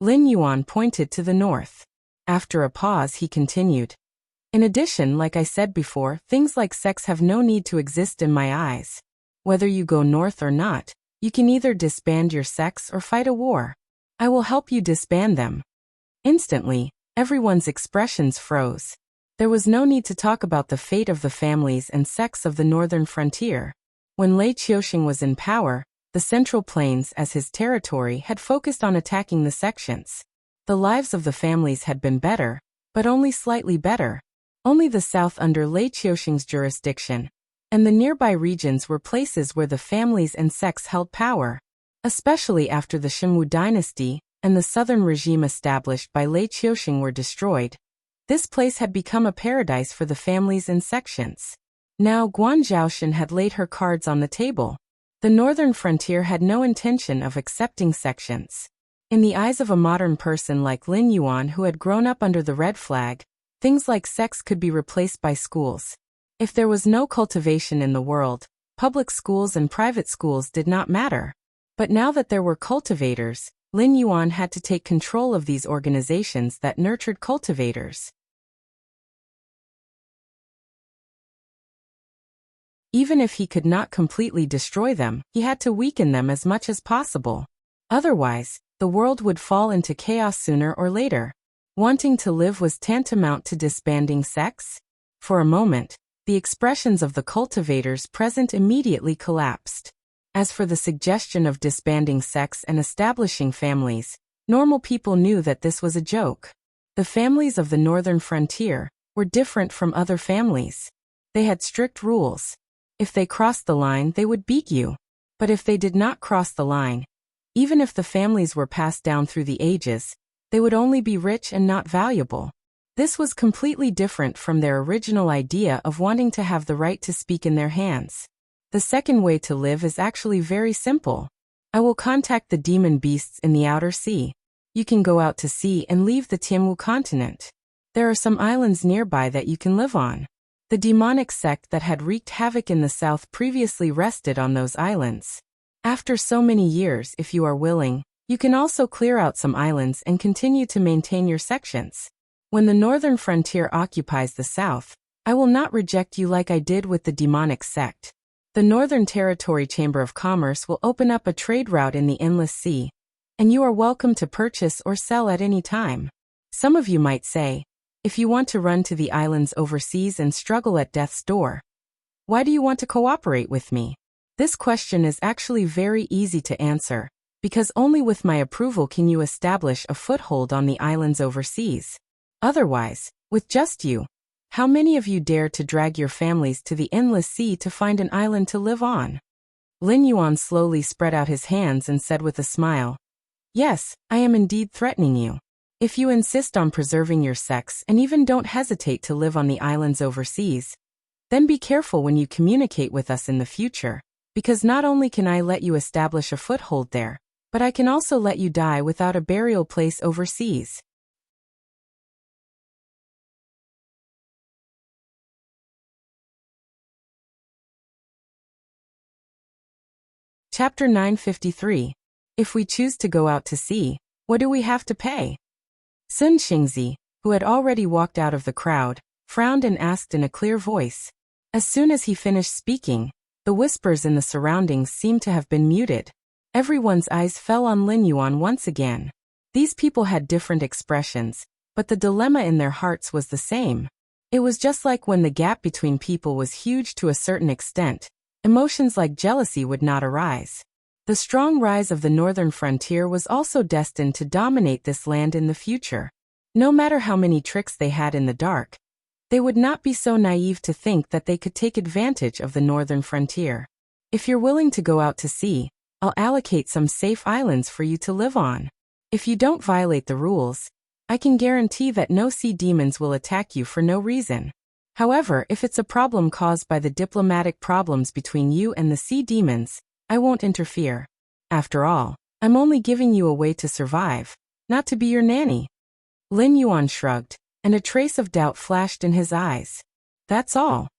Lin Yuan pointed to the north. After a pause, he continued. In addition, like I said before, things like sects have no need to exist in my eyes. Whether you go north or not, you can either disband your sects or fight a war. I will help you disband them. Instantly, everyone's expressions froze. There was no need to talk about the fate of the families and sects of the Northern Frontier. When Lei Qiuxing was in power, the Central Plains as his territory had focused on attacking the sections. The lives of the families had been better, but only slightly better. Only the south under Lei Qiuxing's jurisdiction, and the nearby regions were places where the families and sects held power. Especially after the Xinwu dynasty and the southern regime established by Lei Qiuxing were destroyed. This place had become a paradise for the families and sections. Now Guan Zhaoshan had laid her cards on the table. The northern frontier had no intention of accepting sections. In the eyes of a modern person like Lin Yuan who had grown up under the red flag, things like sects could be replaced by schools. If there was no cultivation in the world, public schools and private schools did not matter. But now that there were cultivators, Lin Yuan had to take control of these organizations that nurtured cultivators. Even if he could not completely destroy them, he had to weaken them as much as possible. Otherwise, the world would fall into chaos sooner or later. Wanting to live was tantamount to disbanding sects? For a moment, the expressions of the cultivators present immediately collapsed. As for the suggestion of disbanding sects and establishing families, normal people knew that this was a joke. The families of the northern frontier were different from other families. They had strict rules. If they crossed the line, they would beat you. But if they did not cross the line, even if the families were passed down through the ages, they would only be rich and not valuable. This was completely different from their original idea of wanting to have the right to speak in their hands. The second way to live is actually very simple. I will contact the demon beasts in the outer sea. You can go out to sea and leave the Tianwu continent. There are some islands nearby that you can live on. The demonic sect that had wreaked havoc in the south previously rested on those islands. After so many years, if you are willing, you can also clear out some islands and continue to maintain your sections. When the northern frontier occupies the south, I will not reject you like I did with the demonic sect. The Northern Territory Chamber of Commerce will open up a trade route in the Endless Sea, and you are welcome to purchase or sell at any time. Some of you might say, if you want to run to the islands overseas and struggle at death's door, why do you want to cooperate with me? This question is actually very easy to answer, because only with my approval can you establish a foothold on the islands overseas. Otherwise, with just you, how many of you dare to drag your families to the Endless Sea to find an island to live on? Lin Yuan slowly spread out his hands and said with a smile, yes, I am indeed threatening you. If you insist on preserving your sex and even don't hesitate to live on the islands overseas, then be careful when you communicate with us in the future, because not only can I let you establish a foothold there, but I can also let you die without a burial place overseas. Chapter 953. If we choose to go out to sea, what do we have to pay? Sun Xingzi, who had already walked out of the crowd, frowned and asked in a clear voice. As soon as he finished speaking, the whispers in the surroundings seemed to have been muted. Everyone's eyes fell on Lin Yuan once again. These people had different expressions, but the dilemma in their hearts was the same. It was just like when the gap between people was huge to a certain extent. Emotions like jealousy would not arise. The strong rise of the northern frontier was also destined to dominate this land in the future. No matter how many tricks they had in the dark, they would not be so naive to think that they could take advantage of the northern frontier. If you're willing to go out to sea, I'll allocate some safe islands for you to live on. If you don't violate the rules, I can guarantee that no sea demons will attack you for no reason. However, if it's a problem caused by the diplomatic problems between you and the sea demons, I won't interfere. After all, I'm only giving you a way to survive, not to be your nanny. Lin Yuan shrugged, and a trace of doubt flashed in his eyes. That's all.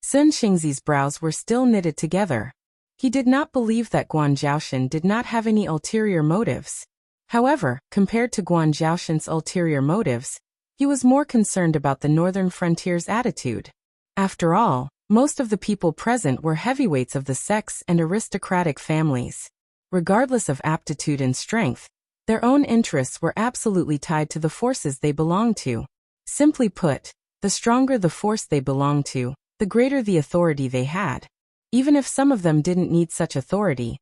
Sun Xingzi's brows were still knitted together. He did not believe that Guan Zhaoshan did not have any ulterior motives. However, compared to Guan Zhaoshan's ulterior motives, he was more concerned about the northern frontier's attitude. After all, most of the people present were heavyweights of the sects and aristocratic families. Regardless of aptitude and strength, their own interests were absolutely tied to the forces they belonged to. Simply put, the stronger the force they belonged to, the greater the authority they had. Even if some of them didn't need such authority,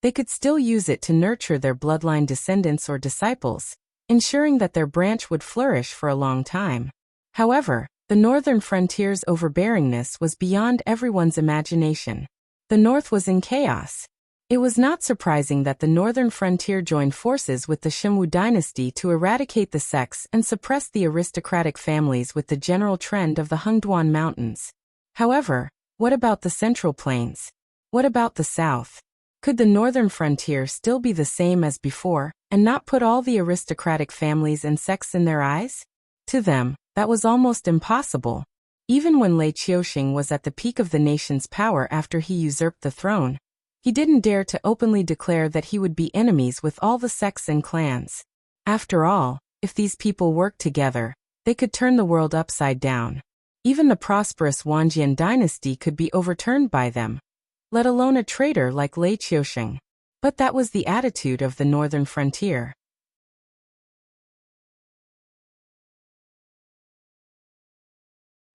they could still use it to nurture their bloodline descendants or disciples, ensuring that their branch would flourish for a long time. However, the northern frontier's overbearingness was beyond everyone's imagination. The north was in chaos. It was not surprising that the northern frontier joined forces with the Shimwu dynasty to eradicate the sects and suppress the aristocratic families with the general trend of the Hengduan Mountains. However, what about the Central Plains? What about the south? Could the northern frontier still be the same as before, and not put all the aristocratic families and sects in their eyes? To them, that was almost impossible. Even when Lei Qiuxing was at the peak of the nation's power after he usurped the throne, he didn't dare to openly declare that he would be enemies with all the sects and clans. After all, if these people worked together, they could turn the world upside down. Even the prosperous Wanjian dynasty could be overturned by them, let alone a traitor like Lei Qiuxing. But that was the attitude of the northern frontier.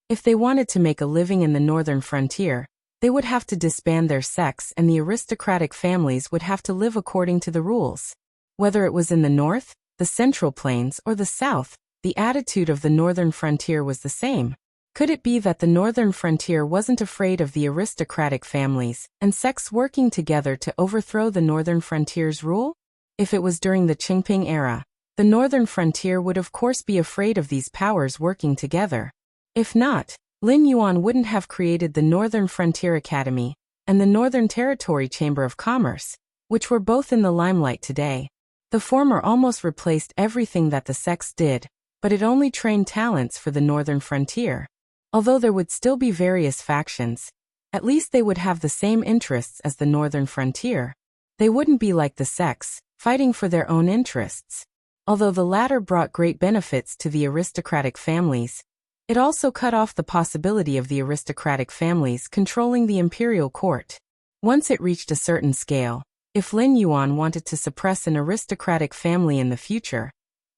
If they wanted to make a living in the northern frontier, They would have to disband their sects and the aristocratic families would have to live according to the rules. Whether it was in the north, the Central Plains, or the south, the attitude of the northern frontier was the same. Could it be that the northern frontier wasn't afraid of the aristocratic families and sects working together to overthrow the northern frontier's rule? If it was during the Qingping era, the northern frontier would of course be afraid of these powers working together. If not, Lin Yuan wouldn't have created the Northern Frontier Academy and the Northern Territory Chamber of Commerce, which were both in the limelight today. The former almost replaced everything that the sects did, but it only trained talents for the northern frontier. Although there would still be various factions, at least they would have the same interests as the northern frontier. They wouldn't be like the sects, fighting for their own interests. Although the latter brought great benefits to the aristocratic families, it also cut off the possibility of the aristocratic families controlling the imperial court. Once it reached a certain scale, if Lin Yuan wanted to suppress an aristocratic family in the future,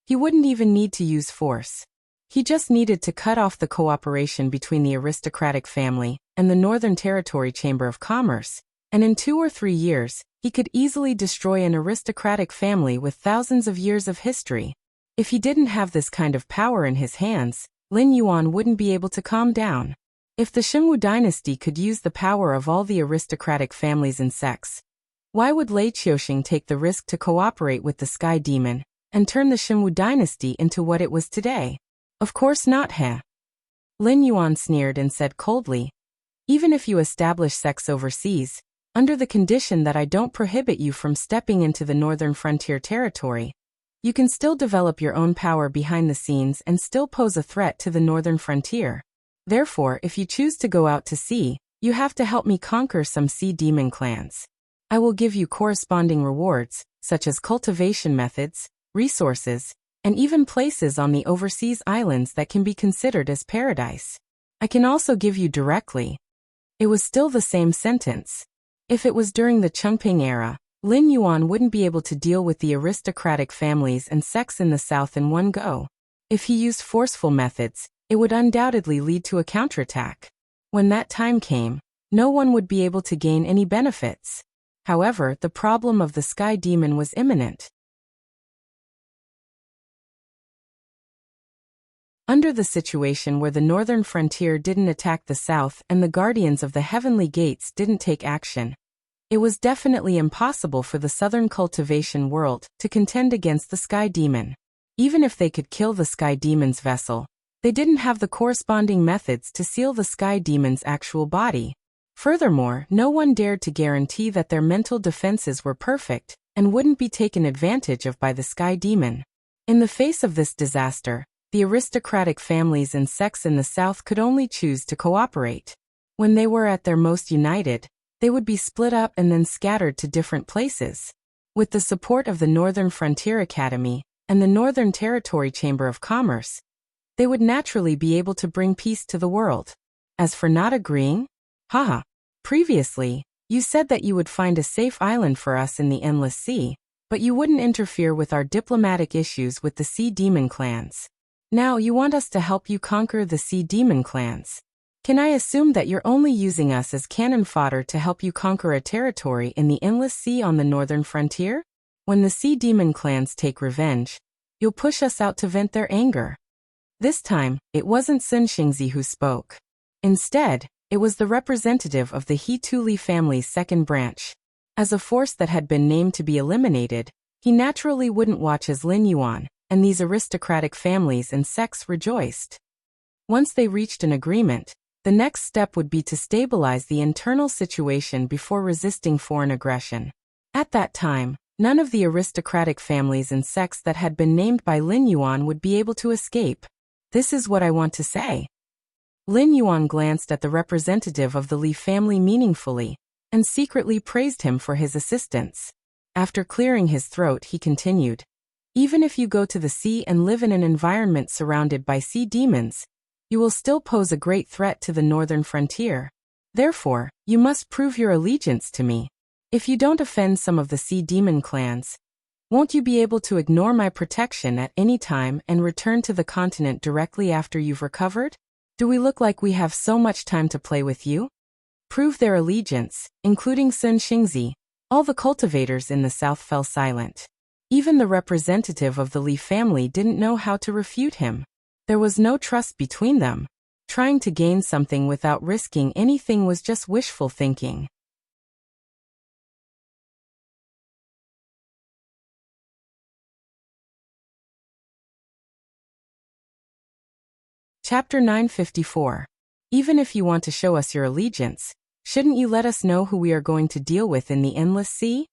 he wouldn't even need to use force. He just needed to cut off the cooperation between the aristocratic family and the Northern Territory Chamber of Commerce, and in 2 or 3 years, he could easily destroy an aristocratic family with thousands of years of history. If he didn't have this kind of power in his hands, Lin Yuan wouldn't be able to calm down. If the Xinwu dynasty could use the power of all the aristocratic families and sects, why would Lei Qiuxing take the risk to cooperate with the Sky Demon and turn the Xinwu dynasty into what it was today? Of course not, huh? Lin Yuan sneered and said coldly, even if you establish sects overseas, under the condition that I don't prohibit you from stepping into the northern frontier territory, you can still develop your own power behind the scenes and still pose a threat to the northern frontier. Therefore, if you choose to go out to sea, you have to help me conquer some sea demon clans. I will give you corresponding rewards, such as cultivation methods, resources, and even places on the overseas islands that can be considered as paradise. I can also give you directly. It was still the same sentence. If it was during the Qingping era, Lin Yuan wouldn't be able to deal with the aristocratic families and sects in the south in one go. If he used forceful methods, it would undoubtedly lead to a counterattack. When that time came, no one would be able to gain any benefits. However, the problem of the Sky Demon was imminent. Under the situation where the northern frontier didn't attack the south and the guardians of the heavenly gates didn't take action, it was definitely impossible for the southern cultivation world to contend against the Sky Demon. Even if they could kill the Sky Demon's vessel, they didn't have the corresponding methods to seal the Sky Demon's actual body. Furthermore, no one dared to guarantee that their mental defenses were perfect and wouldn't be taken advantage of by the Sky Demon. In the face of this disaster, the aristocratic families and sects in the south could only choose to cooperate. When they were at their most united, they would be split up and then scattered to different places. With the support of the Northern Frontier Academy and the Northern Territory Chamber of Commerce, they would naturally be able to bring peace to the world. As for not agreeing, haha, previously, you said that you would find a safe island for us in the Endless Sea, but you wouldn't interfere with our diplomatic issues with the Sea Demon clans. Now you want us to help you conquer the Sea Demon clans. Can I assume that you're only using us as cannon fodder to help you conquer a territory in the Endless Sea on the northern frontier? When the Sea Demon clans take revenge, you'll push us out to vent their anger. This time, it wasn't Sun Xingzi who spoke. Instead, it was the representative of the He Tuli family's second branch. As a force that had been named to be eliminated, he naturally wouldn't watch as Lin Yuan and these aristocratic families and sects rejoiced. Once they reached an agreement, the next step would be to stabilize the internal situation before resisting foreign aggression. At that time, none of the aristocratic families and sects that had been named by Lin Yuan would be able to escape. This is what I want to say. Lin Yuan glanced at the representative of the Li family meaningfully, and secretly praised him for his assistance. After clearing his throat, he continued, even if you go to the sea and live in an environment surrounded by sea demons, you will still pose a great threat to the northern frontier. Therefore, you must prove your allegiance to me. If you don't offend some of the sea demon clans, won't you be able to ignore my protection at any time and return to the continent directly after you've recovered? Do we look like we have so much time to play with you? prove their allegiance, including Sun Xingzi. All the cultivators in the south fell silent. Even the representative of the Li family didn't know how to refute him. There was no trust between them. Trying to gain something without risking anything was just wishful thinking. Chapter 954. Even if you want to show us your allegiance, shouldn't you let us know who we are going to deal with in the endless sea?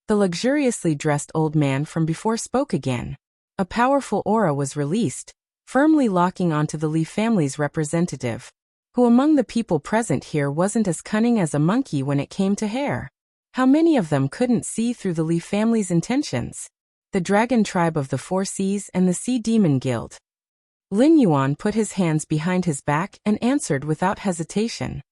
The luxuriously dressed old man from before spoke again. A powerful aura was released, firmly locking onto the Li family's representative, who among the people present here wasn't as cunning as a monkey when it came to hair. How many of them couldn't see through the Li family's intentions? The dragon tribe of the Four Seas and the Sea Demon Guild. Lin Yuan put his hands behind his back and answered without hesitation.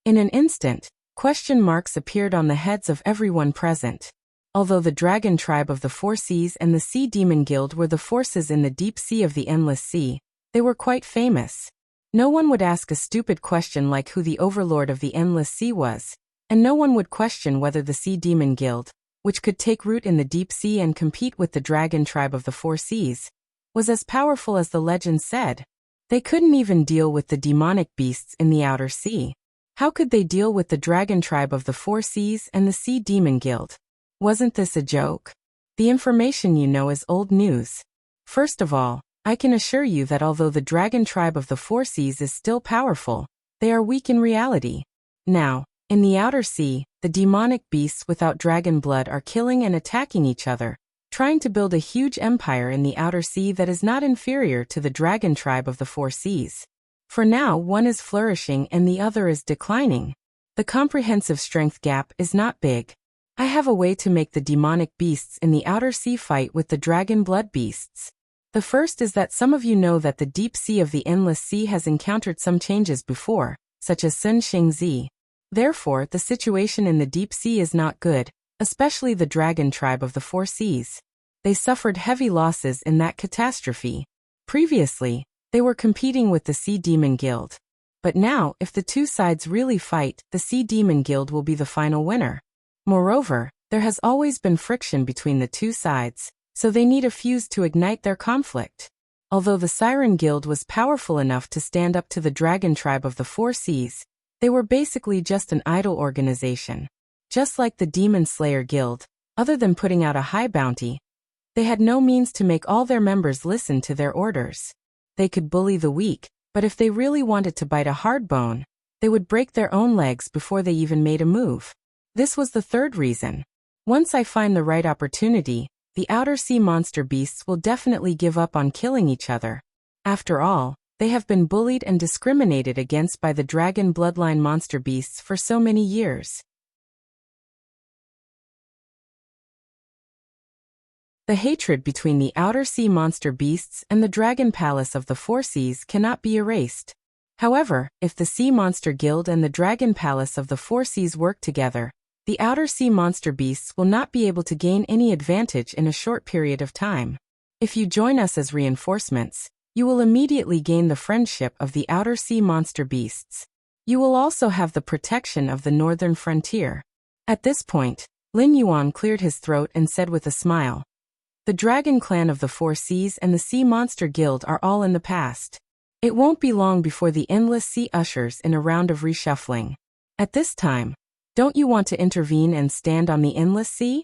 In an instant, question marks appeared on the heads of everyone present. Although the dragon tribe of the Four Seas and the Sea Demon Guild were the forces in the deep sea of the Endless Sea, they were quite famous. No one would ask a stupid question like who the overlord of the Endless Sea was, and no one would question whether the Sea Demon Guild, which could take root in the deep sea and compete with the dragon tribe of the Four Seas, was as powerful as the legend said. They couldn't even deal with the demonic beasts in the outer sea. How could they deal with the dragon tribe of the Four Seas and the Sea Demon Guild? Wasn't this a joke? The information you know is old news. First of all, I can assure you that although the dragon tribe of the Four Seas is still powerful, they are weak in reality. Now, in the outer sea, the demonic beasts without dragon blood are killing and attacking each other, trying to build a huge empire in the outer sea that is not inferior to the dragon tribe of the Four Seas. For now, one is flourishing and the other is declining. The comprehensive strength gap is not big. I have a way to make the demonic beasts in the outer sea fight with the dragon blood beasts. The first is that some of you know that the deep sea of the Endless Sea has encountered some changes before, such as Sun Xingzi. Therefore, the situation in the deep sea is not good, especially the dragon tribe of the Four Seas. They suffered heavy losses in that catastrophe. Previously, they were competing with the Sea Demon Guild. But now, if the two sides really fight, the Sea Demon Guild will be the final winner. Moreover, there has always been friction between the two sides, so they need a fuse to ignite their conflict. Although the Siren Guild was powerful enough to stand up to the dragon tribe of the Four Seas, they were basically just an idle organization. Just like the Demon Slayer Guild, other than putting out a high bounty, they had no means to make all their members listen to their orders. They could bully the weak, but if they really wanted to bite a hard bone, they would break their own legs before they even made a move. This was the third reason. Once I find the right opportunity, the outer sea monster beasts will definitely give up on killing each other. After all, they have been bullied and discriminated against by the dragon bloodline monster beasts for so many years. The hatred between the outer sea monster beasts and the dragon palace of the Four Seas cannot be erased. However, if the Sea Monster Guild and the Dragon Palace of the Four Seas work together, the outer sea monster beasts will not be able to gain any advantage in a short period of time. If you join us as reinforcements, you will immediately gain the friendship of the outer sea monster beasts. You will also have the protection of the northern frontier. At this point, Lin Yuan cleared his throat and said with a smile, "The Dragon Clan of the Four Seas and the Sea Monster Guild are all in the past. It won't be long before the Endless Sea ushers in a round of reshuffling. At this time, don't you want to intervene and stand on the Endless Sea?"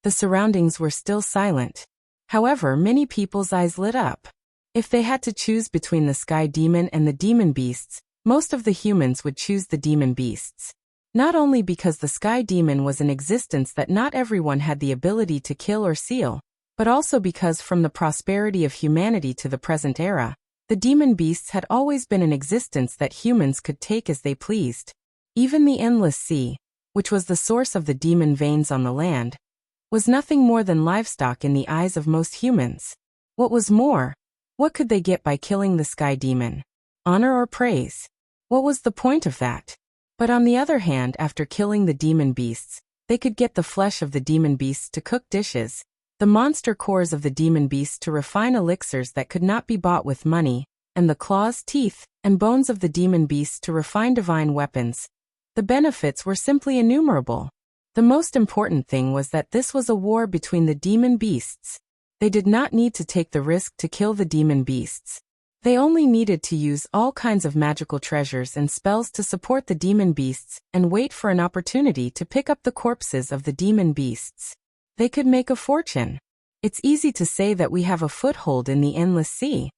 The surroundings were still silent. However, many people's eyes lit up. If they had to choose between the Sky Demon and the Demon Beasts, most of the humans would choose the Demon Beasts. Not only because the Sky Demon was an existence that not everyone had the ability to kill or seal, but also because from the prosperity of humanity to the present era, the Demon Beasts had always been an existence that humans could take as they pleased. Even the Endless Sea, which was the source of the demon veins on the land, was nothing more than livestock in the eyes of most humans. What was more, what could they get by killing the Sky Demon? Honor or praise? What was the point of that? But on the other hand, after killing the Demon Beasts, they could get the flesh of the Demon Beasts to cook dishes, the monster cores of the Demon Beasts to refine elixirs that could not be bought with money, and the claws, teeth, and bones of the Demon Beasts to refine divine weapons, The benefits were simply innumerable. The most important thing was that this was a war between the demon beasts. They did not need to take the risk to kill the demon beasts. They only needed to use all kinds of magical treasures and spells to support the demon beasts and wait for an opportunity to pick up the corpses of the demon beasts. They could make a fortune. It's easy to say that we have a foothold in the endless sea.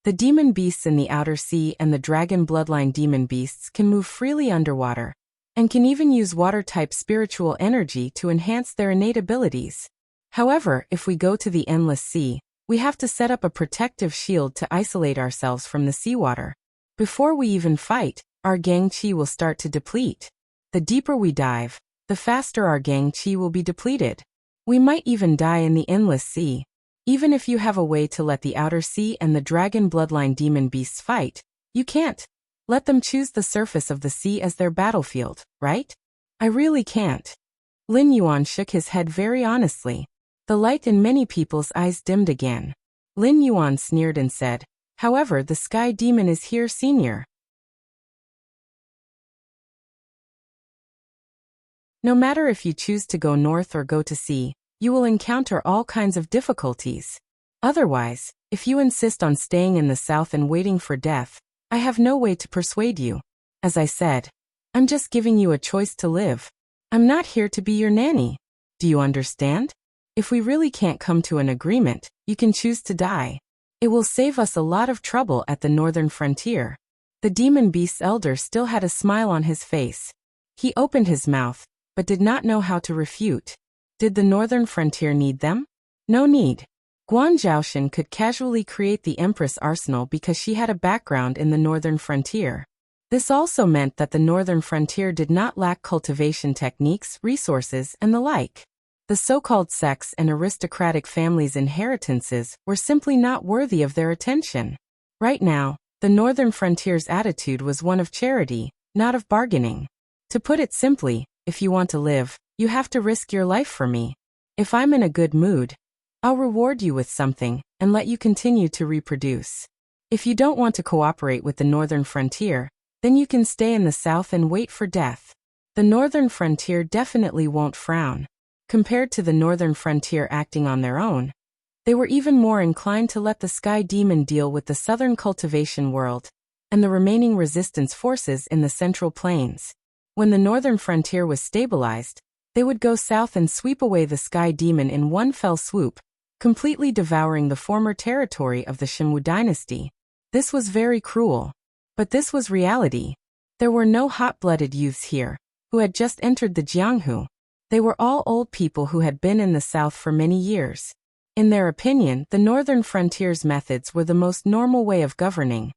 The demon beasts in the outer sea and the dragon bloodline demon beasts can move freely underwater, and can even use water-type spiritual energy to enhance their innate abilities. However, if we go to the endless sea, we have to set up a protective shield to isolate ourselves from the seawater. Before we even fight, our gang chi will start to deplete. The deeper we dive, the faster our gang chi will be depleted. We might even die in the endless sea. Even if you have a way to let the outer sea and the dragon bloodline demon beasts fight, you can't. Let them choose the surface of the sea as their battlefield, right? I really can't. Lin Yuan shook his head very honestly. The light in many people's eyes dimmed again. Lin Yuan sneered and said, "However, the sky demon is here, senior. No matter if you choose to go north or go to sea, you will encounter all kinds of difficulties. Otherwise, if you insist on staying in the south and waiting for death, I have no way to persuade you. As I said, I'm just giving you a choice to live. I'm not here to be your nanny. Do you understand? If we really can't come to an agreement, you can choose to die. It will save us a lot of trouble at the northern frontier." The demon beast's elder still had a smile on his face. He opened his mouth, but did not know how to refute. Did the northern frontier need them? No need. Guan Zhaoshan could casually create the Empress arsenal because she had a background in the northern frontier. This also meant that the northern frontier did not lack cultivation techniques, resources, and the like. The so-called sects and aristocratic families' inheritances were simply not worthy of their attention. Right now, the northern frontier's attitude was one of charity, not of bargaining. To put it simply, if you want to live, you have to risk your life for me. If I'm in a good mood, I'll reward you with something and let you continue to reproduce. If you don't want to cooperate with the northern frontier, then you can stay in the south and wait for death. The northern frontier definitely won't frown. Compared to the northern frontier acting on their own, they were even more inclined to let the sky demon deal with the southern cultivation world and the remaining resistance forces in the central plains. When the northern frontier was stabilized, they would go south and sweep away the sky demon in one fell swoop, completely devouring the former territory of the Xinwu dynasty. This was very cruel. But this was reality. There were no hot-blooded youths here, who had just entered the Jianghu. They were all old people who had been in the south for many years. In their opinion, the northern frontier's methods were the most normal way of governing.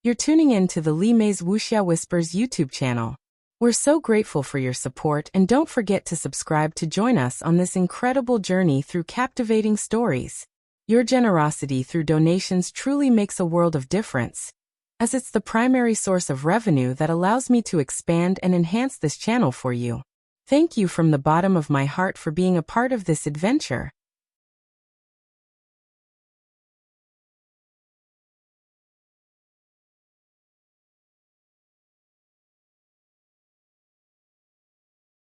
You're tuning in to the Li Mei's Wuxia Whispers YouTube channel. We're so grateful for your support, and don't forget to subscribe to join us on this incredible journey through captivating stories. Your generosity through donations truly makes a world of difference, as it's the primary source of revenue that allows me to expand and enhance this channel for you. Thank you from the bottom of my heart for being a part of this adventure.